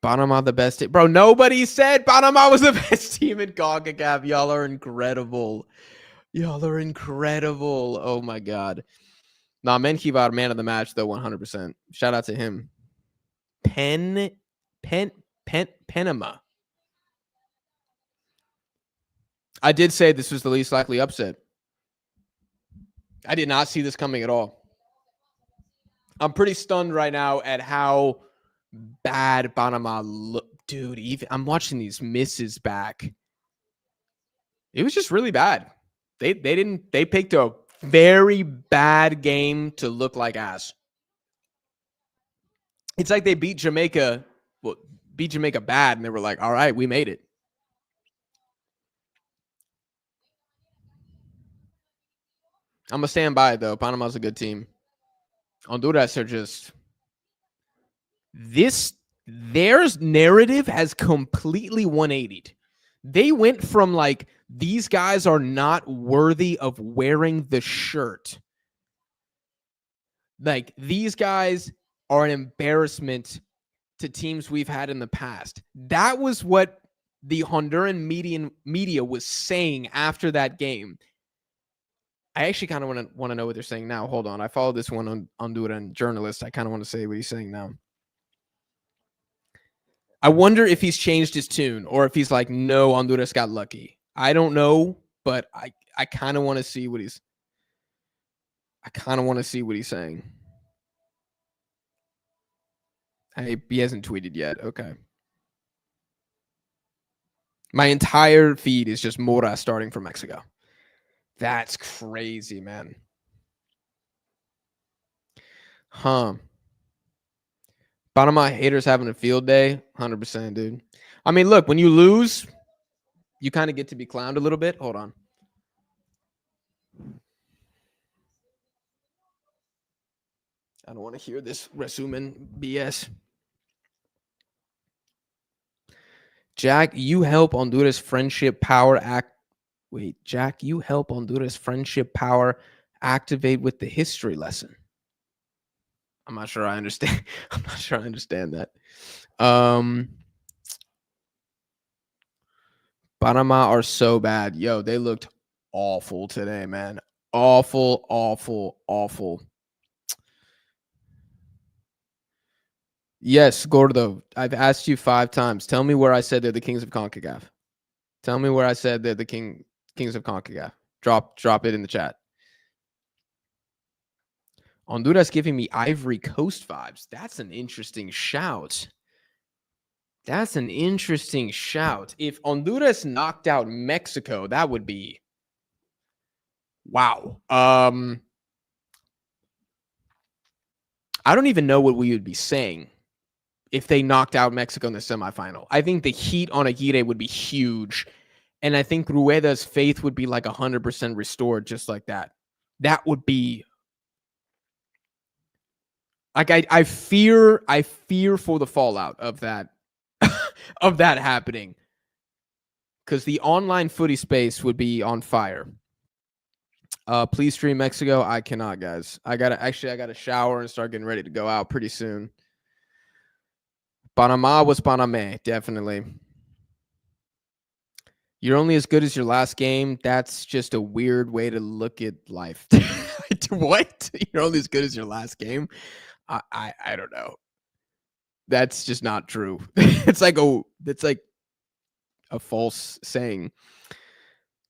Panama the best team. Bro, nobody said Panama was the best team in CONCACAF. Y'all are incredible. Y'all are incredible. Oh, my God. Nah, Menjivar, man of the match, though, 100%. Shout out to him. Panama. I did say this was the least likely upset. I did not see this coming at all. I'm pretty stunned right now at how bad Panama look. Dude, even I'm watching these misses back. It was just really bad. They picked a very bad game to look like ass. It's like they beat Jamaica bad, and they were like, all right, we made it. I'm going to stand by it, though. Panama's a good team. Honduras are just... Their narrative has completely 180'd. They went from like, these guys are not worthy of wearing the shirt. Like, these guys are an embarrassment to teams we've had in the past. That was what the Honduran media was saying after that game. I actually kind of want to know what they're saying now. Hold on. I follow this one on Honduran journalist. I kind of want to say what he's saying now. I wonder if he's changed his tune or if he's like, no, Honduras got lucky. I don't know, but I kind of want to see what he's saying. He hasn't tweeted yet. Okay. My entire feed is just Mora starting from Mexico. That's crazy, man. Huh. Panama haters having a field day. 100%, dude. I mean, look, when you lose, you kind of get to be clowned a little bit. Hold on. I don't want to hear this resumen BS. Jack, you help Honduras friendship power act. Wait, Jack, you help Honduras friendship power activate with the history lesson. I'm not sure I understand. I'm not sure I understand that. Panama are so bad. Yo, they looked awful today, man. Awful, awful, awful. Yes, Gordo. I've asked you 5 times. Tell me where I said they're the kings of CONCACAF. Tell me where I said they're the kings of CONCACAF. Drop it in the chat. Honduras giving me Ivory Coast vibes. That's an interesting shout. That's an interesting shout. If Honduras knocked out Mexico, that would be wow. I don't even know what we would be saying if they knocked out Mexico in the semifinal. I think the heat on Aguirre would be huge. And I think Rueda's faith would be like 100% restored just like that. That would be like I fear for the fallout of that of that happening. Because the online footy space would be on fire. Please stream Mexico. I cannot, guys. I gotta shower and start getting ready to go out pretty soon. Panama was Panama, definitely. You're only as good as your last game. That's just a weird way to look at life. What? You're only as good as your last game? I don't know. That's just not true. It's like a false saying.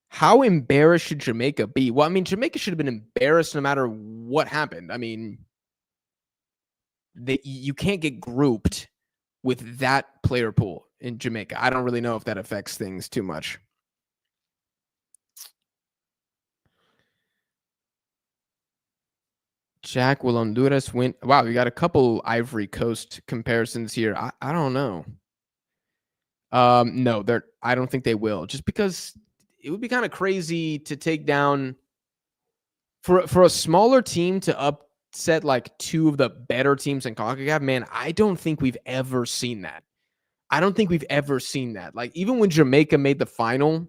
How embarrassed should Jamaica be? Well, I mean, Jamaica should have been embarrassed no matter what happened. I mean, you can't get grouped with that player pool in Jamaica. I don't really know if that affects things too much. Jack, will Honduras win? Wow, we got a couple Ivory Coast comparisons here. I don't know. No, I don't think they will. Just because it would be kind of crazy to take down for a smaller team to upset like 2 of the better teams in CONCACAF. Man, I don't think we've ever seen that. Like even when Jamaica made the final,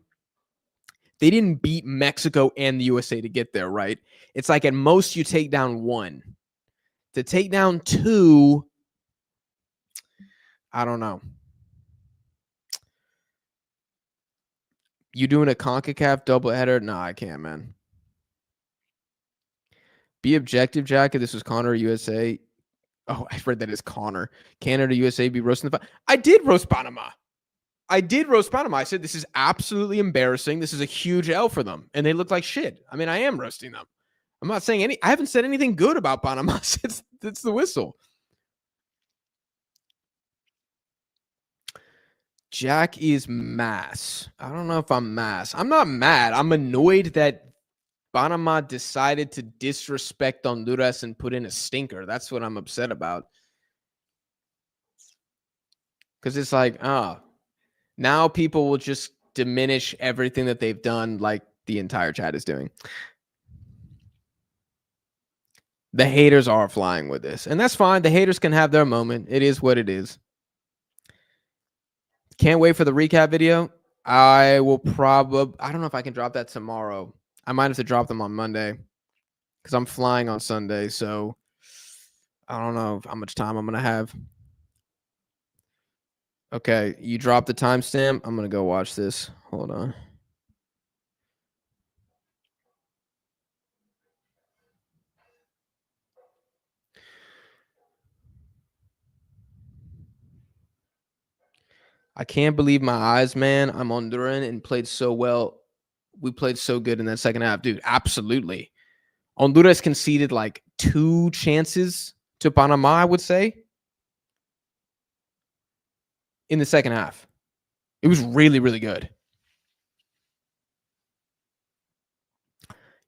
they didn't beat Mexico and the USA to get there, right? It's like at most you take down 1. To take down 2, I don't know. You doing a CONCACAF doubleheader? No, I can't, man. Be objective, Jack. If this was Connor USA. Oh, I read that as Connor. Canada, USA be roasting the. I did roast Panama. I said this is absolutely embarrassing. This is a huge L for them, and they look like shit. I mean, I am roasting them. I'm not saying I haven't said anything good about Panama since it's the whistle. Jack is mass. I don't know if I'm mass. I'm not mad. I'm annoyed that Panama decided to disrespect Honduras and put in a stinker. That's what I'm upset about. Because it's like, now people will just diminish everything that they've done like the entire chat is doing. The haters are flying with this, and that's fine. The haters can have their moment. It is what it is. Can't wait for the recap video. I will probably, I don't know if I can drop that tomorrow. I might have to drop them on Monday because I'm flying on Sunday. So I don't know how much time I'm going to have. Okay, you dropped the timestamp. I'm going to go watch this. Hold on. I can't believe my eyes, man. I'm Honduran and played so well. We played so good in that second half, dude. Absolutely. Honduras conceded like 2 chances to Panama, I would say, in the second half. It was really, really good.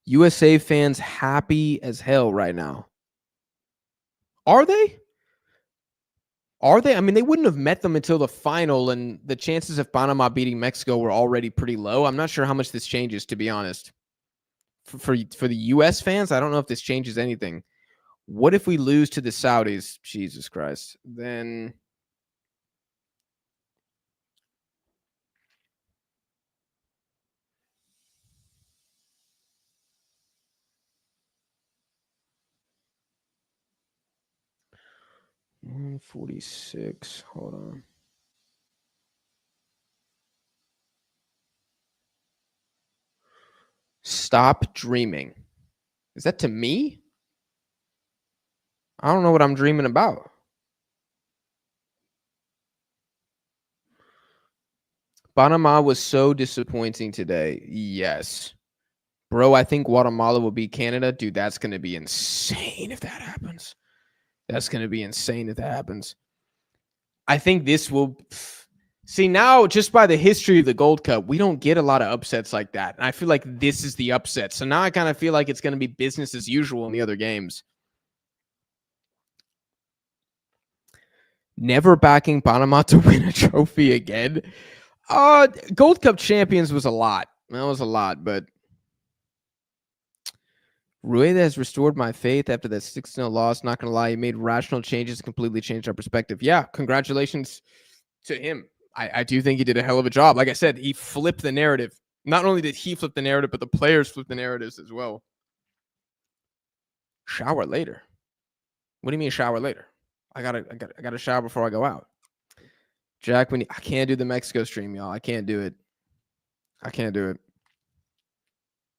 USA fans happy as hell right now. Are they? Are they? I mean, they wouldn't have met them until the final, and the chances of Panama beating Mexico were already pretty low. I'm not sure how much this changes, to be honest. For the US fans, I don't know if this changes anything. What if we lose to the Saudis? Jesus Christ. Then $146. Hold on. Stop dreaming. Is that to me? I don't know what I'm dreaming about. Panama was so disappointing today. Yes. Bro, I think Guatemala will beat Canada. Dude, that's going to be insane if that happens. That's going to be insane if that happens. I think this will see now, just by the history of the Gold Cup, we don't get a lot of upsets like that. And I feel like this is the upset. So now I kind of feel like it's going to be business as usual in the other games. Never backing Panama to win a trophy again. Gold Cup champions was a lot. That was a lot, but Rueda has restored my faith after that 6-0 loss. Not going to lie, he made rational changes, completely changed our perspective. Yeah, congratulations to him. I do think he did a hell of a job. Like I said, he flipped the narrative. Not only did he flip the narrative, but the players flipped the narratives as well. Shower later. What do you mean shower later? I gotta shower before I go out. Jack, I can't do the Mexico stream, y'all. I can't do it. I can't do it.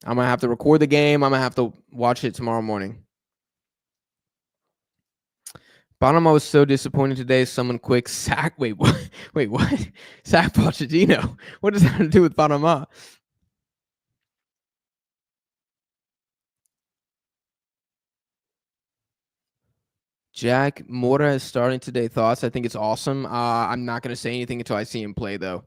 I'm gonna have to record the game. I'm gonna have to watch it tomorrow morning. Panama was so disappointed today. Someone quick sack. Wait, what? Wait, what? Sack Pochettino. What does that have to do with Panama? Jack Mora is starting today. Thoughts? I think it's awesome. I'm not going to say anything until I see him play, though.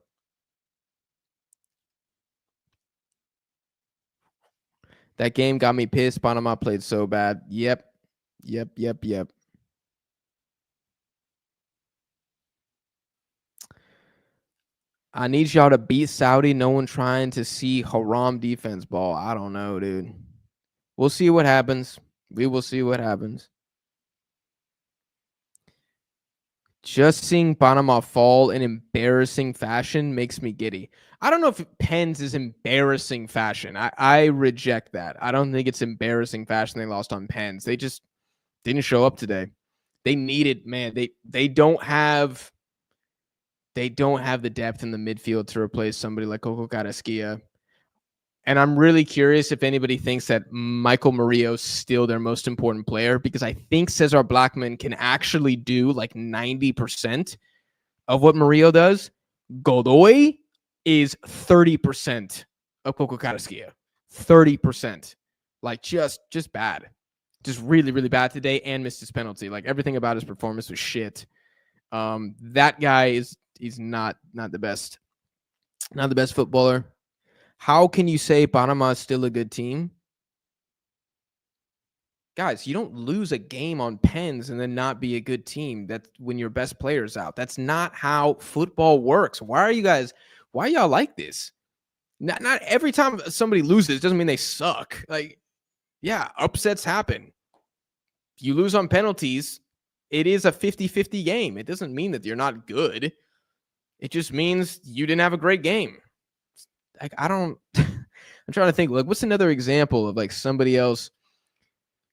That game got me pissed. Panama played so bad. Yep. I need y'all to beat Saudi. No one trying to see haram defense ball. I don't know, dude. We'll see what happens. We will see what happens. Just seeing Panama fall in embarrassing fashion makes me giddy. I don't know if Pens is embarrassing fashion. I reject that. I don't think it's embarrassing fashion they lost on Pens. They just didn't show up today. They needed, man, they don't have the depth in the midfield to replace somebody like Coco Carrasquilla. And I'm really curious if anybody thinks that Michael Murillo's still their most important player, because I think Cesar Blackman can actually do like 90% of what Murillo does. Godoy is 30% of Coco Carrasquilla. 30%. Like just bad. Just really, really bad today, and missed his penalty. Like everything about his performance was shit. That guy he's not the best. Not the best footballer. How can you say Panama is still a good team? Guys, you don't lose a game on Pens and then not be a good team. That's when your best player's out. That's not how football works. Why y'all like this? Not every time somebody loses doesn't mean they suck. Like, yeah, upsets happen. You lose on penalties. It is a 50-50 game. It doesn't mean that you're not good. It just means you didn't have a great game. Like, I don't I'm trying to think, like, what's another example of like somebody else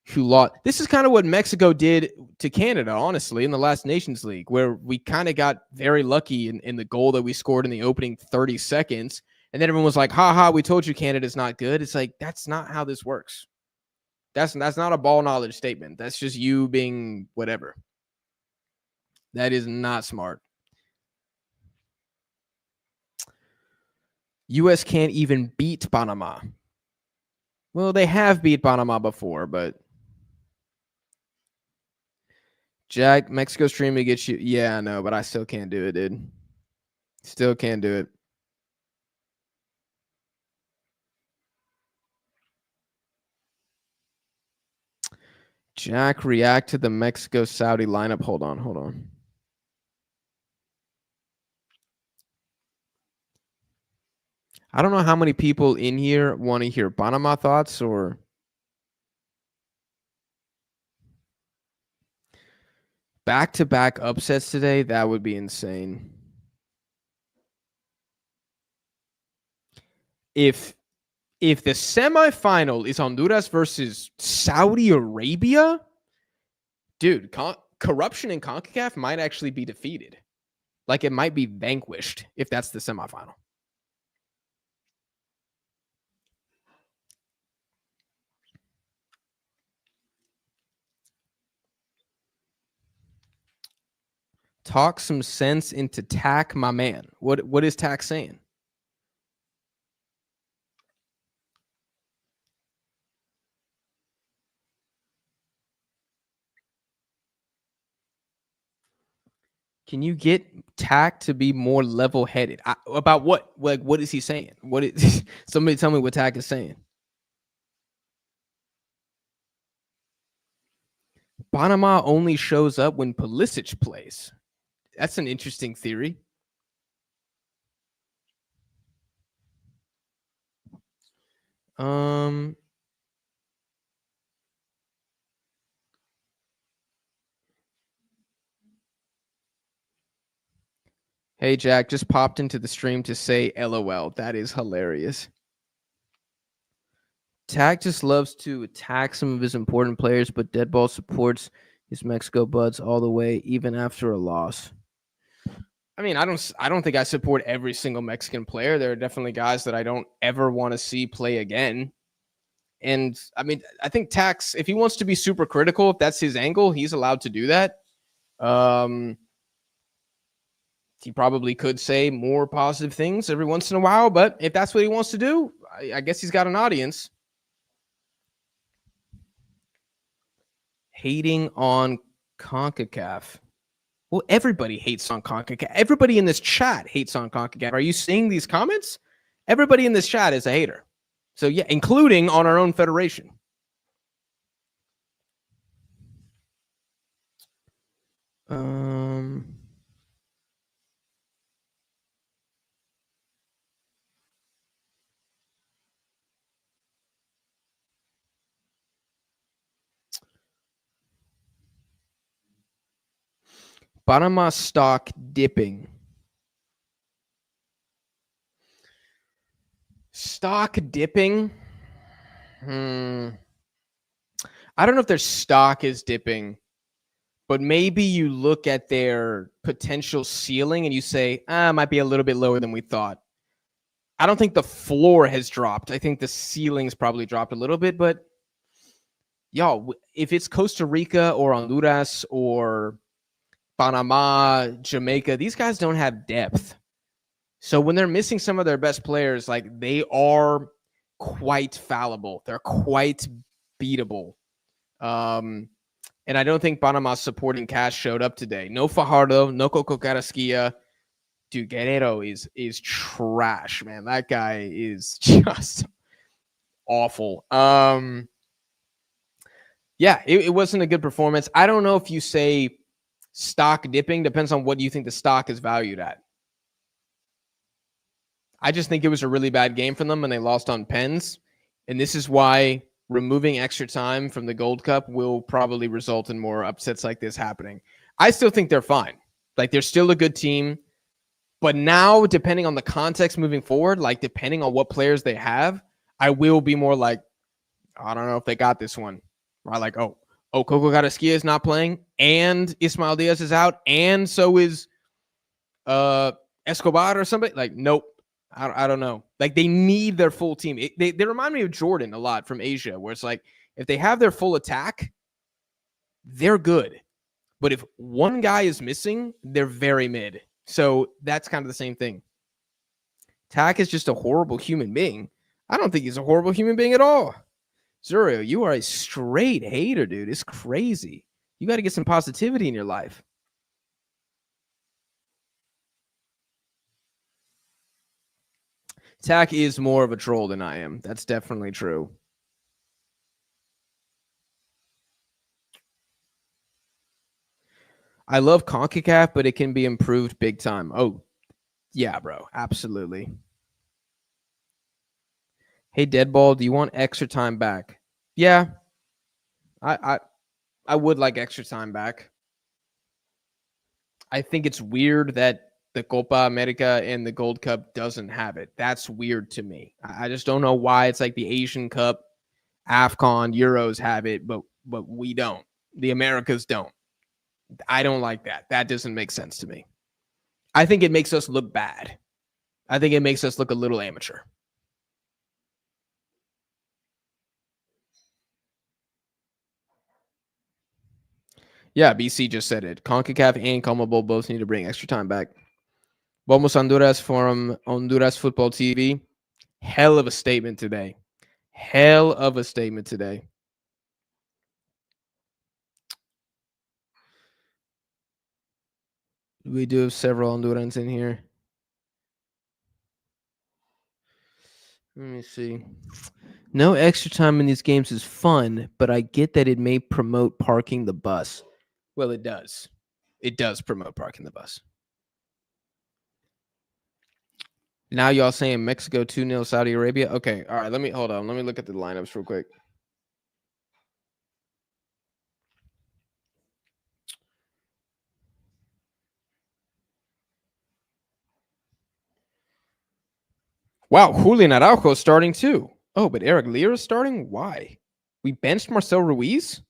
who lost? This is kind of what Mexico did to Canada, honestly, in the last Nations League, where we kind of got very lucky in the goal that we scored in the opening 30 seconds. And then everyone was like, ha, we told you Canada's not good. It's like, that's not how this works. That's not a ball knowledge statement. That's just you being whatever. That is not smart. U.S. can't even beat Panama. Well, they have beat Panama before, but Jack, Mexico streaming gets you. Yeah, I know, but I still can't do it, dude. Still can't do it. Jack, react to the Mexico-Saudi lineup. Hold on. I don't know how many people in here want to hear Panama thoughts or back-to-back upsets today. That would be insane. If the semifinal is Honduras versus Saudi Arabia, dude, corruption in CONCACAF might actually be defeated. Like it might be vanquished if that's the semifinal. Talk some sense into Tack, my man. What is Tack saying? Can you get Tack to be more level-headed? About what? Like, what is he saying? What is somebody tell me what Tack is saying? Panama only shows up when Pulisic plays. That's an interesting theory. Hey, Jack, just popped into the stream to say LOL. That is hilarious. Tack just loves to attack some of his important players, but Deadball supports his Mexico buds all the way, even after a loss. I mean, I don't think I support every single Mexican player. There are definitely guys that I don't ever want to see play again. And I mean, I think Tax, if he wants to be super critical, if that's his angle, he's allowed to do that. He probably could say more positive things every once in a while, but if that's what he wants to do, I guess he's got an audience. Hating on CONCACAF. Well, everybody hates on CONCACAF. Everybody in this chat hates on CONCACAF. Are you seeing these comments? Everybody in this chat is a hater. So, yeah, including on our own federation. Panama stock dipping. Stock dipping? I don't know if their stock is dipping, but maybe you look at their potential ceiling and you say, it might be a little bit lower than we thought. I don't think the floor has dropped. I think the ceiling's probably dropped a little bit, but y'all, if it's Costa Rica or Honduras or Panama, Jamaica, these guys don't have depth. So when they're missing some of their best players, like they are quite fallible. They're quite beatable. And I don't think Panama's supporting cast showed up today. No Fajardo, no Coco Carrasquilla. Dude, Guerrero is trash, man. That guy is just awful. Yeah, it wasn't a good performance. I don't know if you say stock dipping. Depends on what you think the stock is valued at. I just think it was a really bad game for them and they lost on pens. And this is why removing extra time from the Gold Cup will probably result in more upsets like this happening. I still think they're fine. Like, they're still a good team. But now, depending on the context moving forward, like, depending on what players they have, I will be more like, I don't know if they got this one. Right? Like, Coco Carrasquilla is not playing, and Ismael Diaz is out, and so is Escobar or somebody. Like, nope. I don't know. Like, they need their full team. They remind me of Jordan a lot from Asia, where it's like, if they have their full attack, they're good. But if one guy is missing, they're very mid. So that's kind of the same thing. Tack is just a horrible human being. I don't think he's a horrible human being at all. Zurio, you are a straight hater, dude. It's crazy. You got to get some positivity in your life. Tack is more of a troll than I am. That's definitely true. I love CONCACAF, but it can be improved big time. Oh, yeah, bro. Absolutely. Hey, Deadball, do you want extra time back? Yeah. I would like extra time back. I think it's weird that the Copa America and the Gold Cup doesn't have it. That's weird to me. I just don't know why. It's like the Asian Cup, AFCON, Euros have it, but we don't. The Americas don't. I don't like that. That doesn't make sense to me. I think it makes us look bad. I think it makes us look a little amateur. Yeah, BC just said it. CONCACAF and CONMEBOL both need to bring extra time back. Vamos Honduras from Honduras Football TV. Hell of a statement today. Hell of a statement today. We do have several Hondurans in here. Let me see. No extra time in these games is fun, but I get that it may promote parking the bus. Well, it does. It does promote parking the bus. Now y'all saying Mexico 2-0 Saudi Arabia? Okay, all right, hold on. Let me look at the lineups real quick. Wow, Julian Araujo starting too. Oh, but Eric Lira starting? Why? We benched Marcel Ruiz?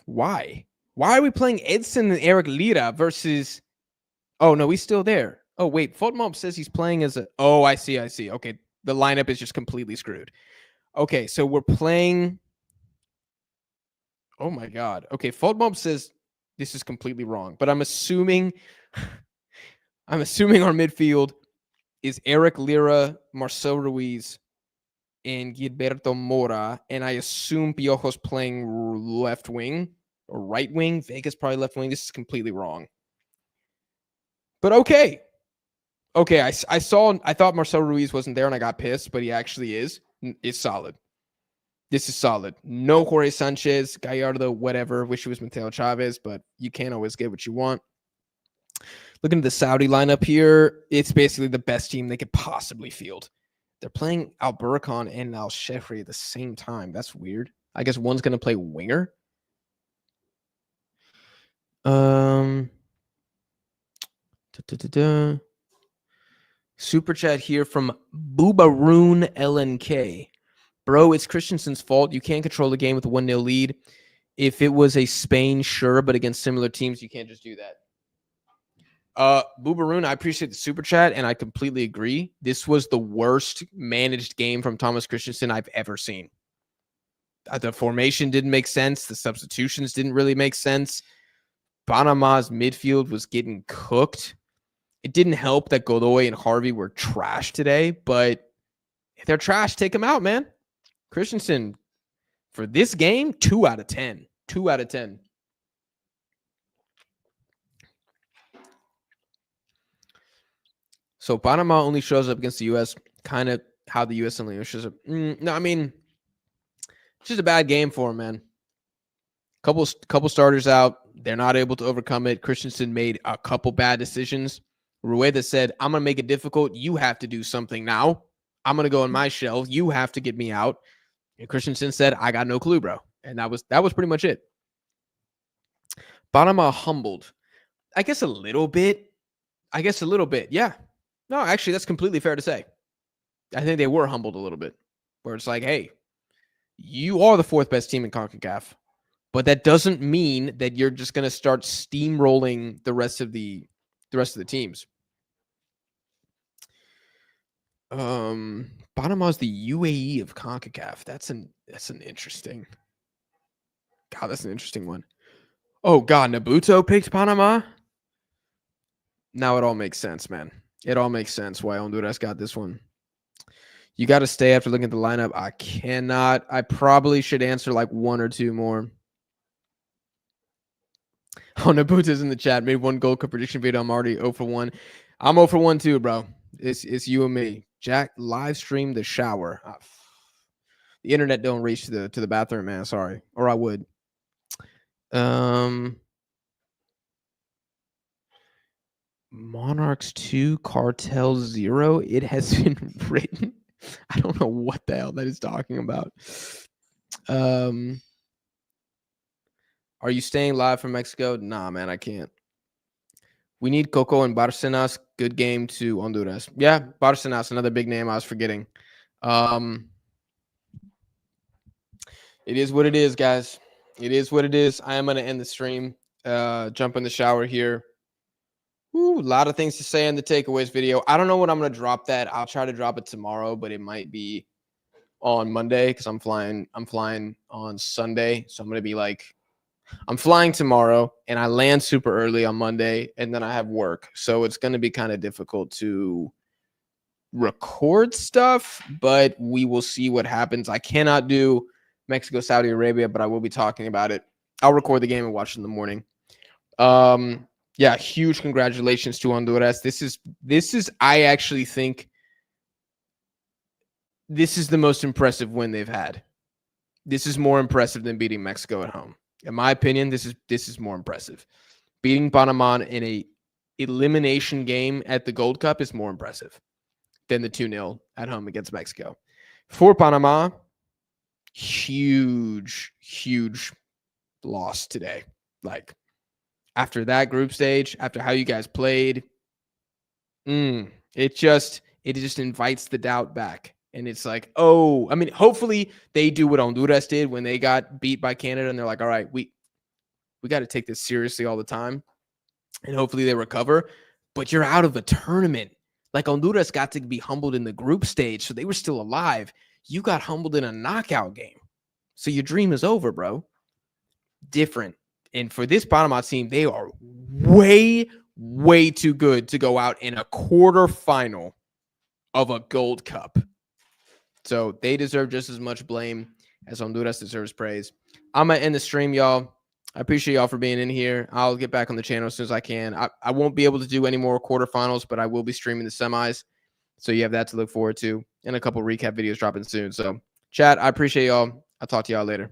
Why? Why are we playing Edson and Eric Lira versus... Oh, no, he's still there. Oh, wait, FootMob says he's playing as a... Oh, I see. Okay, the lineup is just completely screwed. Okay, so we're playing... Oh, my God. Okay, FootMob says this is completely wrong, but I'm assuming... I'm assuming our midfield is Eric Lira, Marcel Ruiz, and Gilberto Mora, and I assume Piojo's playing left wing or right wing. Vega's probably left wing. This is completely wrong. But okay. Okay, I thought Marcel Ruiz wasn't there and I got pissed, but he actually is. It's solid. This is solid. No Jorge Sanchez, Gallardo, whatever. Wish it was Mateo Chavez, but you can't always get what you want. Looking at the Saudi lineup here, it's basically the best team they could possibly field. They're playing Al Burkhan and Al Shefri at the same time. That's weird. I guess one's going to play winger. Super chat here from Boobaroon LNK. Bro, it's Christensen's fault. You can't control the game with a 1-0 lead. If it was a Spain, sure, but against similar teams, you can't just do that. Boobaroon, I appreciate the super chat, and I completely agree. This was the worst managed game from Thomas Christensen I've ever seen. The formation didn't make sense. The substitutions didn't really make sense. Panama's midfield was getting cooked. It didn't help that Godoy and Harvey were trash today, but if they're trash, take them out, man. Christensen, for this game, 2 out of 10. 2 out of 10. So Panama only shows up against the U.S. kind of how the U.S. only shows up. No, I mean, it's just a bad game for him, man. Couple starters out. They're not able to overcome it. Christensen made a couple bad decisions. Rueda said, I'm going to make it difficult. You have to do something now. I'm going to go in my shell. You have to get me out. And Christensen said, I got no clue, bro. And that was pretty much it. Panama humbled. I guess a little bit. Yeah. No, actually, that's completely fair to say. I think they were humbled a little bit, where it's like, hey, you are the 4th best team in CONCACAF, but that doesn't mean that you're just going to start steamrolling the rest of the teams. Panama's the UAE of CONCACAF. That's an interesting. God, that's an interesting one. Oh God, Nabuto picked Panama. Now it all makes sense, man. It all makes sense why Honduras got this one. You got to stay after looking at the lineup. I cannot. I probably should answer like one or two more. Oh, Nabuta's in the chat. Made one Gold Cup prediction video. I'm already 0 for 1. I'm 0 for 1 too, bro. It's you and me. Jack live stream the shower. The internet don't reach to the bathroom, man. Sorry. Or I would. Monarchs 2, Cartel 0. It has been written. I don't know what the hell that is talking about. Are you staying live from Mexico? Nah, man, I can't. We need Coco and Barcenas. Good game to Honduras. Yeah, Barcenas, another big name I was forgetting. It is what it is, guys. It is what it is. I am going to end the stream. Jump in the shower here. Ooh, a lot of things to say in the takeaways video. I don't know when I'm going to drop that. I'll try to drop it tomorrow, but it might be on Monday because I'm flying on Sunday. So I'm going to be like, I'm flying tomorrow and I land super early on Monday and then I have work. So it's going to be kind of difficult to record stuff, but we will see what happens. I cannot do Mexico, Saudi Arabia, but I will be talking about it. I'll record the game and watch it in the morning. Yeah, huge congratulations to Honduras. This is I actually think this is the most impressive win they've had. This is more impressive than beating Mexico at home. In my opinion, this is more impressive. Beating Panama in a elimination game at the Gold Cup is more impressive than the 2-0 at home against Mexico. For Panama, huge loss today. Like, after that group stage, after how you guys played, it just invites the doubt back. And it's like, oh, I mean, hopefully they do what Honduras did when they got beat by Canada and they're like, all right, we got to take this seriously all the time. And hopefully they recover. But you're out of a tournament. Like, Honduras got to be humbled in the group stage, so they were still alive. You got humbled in a knockout game. So your dream is over, bro. Different. And for this Panama team, they are way too good to go out in a quarterfinal of a Gold Cup. So they deserve just as much blame as Honduras deserves praise. I'm going to end the stream, y'all. I appreciate y'all for being in here. I'll get back on the channel as soon as I can. I won't be able to do any more quarterfinals, but I will be streaming the semis. So you have that to look forward to and a couple recap videos dropping soon. So, chat, I appreciate y'all. I'll talk to y'all later.